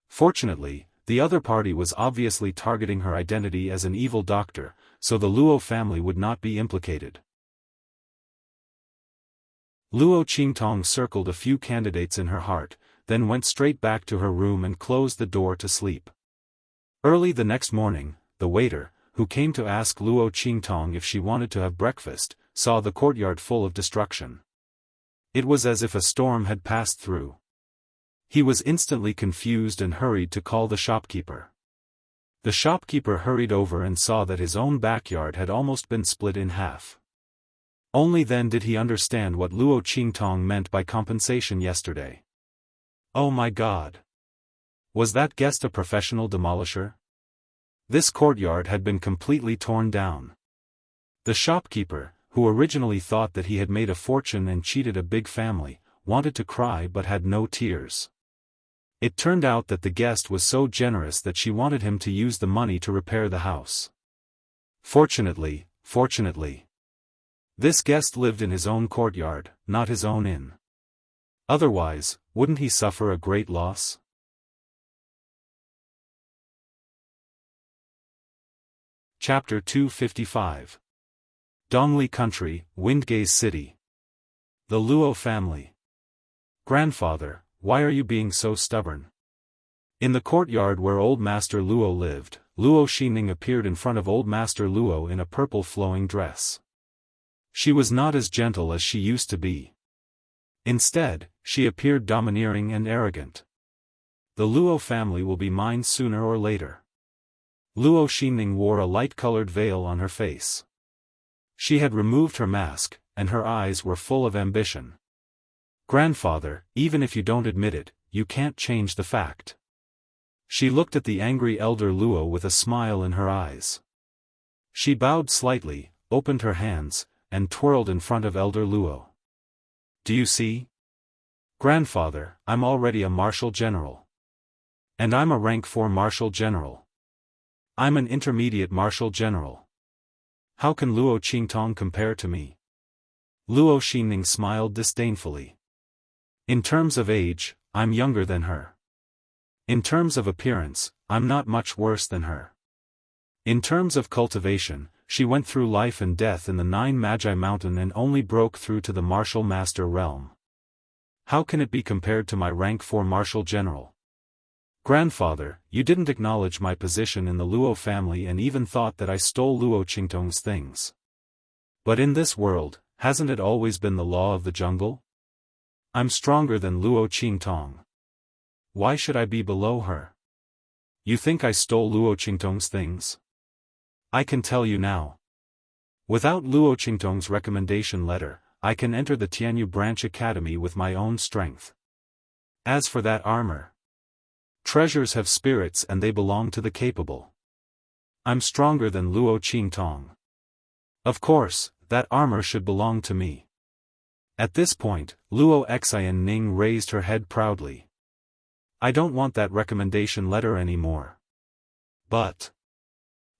Fortunately, the other party was obviously targeting her identity as an evil doctor, so the Luo family would not be implicated. Luo Qingtong circled a few candidates in her heart, then went straight back to her room and closed the door to sleep. Early the next morning, the waiter, who came to ask Luo Qingtong if she wanted to have breakfast, saw the courtyard full of destruction. It was as if a storm had passed through. He was instantly confused and hurried to call the shopkeeper. The shopkeeper hurried over and saw that his own backyard had almost been split in half. Only then did he understand what Luo Qingtong meant by compensation yesterday. Oh my God! Was that guest a professional demolisher? This courtyard had been completely torn down. The shopkeeper, who originally thought that he had made a fortune and cheated a big family, wanted to cry but had no tears. It turned out that the guest was so generous that she wanted him to use the money to repair the house. Fortunately, this guest lived in his own courtyard, not his own inn. Otherwise, wouldn't he suffer a great loss? Chapter 255. Dongli Country, Windgaze City. The Luo family. Grandfather, why are you being so stubborn? In the courtyard where Old Master Luo lived, Luo Xining appeared in front of Old Master Luo in a purple flowing dress. She was not as gentle as she used to be. Instead, she appeared domineering and arrogant. The Luo family will be mine sooner or later. Luo Xinning wore a light-colored veil on her face. She had removed her mask, and her eyes were full of ambition. Grandfather, even if you don't admit it, you can't change the fact. She looked at the angry elder Luo with a smile in her eyes. She bowed slightly, opened her hands, and twirled in front of elder Luo. Do you see? Grandfather, I'm already a martial general. And I'm a rank 4 martial general. I'm an intermediate martial general. How can Luo Qingtong compare to me? Luo Xinning smiled disdainfully. In terms of age, I'm younger than her. In terms of appearance, I'm not much worse than her. In terms of cultivation, she went through life and death in the 9 Magi Mountain and only broke through to the martial master realm. How can it be compared to my rank 4 martial general? Grandfather, you didn't acknowledge my position in the Luo family and even thought that I stole Luo Qingtong's things. But in this world, hasn't it always been the law of the jungle? I'm stronger than Luo Qingtong. Why should I be below her? You think I stole Luo Qingtong's things? I can tell you now. Without Luo Qingtong's recommendation letter, I can enter the Tianyu Branch Academy with my own strength. As for that armor, treasures have spirits and they belong to the capable. I'm stronger than Luo Qingtong. Of course, that armor should belong to me. At this point, Luo Xianning raised her head proudly. I don't want that recommendation letter anymore. But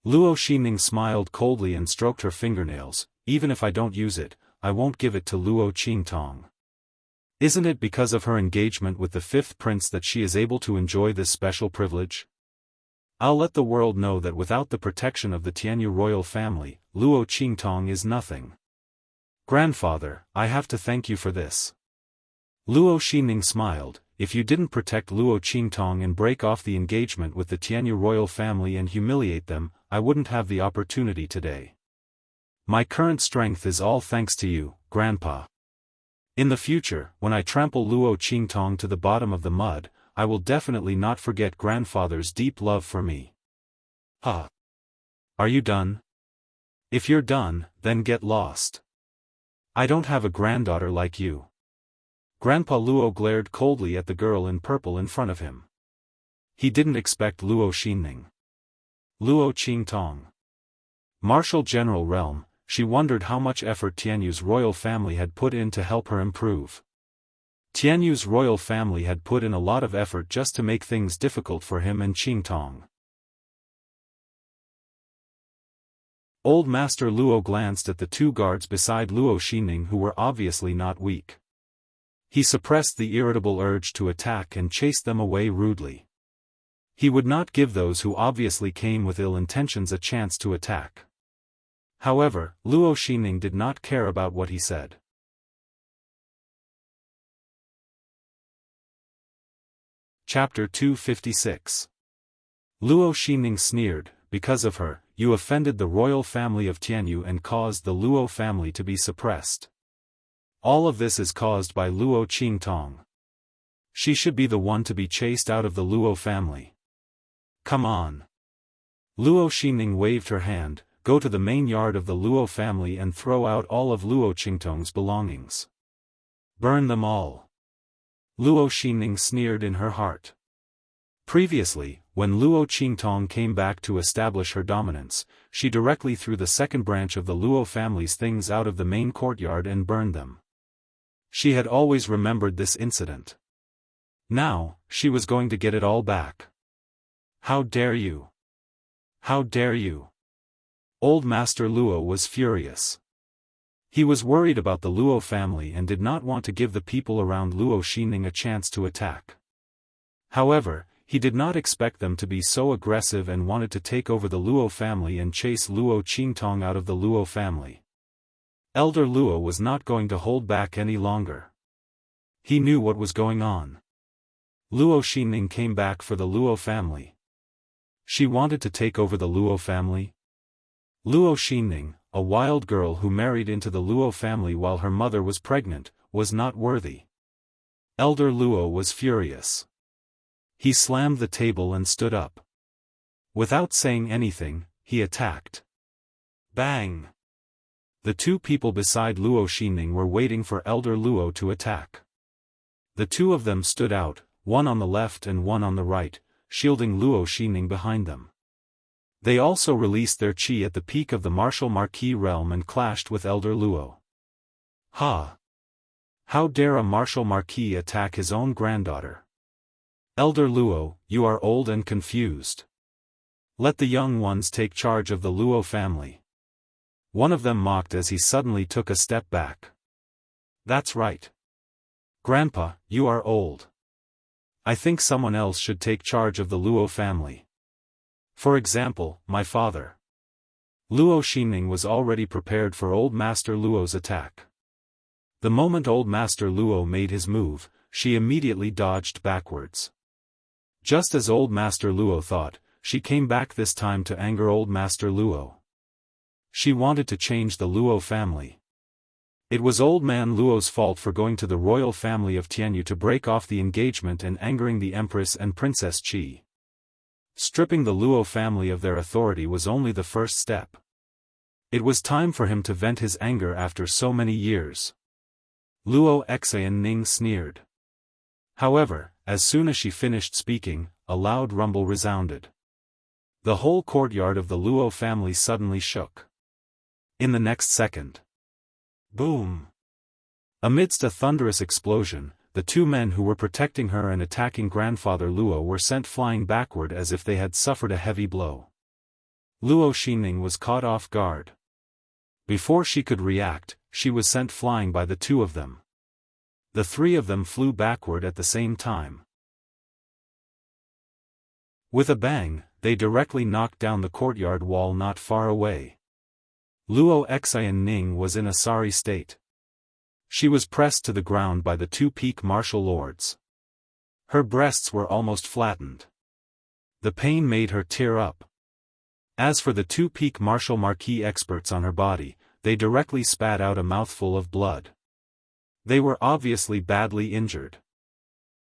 Luo Xinning smiled coldly and stroked her fingernails. Even if I don't use it, I won't give it to Luo Qingtong. Isn't it because of her engagement with the 5th prince that she is able to enjoy this special privilege? I'll let the world know that without the protection of the Tianyu royal family, Luo Qingtong is nothing. Grandfather, I have to thank you for this. Luo Xinning smiled. If you didn't protect Luo Qingtong and break off the engagement with the Tianyu royal family and humiliate them, I wouldn't have the opportunity today. My current strength is all thanks to you, Grandpa. In the future, when I trample Luo Qingtong to the bottom of the mud, I will definitely not forget Grandfather's deep love for me. Huh. Are you done? If you're done, then get lost. I don't have a granddaughter like you. Grandpa Luo glared coldly at the girl in purple in front of him. He didn't expect Luo Xinning. Luo Qingtong. Martial General Realm, she wondered how much effort Tianyu's royal family had put in to help her improve. Tianyu's royal family had put in a lot of effort just to make things difficult for him and Qingtong. Old Master Luo glanced at the 2 guards beside Luo Xinning who were obviously not weak. He suppressed the irritable urge to attack and chased them away rudely. He would not give those who obviously came with ill intentions a chance to attack. However, Luo Xinning did not care about what he said. Chapter 256. Luo Xinning sneered, because of her, you offended the royal family of Tianyu and caused the Luo family to be suppressed. All of this is caused by Luo Qingtong. She should be the one to be chased out of the Luo family. Come on. Luo Xinning waved her hand, go to the main yard of the Luo family and throw out all of Luo Qingtong's belongings. Burn them all. Luo Xinning sneered in her heart. Previously, when Luo Qingtong came back to establish her dominance, she directly threw the 2nd branch of the Luo family's things out of the main courtyard and burned them. She had always remembered this incident. Now, she was going to get it all back. How dare you? How dare you? Old Master Luo was furious. He was worried about the Luo family and did not want to give the people around Luo Xinning a chance to attack. However, he did not expect them to be so aggressive and wanted to take over the Luo family and chase Luo Qingtong out of the Luo family. Elder Luo was not going to hold back any longer. He knew what was going on. Luo Xinning came back for the Luo family. She wanted to take over the Luo family? Luo Xinning, a wild girl who married into the Luo family while her mother was pregnant, was not worthy. Elder Luo was furious. He slammed the table and stood up. Without saying anything, he attacked. Bang! The two people beside Luo Xinning were waiting for Elder Luo to attack. The two of them stood out, one on the left and one on the right, shielding Luo Xinning behind them. They also released their qi at the peak of the martial marquis realm and clashed with Elder Luo. Ha! How dare a martial marquis attack his own granddaughter? Elder Luo, you are old and confused. Let the young ones take charge of the Luo family. One of them mocked as he suddenly took a step back. That's right. Grandpa, you are old. I think someone else should take charge of the Luo family. For example, my father. Luo Xinning was already prepared for Old Master Luo's attack. The moment Old Master Luo made his move, she immediately dodged backwards. Just as Old Master Luo thought, she came back this time to anger Old Master Luo. She wanted to change the Luo family. It was Old Man Luo's fault for going to the royal family of Tianyu to break off the engagement and angering the Empress and Princess Qi. Stripping the Luo family of their authority was only the first step. It was time for him to vent his anger after so many years. Luo Xiaofan sneered. However, as soon as she finished speaking, a loud rumble resounded. The whole courtyard of the Luo family suddenly shook. In the next second. Boom! Amidst a thunderous explosion, the two men who were protecting her and attacking Grandfather Luo were sent flying backward as if they had suffered a heavy blow. Luo Xinning was caught off guard. Before she could react, she was sent flying by the two of them. The three of them flew backward at the same time. With a bang, they directly knocked down the courtyard wall not far away. Luo Xiaofan was in a sorry state. She was pressed to the ground by the two peak martial lords. Her breasts were almost flattened. The pain made her tear up. As for the two peak martial marquis experts on her body, they directly spat out a mouthful of blood. They were obviously badly injured.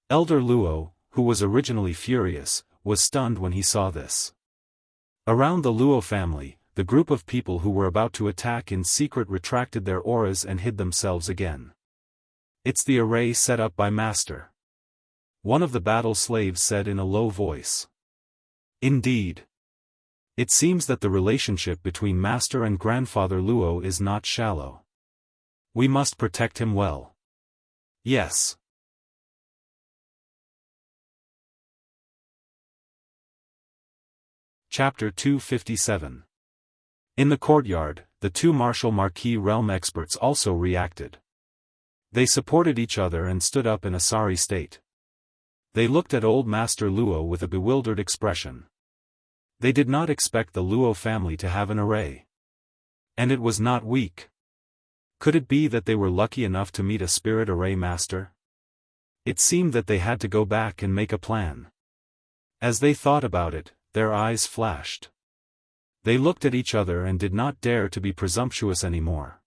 Elder Luo, who was originally furious, was stunned when he saw this. Around the Luo family, the group of people who were about to attack in secret retracted their auras and hid themselves again. It's the array set up by Master. One of the battle slaves said in a low voice. Indeed. It seems that the relationship between Master and Grandfather Luo is not shallow. We must protect him well. Yes. Chapter 257. In the courtyard, the two martial marquis realm experts also reacted. They supported each other and stood up in a sorry state. They looked at Old Master Luo with a bewildered expression. They did not expect the Luo family to have an array. And it was not weak. Could it be that they were lucky enough to meet a spirit array master? It seemed that they had to go back and make a plan. As they thought about it, their eyes flashed. They looked at each other and did not dare to be presumptuous anymore.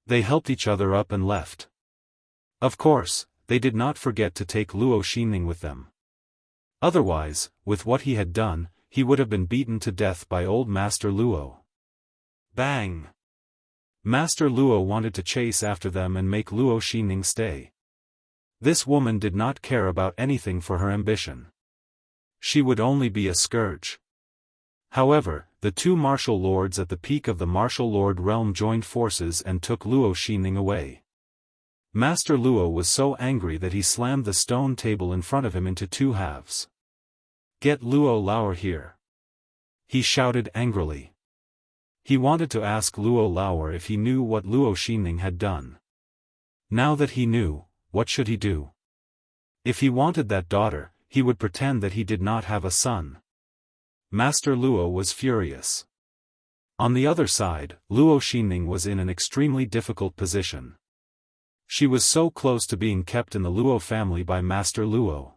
They helped each other up and left. Of course, they did not forget to take Luo Xinning with them. Otherwise, with what he had done, he would have been beaten to death by Old Master Luo. Bang! Master Luo wanted to chase after them and make Luo Xinning stay. This woman did not care about anything for her ambition. She would only be a scourge. However, the two martial lords at the peak of the martial lord realm joined forces and took Luo Xinning away. Master Luo was so angry that he slammed the stone table in front of him into two halves. Get Luo Lauer here! He shouted angrily. He wanted to ask Luo Lauer if he knew what Luo Xinning had done. Now that he knew, what should he do? If he wanted that daughter, he would pretend that he did not have a son. Master Luo was furious. On the other side, Luo Xinning was in an extremely difficult position. She was so close to being kept in the Luo family by Master Luo.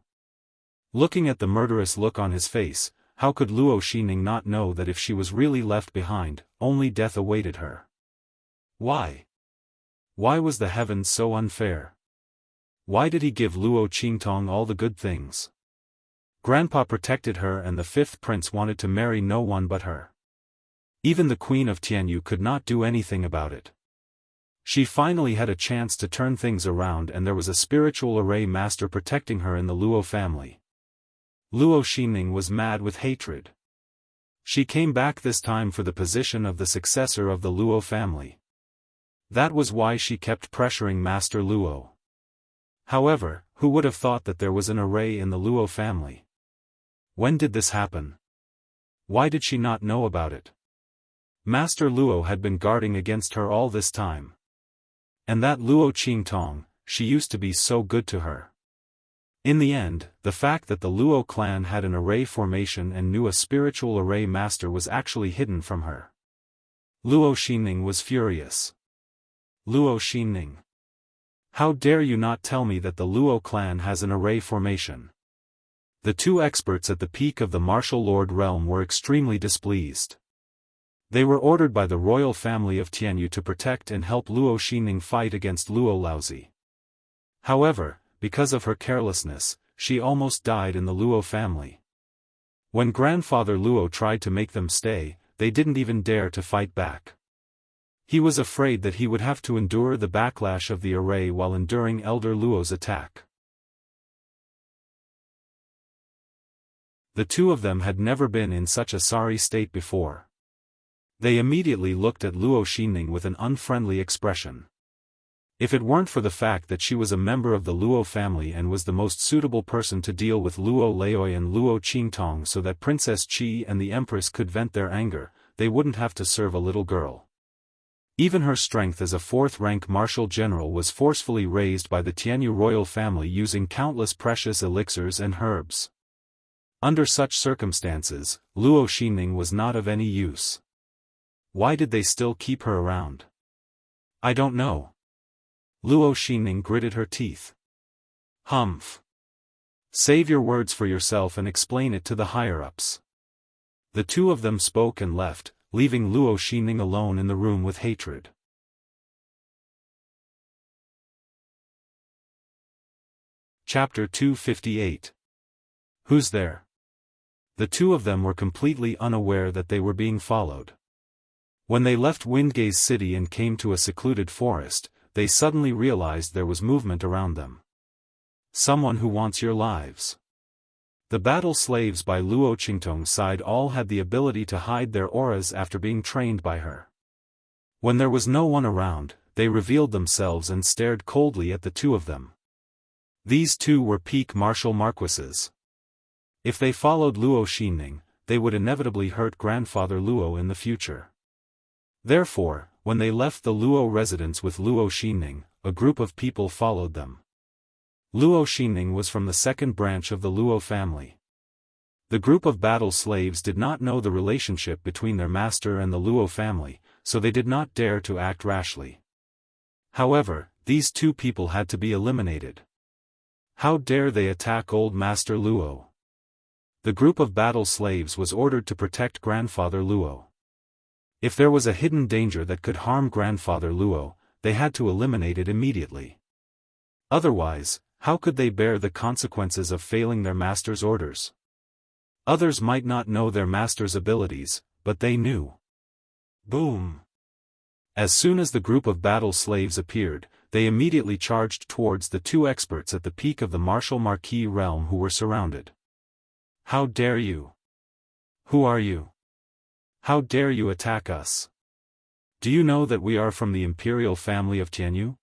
Looking at the murderous look on his face, how could Luo Xinning not know that if she was really left behind, only death awaited her? Why? Why was the heavens so unfair? Why did he give Luo Qingtong all the good things? Grandpa protected her and the fifth prince wanted to marry no one but her. Even the Queen of Tianyu could not do anything about it. She finally had a chance to turn things around and there was a spiritual array master protecting her in the Luo family. Luo Xinning was mad with hatred. She came back this time for the position of the successor of the Luo family. That was why she kept pressuring Master Luo. However, who would have thought that there was an array in the Luo family? When did this happen? Why did she not know about it? Master Luo had been guarding against her all this time. And that Luo Qingtong, she used to be so good to her. In the end, the fact that the Luo clan had an array formation and knew a spiritual array master was actually hidden from her. Luo Xinning was furious. Luo Xinning. How dare you not tell me that the Luo clan has an array formation? The two experts at the peak of the martial lord realm were extremely displeased. They were ordered by the royal family of Tianyu to protect and help Luo Xinning fight against Luo Laozi. However, because of her carelessness, she almost died in the Luo family. When grandfather Luo tried to make them stay, they didn't even dare to fight back. He was afraid that he would have to endure the backlash of the array while enduring Elder Luo's attack. The two of them had never been in such a sorry state before. They immediately looked at Luo Xinning with an unfriendly expression. If it weren't for the fact that she was a member of the Luo family and was the most suitable person to deal with Luo Laoi and Luo Qingtong so that Princess Qi and the Empress could vent their anger, they wouldn't have to serve a little girl. Even her strength as a fourth-rank martial general was forcefully raised by the Tianyu royal family using countless precious elixirs and herbs. Under such circumstances, Luo Xinning was not of any use. Why did they still keep her around? I don't know. Luo Xinning gritted her teeth. Humph. Save your words for yourself and explain it to the higher-ups. The two of them spoke and left, leaving Luo Xinning alone in the room with hatred. Chapter 258. Who's there? The two of them were completely unaware that they were being followed. When they left Windgaze City and came to a secluded forest, they suddenly realized there was movement around them. Someone who wants your lives. The battle slaves by Luo Qingtong's side all had the ability to hide their auras after being trained by her. When there was no one around, they revealed themselves and stared coldly at the two of them. These two were peak martial marquises. If they followed Luo Xinning, they would inevitably hurt grandfather Luo in the future. Therefore, when they left the Luo residence with Luo Xinning, a group of people followed them. Luo Xinning was from the second branch of the Luo family. The group of battle slaves did not know the relationship between their master and the Luo family, so they did not dare to act rashly. However, these two people had to be eliminated. How dare they attack old Master Luo? The group of battle slaves was ordered to protect grandfather Luo. If there was a hidden danger that could harm grandfather Luo, they had to eliminate it immediately. Otherwise, how could they bear the consequences of failing their master's orders? Others might not know their master's abilities, but they knew. Boom! As soon as the group of battle slaves appeared, they immediately charged towards the two experts at the peak of the martial marquis realm who were surrounded. How dare you? Who are you? How dare you attack us? Do you know that we are from the imperial family of Tianyu?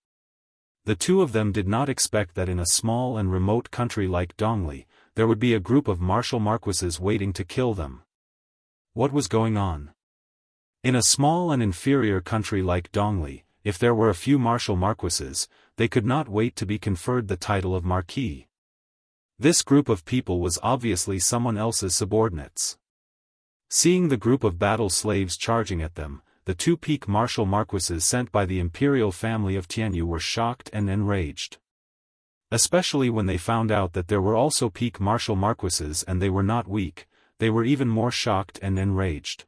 The two of them did not expect that in a small and remote country like Dongli, there would be a group of martial marquises waiting to kill them. What was going on? In a small and inferior country like Dongli, if there were a few martial marquises, they could not wait to be conferred the title of marquis. This group of people was obviously someone else's subordinates. Seeing the group of battle slaves charging at them, the two peak martial marquises sent by the imperial family of Tianyu were shocked and enraged. Especially when they found out that there were also peak martial marquises and they were not weak, they were even more shocked and enraged.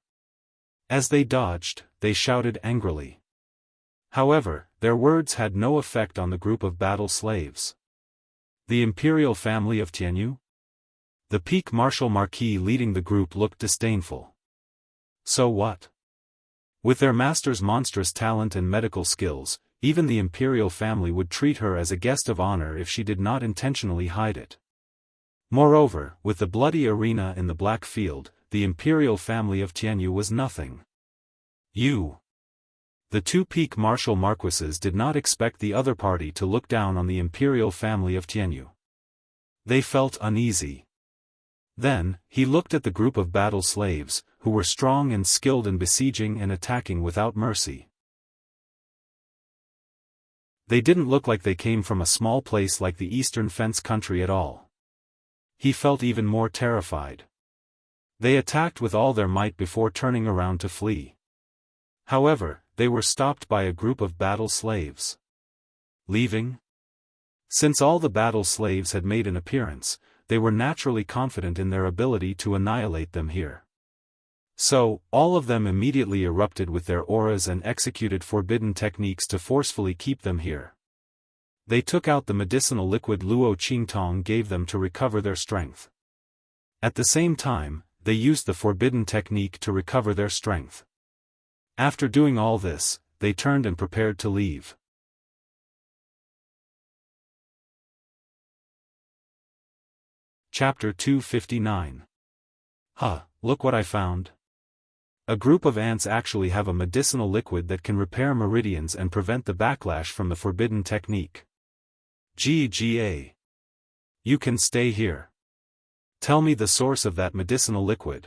As they dodged, they shouted angrily. However, their words had no effect on the group of battle slaves. The imperial family of Tianyu? The peak martial marquis leading the group looked disdainful. So what? With their master's monstrous talent and medical skills, even the imperial family would treat her as a guest of honor if she did not intentionally hide it. Moreover, with the bloody arena in the Black Field, the imperial family of Tianyu was nothing. The two peak martial marquises did not expect the other party to look down on the imperial family of Tianyu. They felt uneasy. Then, he looked at the group of battle slaves, who were strong and skilled in besieging and attacking without mercy. They didn't look like they came from a small place like the Eastern Fence country at all. He felt even more terrified. They attacked with all their might before turning around to flee. However, they were stopped by a group of battle slaves. Leaving? Since all the battle slaves had made an appearance, they were naturally confident in their ability to annihilate them here. So, all of them immediately erupted with their auras and executed forbidden techniques to forcefully keep them here. They took out the medicinal liquid Luo Qingtong gave them to recover their strength. At the same time, they used the forbidden technique to recover their strength. After doing all this, they turned and prepared to leave. Chapter 259. Look what I found. A group of ants actually have a medicinal liquid that can repair meridians and prevent the backlash from the forbidden technique. GGA. You can stay here. Tell me the source of that medicinal liquid.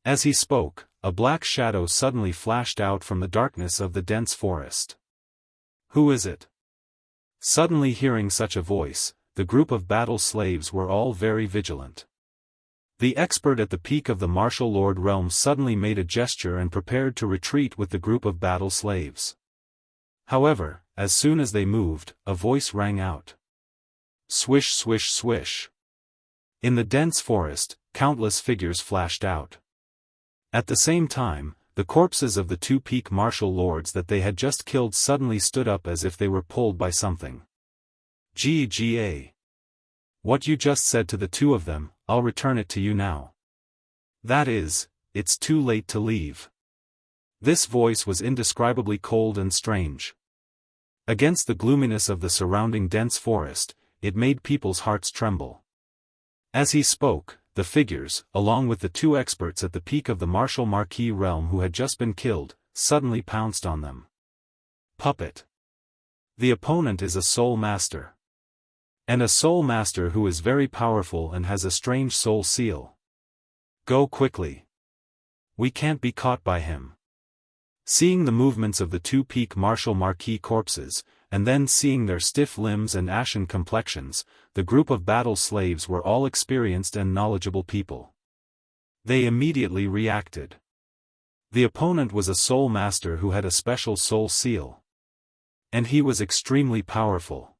As he spoke, a black shadow suddenly flashed out from the darkness of the dense forest. Who is it? Suddenly hearing such a voice, the group of battle slaves were all very vigilant. The expert at the peak of the martial lord realm suddenly made a gesture and prepared to retreat with the group of battle slaves. However, as soon as they moved, a voice rang out. Swish swish swish. In the dense forest, countless figures flashed out. At the same time, the corpses of the two peak martial lords that they had just killed suddenly stood up as if they were pulled by something. GGA. What you just said to the two of them, I'll return it to you now. That is, it's too late to leave. This voice was indescribably cold and strange. Against the gloominess of the surrounding dense forest, it made people's hearts tremble. As he spoke, the figures, along with the two experts at the peak of the martial marquis realm who had just been killed, suddenly pounced on them. Puppet. The opponent is a soul master. And a soul master who is very powerful and has a strange soul seal. Go quickly. We can't be caught by him. Seeing the movements of the two peak martial marquis corpses, and then seeing their stiff limbs and ashen complexions, the group of battle slaves were all experienced and knowledgeable people. They immediately reacted. The opponent was a soul master who had a special soul seal. And he was extremely powerful.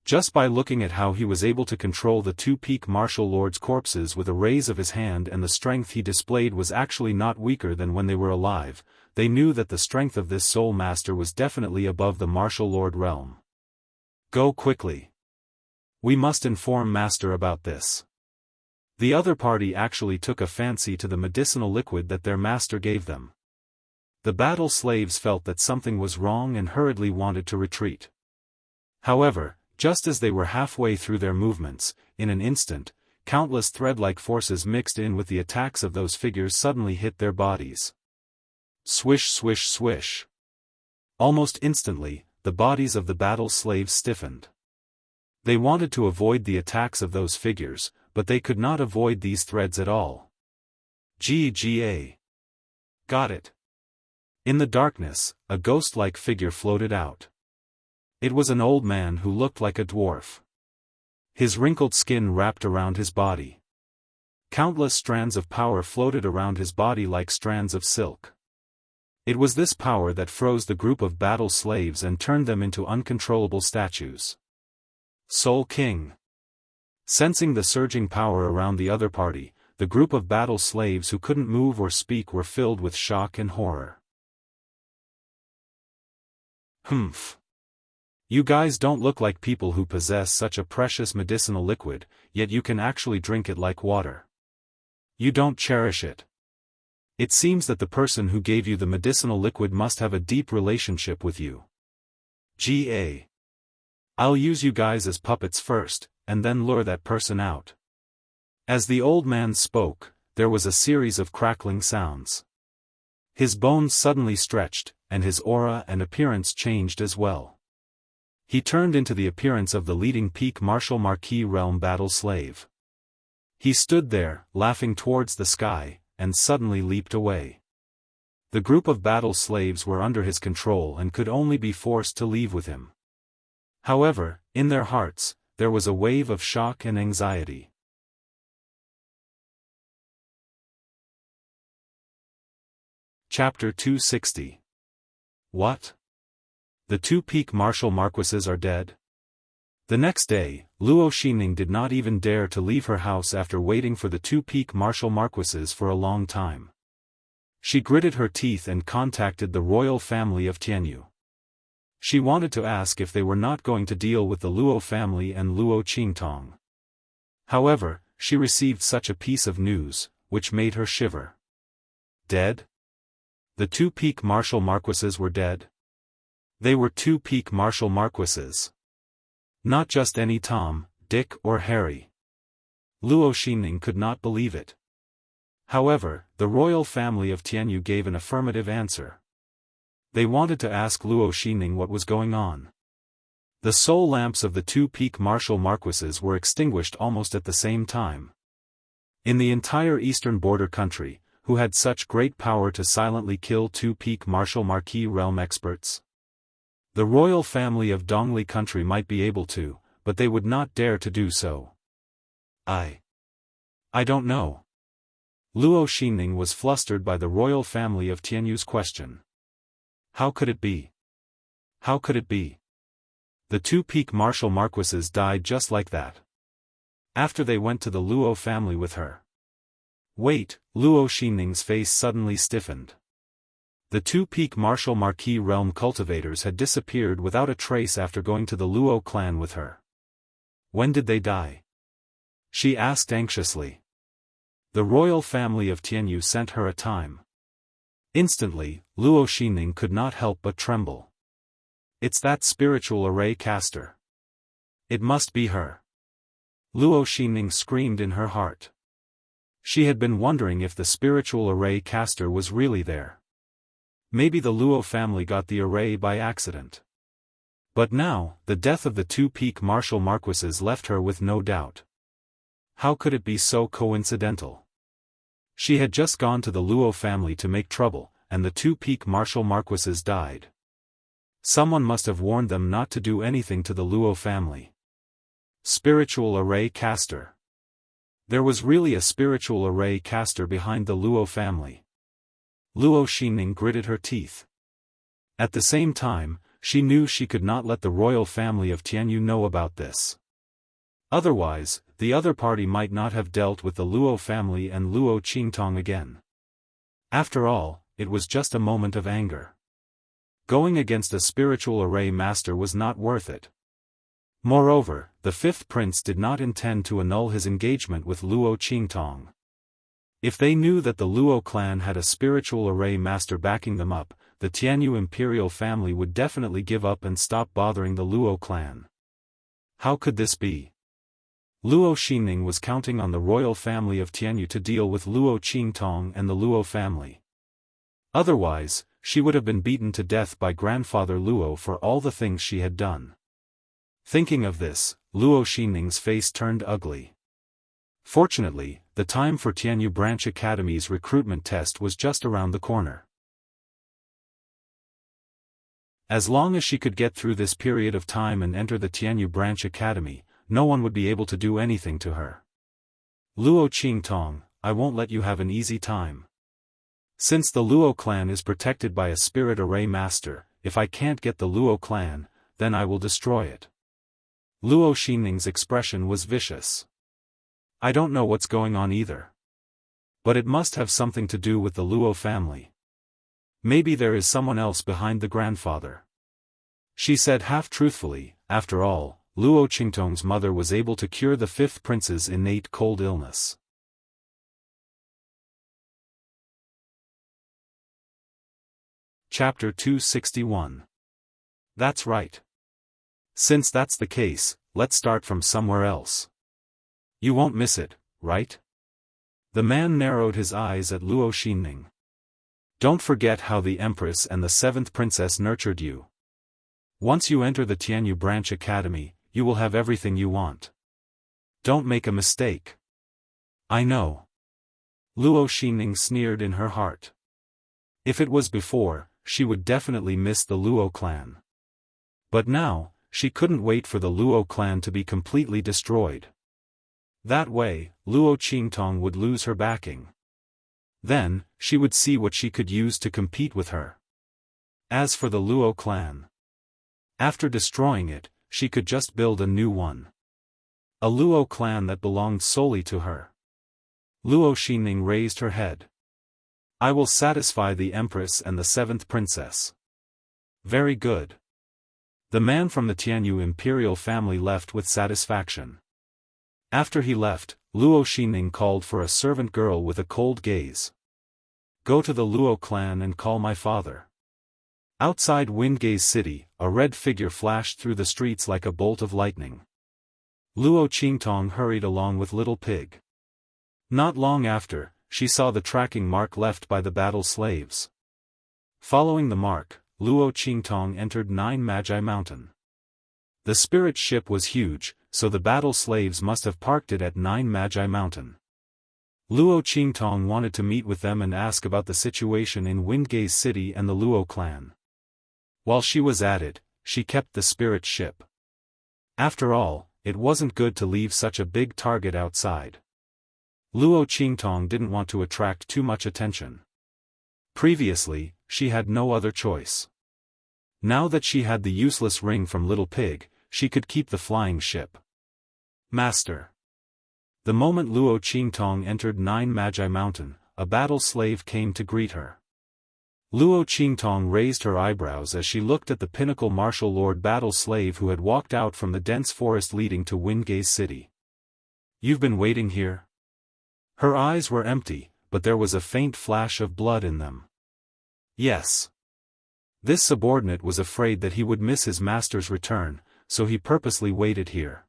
Just by looking at how he was able to control the two peak martial lords' corpses with a raise of his hand, and the strength he displayed was actually not weaker than when they were alive, they knew that the strength of this soul master was definitely above the martial lord realm. Go quickly. We must inform master about this. The other party actually took a fancy to the medicinal liquid that their master gave them. The battle slaves felt that something was wrong and hurriedly wanted to retreat. However, just as they were halfway through their movements, in an instant, countless thread-like forces mixed in with the attacks of those figures suddenly hit their bodies. Swish swish swish. Almost instantly, the bodies of the battle slaves stiffened. They wanted to avoid the attacks of those figures, but they could not avoid these threads at all. GGA. Got it. In the darkness, a ghost-like figure floated out. It was an old man who looked like a dwarf. His wrinkled skin wrapped around his body. Countless strands of power floated around his body like strands of silk. It was this power that froze the group of battle slaves and turned them into uncontrollable statues. Soul King. Sensing the surging power around the other party, the group of battle slaves who couldn't move or speak were filled with shock and horror. Humph. You guys don't look like people who possess such a precious medicinal liquid, yet you can actually drink it like water. You don't cherish it. It seems that the person who gave you the medicinal liquid must have a deep relationship with you. I'll use you guys as puppets first, and then lure that person out. As the old man spoke, there was a series of crackling sounds. His bones suddenly stretched, and his aura and appearance changed as well. He turned into the appearance of the leading peak martial marquis realm battle slave. He stood there, laughing towards the sky, and suddenly leaped away. The group of battle slaves were under his control and could only be forced to leave with him. However, in their hearts, there was a wave of shock and anxiety. Chapter 260. What? The two peak martial marquises are dead? The next day, Luo Xinning did not even dare to leave her house after waiting for the two peak martial marquises for a long time. She gritted her teeth and contacted the royal family of Tianyu. She wanted to ask if they were not going to deal with the Luo family and Luo Qingtong. However, she received such a piece of news, which made her shiver. Dead? The two peak martial marquises were dead? They were two peak martial marquises. Not just any Tom, Dick or Harry. Luo Xinning could not believe it. However, the royal family of Tianyu gave an affirmative answer. They wanted to ask Luo Xinning what was going on. The soul lamps of the two peak martial marquises were extinguished almost at the same time. In the entire eastern border country, who had such great power to silently kill two peak martial marquis realm experts? The royal family of Dongli country might be able to, but they would not dare to do so. I don't know. Luo Xinning was flustered by the royal family of Tianyu's question. How could it be? How could it be? The two peak martial marquises died just like that. After they went to the Luo family with her. Wait, Luo Xinning's face suddenly stiffened. The two peak martial marquis realm cultivators had disappeared without a trace after going to the Luo clan with her. When did they die? She asked anxiously. The royal family of Tianyu sent her a time. Instantly, Luo Xinning could not help but tremble. It's that spiritual array caster. It must be her. Luo Xinning screamed in her heart. She had been wondering if the spiritual array caster was really there. Maybe the Luo family got the array by accident. But now, the death of the two peak martial marquises left her with no doubt. How could it be so coincidental? She had just gone to the Luo family to make trouble, and the two peak martial marquises died. Someone must have warned them not to do anything to the Luo family. Spiritual array caster. There was really a spiritual array caster behind the Luo family. Luo Xinning gritted her teeth. At the same time, she knew she could not let the royal family of Tianyu know about this. Otherwise, the other party might not have dealt with the Luo family and Luo Qingtong again. After all, it was just a moment of anger. Going against a spiritual array master was not worth it. Moreover, the fifth prince did not intend to annul his engagement with Luo Qingtong. If they knew that the Luo clan had a spiritual array master backing them up, the Tianyu imperial family would definitely give up and stop bothering the Luo clan. How could this be? Luo Xinning was counting on the royal family of Tianyu to deal with Luo Qingtong and the Luo family. Otherwise, she would have been beaten to death by grandfather Luo for all the things she had done. Thinking of this, Luo Xinning's face turned ugly. Fortunately, the time for Tianyu Branch Academy's recruitment test was just around the corner. As long as she could get through this period of time and enter the Tianyu Branch Academy, no one would be able to do anything to her. Luo Qingtong, I won't let you have an easy time. Since the Luo clan is protected by a spirit array master, if I can't get the Luo clan, then I will destroy it. Luo Xinning's expression was vicious. I don't know what's going on either. But it must have something to do with the Luo family. Maybe there is someone else behind the grandfather. She said half-truthfully, after all, Luo Qingtong's mother was able to cure the fifth prince's innate cold illness. Chapter 261. That's right. Since that's the case, let's start from somewhere else. You won't miss it, right? The man narrowed his eyes at Luo Xinning. Don't forget how the Empress and the seventh princess nurtured you. Once you enter the Tianyu Branch Academy, you will have everything you want. Don't make a mistake. I know. Luo Xinning sneered in her heart. If it was before, she would definitely miss the Luo clan. But now, she couldn't wait for the Luo clan to be completely destroyed. That way, Luo Qingtong would lose her backing. Then, she would see what she could use to compete with her. As for the Luo clan, after destroying it, she could just build a new one. A Luo clan that belonged solely to her. Luo Xinning raised her head. I will satisfy the Empress and the seventh princess. Very good. The man from the Tianyu imperial family left with satisfaction. After he left, Luo Xinning called for a servant girl with a cold gaze. Go to the Luo clan and call my father. Outside Windgaze City, a red figure flashed through the streets like a bolt of lightning. Luo Qingtong hurried along with Little Pig. Not long after, she saw the tracking mark left by the battle slaves. Following the mark, Luo Qingtong entered Nine Magi Mountain. The spirit ship was huge, so the battle slaves must have parked it at Nine Magi Mountain. Luo Qingtong wanted to meet with them and ask about the situation in Windgaze City and the Luo clan. While she was at it, she kept the spirit ship. After all, it wasn't good to leave such a big target outside. Luo Qingtong didn't want to attract too much attention. Previously, she had no other choice. Now that she had the useless ring from Little Pig, she could keep the flying ship. Master. The moment Luo Qingtong entered Nine Magi Mountain, a battle slave came to greet her. Luo Qingtong raised her eyebrows as she looked at the pinnacle martial lord battle slave who had walked out from the dense forest leading to Windgaze City. You've been waiting here? Her eyes were empty, but there was a faint flash of blood in them. Yes. This subordinate was afraid that he would miss his master's return, so he purposely waited here.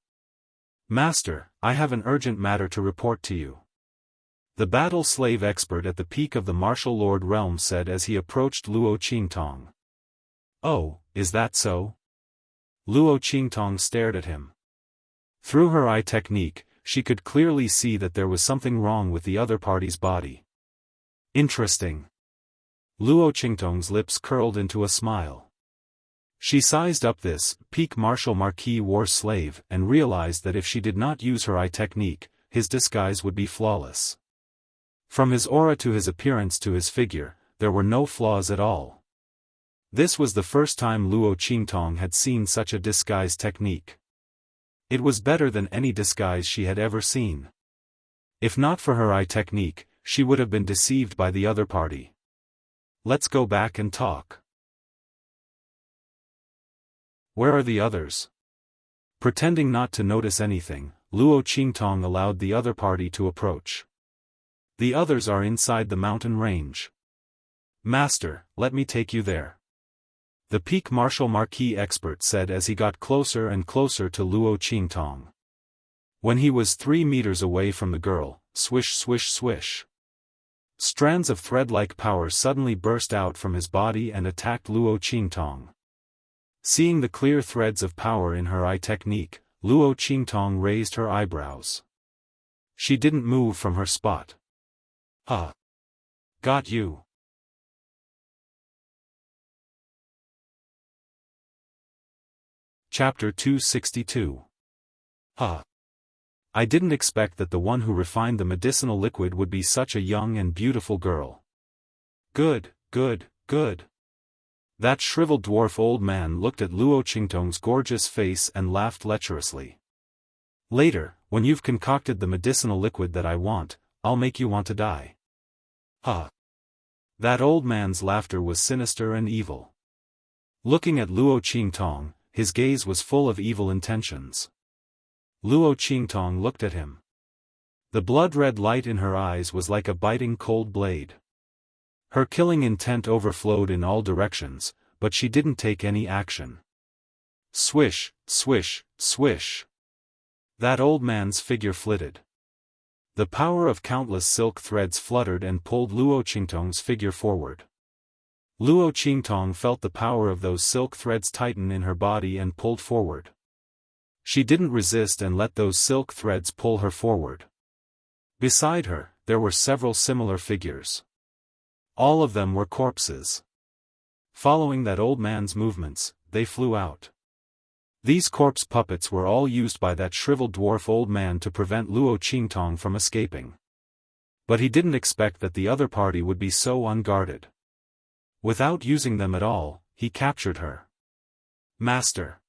Master, I have an urgent matter to report to you. The battle slave expert at the peak of the martial lord realm said as he approached Luo Qingtong. Oh, is that so? Luo Qingtong stared at him. Through her eye technique, she could clearly see that there was something wrong with the other party's body. Interesting. Luo Qingtong's lips curled into a smile. She sized up this peak martial marquis war slave and realized that if she did not use her eye technique, his disguise would be flawless. From his aura to his appearance to his figure, there were no flaws at all. This was the first time Luo Qingtong had seen such a disguise technique. It was better than any disguise she had ever seen. If not for her eye technique, she would have been deceived by the other party. Let's go back and talk. Where are the others? Pretending not to notice anything, Luo Qingtong allowed the other party to approach. The others are inside the mountain range. Master, let me take you there. The peak martial marquis expert said as he got closer and closer to Luo Qingtong. When he was 3 meters away from the girl, swish swish swish. Strands of thread-like power suddenly burst out from his body and attacked Luo Qingtong. Seeing the clear threads of power in her eye technique, Luo Qingtong raised her eyebrows. She didn't move from her spot. Huh. Got you. Chapter 262. Huh. I didn't expect that the one who refined the medicinal liquid would be such a young and beautiful girl. Good, good, good. That shriveled dwarf old man looked at Luo Qingtong's gorgeous face and laughed lecherously. Later, when you've concocted the medicinal liquid that I want, I'll make you want to die. Huh. That old man's laughter was sinister and evil. Looking at Luo Qingtong, his gaze was full of evil intentions. Luo Qingtong looked at him. The blood-red light in her eyes was like a biting cold blade. Her killing intent overflowed in all directions, but she didn't take any action. Swish, swish, swish. That old man's figure flitted. The power of countless silk threads fluttered and pulled Luo Qingtong's figure forward. Luo Qingtong felt the power of those silk threads tighten in her body and pulled forward. She didn't resist and let those silk threads pull her forward. Beside her, there were several similar figures. All of them were corpses. Following that old man's movements, they flew out. These corpse puppets were all used by that shriveled dwarf old man to prevent Luo Qingtong from escaping. But he didn't expect that the other party would be so unguarded. Without using them at all, he captured her. Master.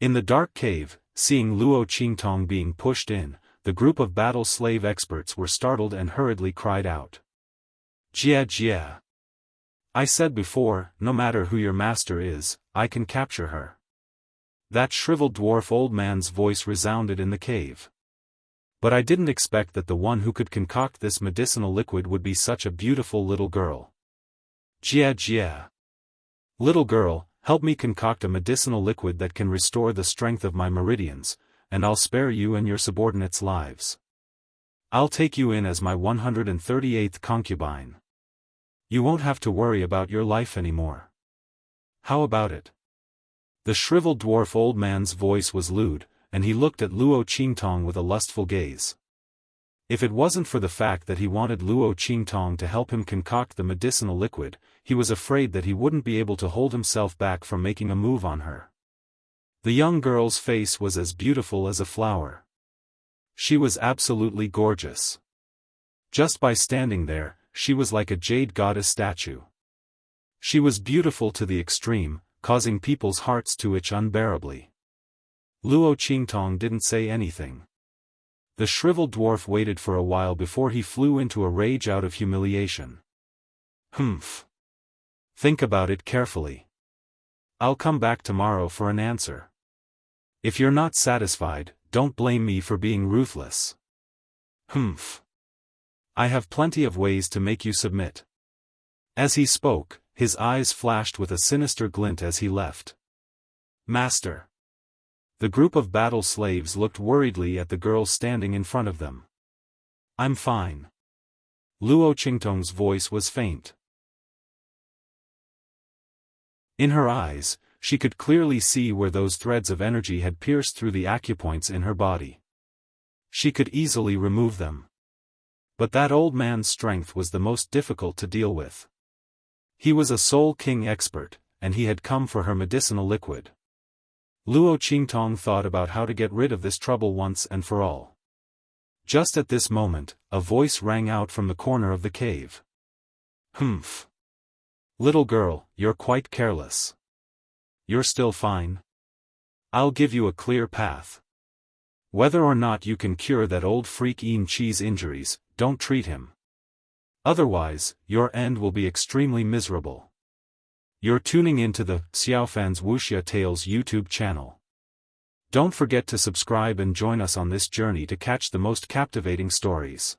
In the dark cave, seeing Luo Qingtong being pushed in, the group of battle slave experts were startled and hurriedly cried out. Jia Jia. I said before, no matter who your master is, I can capture her. That shriveled dwarf old man's voice resounded in the cave. But I didn't expect that the one who could concoct this medicinal liquid would be such a beautiful little girl. Jia Jia. Little girl, help me concoct a medicinal liquid that can restore the strength of my meridians, and I'll spare you and your subordinates' lives. I'll take you in as my 138th concubine. You won't have to worry about your life anymore. How about it? The shriveled dwarf old man's voice was lewd, and he looked at Luo Qingtong with a lustful gaze. If it wasn't for the fact that he wanted Luo Qingtong to help him concoct the medicinal liquid, he was afraid that he wouldn't be able to hold himself back from making a move on her. The young girl's face was as beautiful as a flower. She was absolutely gorgeous. Just by standing there, she was like a jade goddess statue. She was beautiful to the extreme, causing people's hearts to itch unbearably. Luo Qingtong didn't say anything. The shriveled dwarf waited for a while before he flew into a rage out of humiliation. Humph. Think about it carefully. I'll come back tomorrow for an answer. If you're not satisfied, don't blame me for being ruthless. Humph. I have plenty of ways to make you submit. As he spoke, his eyes flashed with a sinister glint as he left. Master. The group of battle slaves looked worriedly at the girl standing in front of them. I'm fine. Luo Qingtong's voice was faint. In her eyes, she could clearly see where those threads of energy had pierced through the acupoints in her body. She could easily remove them. But that old man's strength was the most difficult to deal with. He was a Soul King expert, and he had come for her medicinal liquid. Luo Qingtong thought about how to get rid of this trouble once and for all. Just at this moment, a voice rang out from the corner of the cave. Humph. Little girl, you're quite careless. You're still fine. I'll give you a clear path. Whether or not you can cure that old freak Yin Chi's injuries, don't treat him. Otherwise, your end will be extremely miserable. You're tuning into the Xiaofan's Wuxia Tales YouTube channel. Don't forget to subscribe and join us on this journey to catch the most captivating stories.